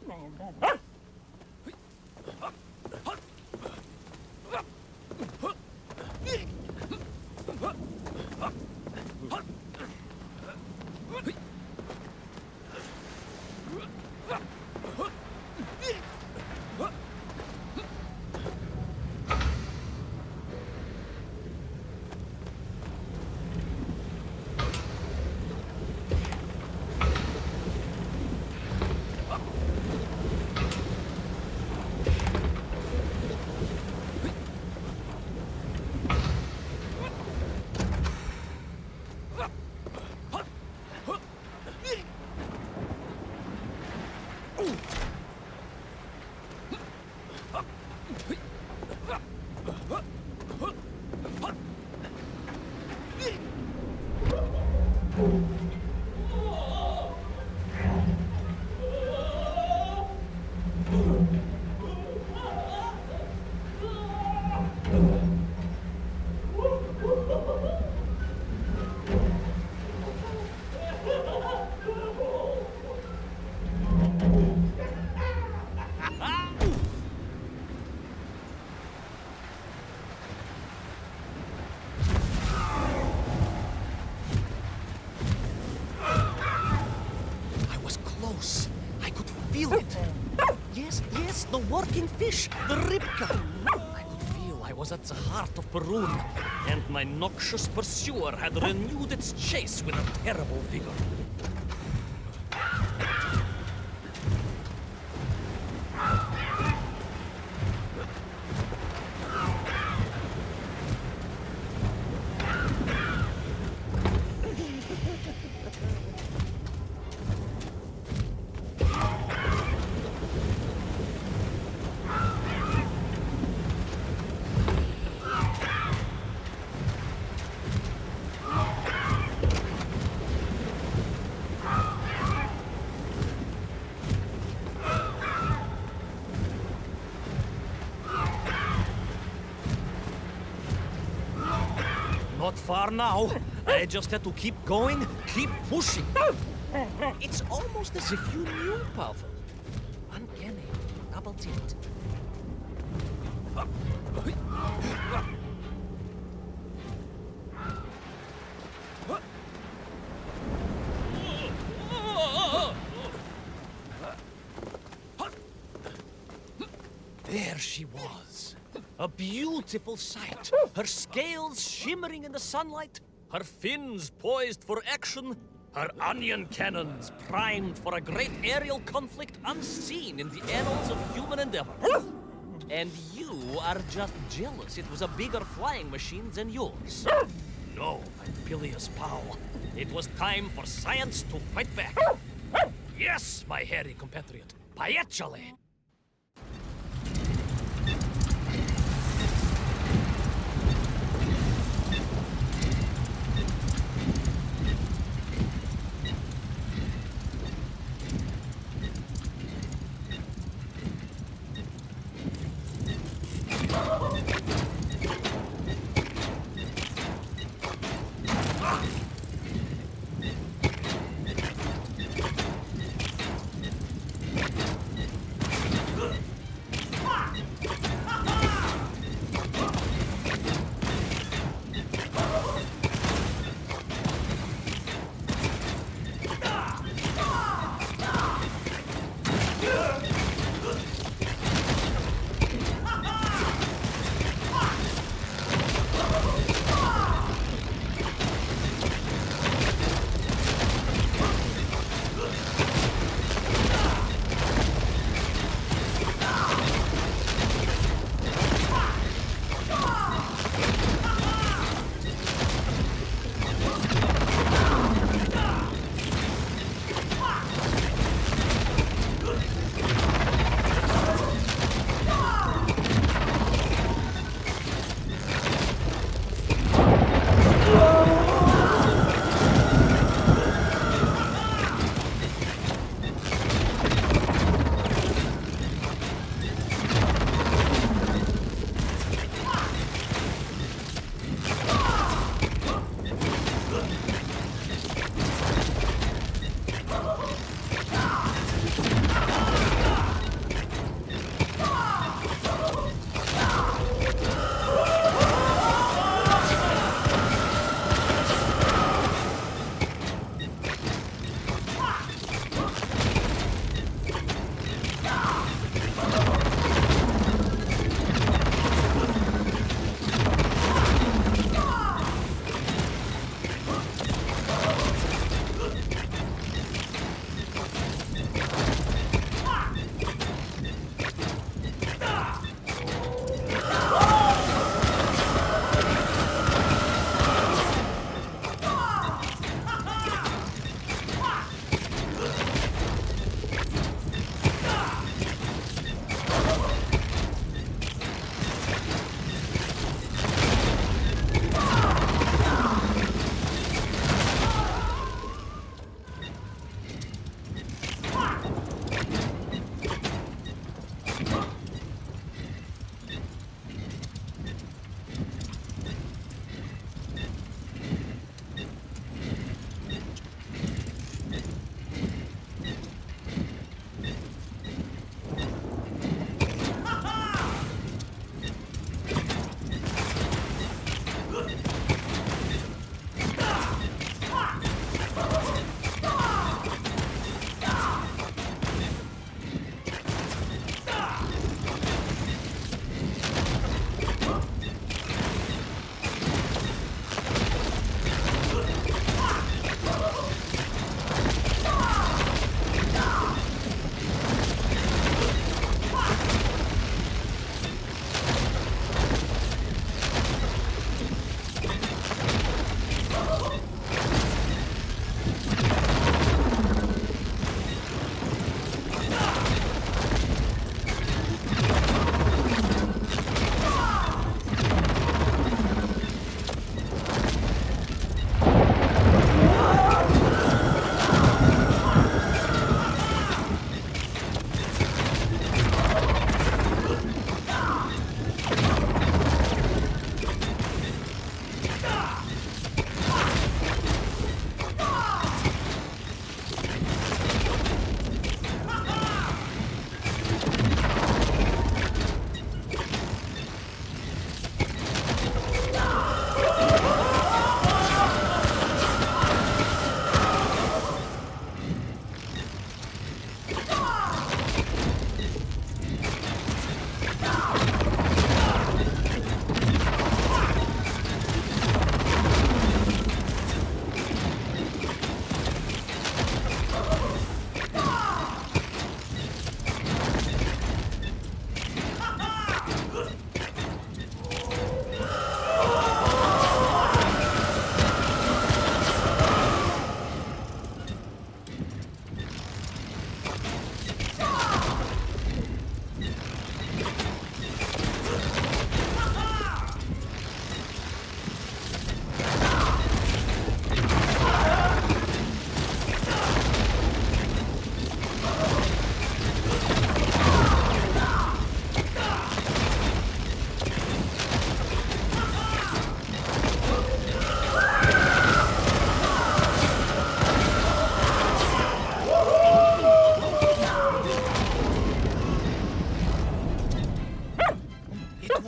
feel it. Yes, yes, the working fish, the ribka. I could feel I was at the heart of Perun, and my noxious pursuer had renewed its chase with a terrible vigor. Not far now. I just had to keep going, keep pushing. It's almost as if you knew, Pavel. Uncanny. Double tilt. There she was. A beautiful sight. Her scales shimmering in the sunlight, her fins poised for action, her onion cannons primed for a great aerial conflict unseen in the annals of human endeavor. And you are just jealous it was a bigger flying machine than yours. No, my bilious pal. It was time for science to fight back. Yes, my hairy compatriot. Paechale!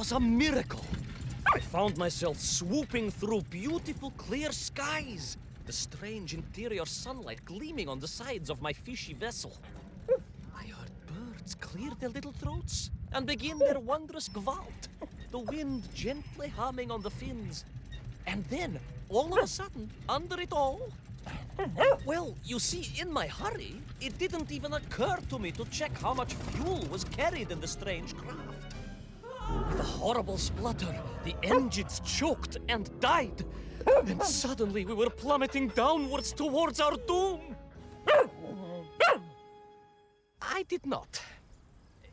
was a miracle. I found myself swooping through beautiful clear skies, the strange interior sunlight gleaming on the sides of my fishy vessel. I heard birds clear their little throats and begin their wondrous gvalt, the wind gently humming on the fins. And then, all of a sudden, under it all, well, you see, in my hurry, it didn't even occur to me to check how much fuel was carried in the strange craft. With a horrible splutter, the engines choked and died. And suddenly we were plummeting downwards towards our doom. I did not.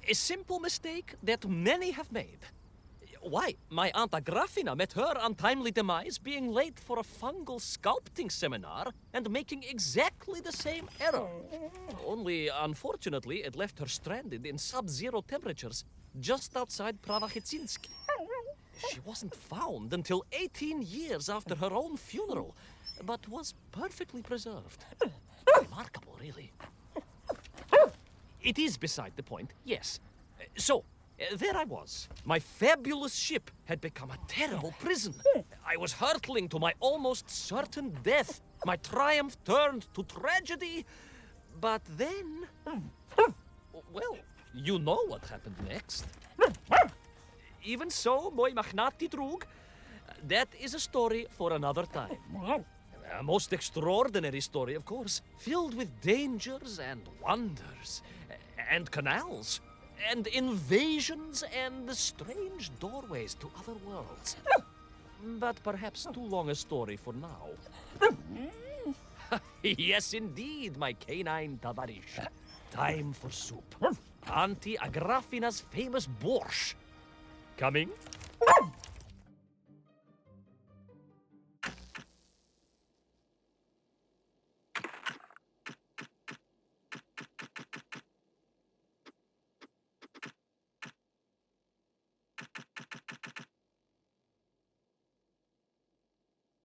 A simple mistake that many have made. Why, my Aunt Agrafina met her untimely demise being late for a fungal sculpting seminar and making exactly the same error. Only, unfortunately, it left her stranded in sub-zero temperatures just outside Pravachitsinsk. She wasn't found until 18 years after her own funeral, but was perfectly preserved. Remarkable, really. It is beside the point, yes. So, there I was. My fabulous ship had become a terrible prison. I was hurtling to my almost certain death. My triumph turned to tragedy. But then... well, you know what happened next. Even so, moi magnati drug, that is a story for another time. A most extraordinary story, of course, filled with dangers and wonders, and canals, and invasions, and strange doorways to other worlds. But perhaps too long a story for now. Yes, indeed, my canine tavarish. Time for soup. Auntie Agrafina's famous borscht. Coming?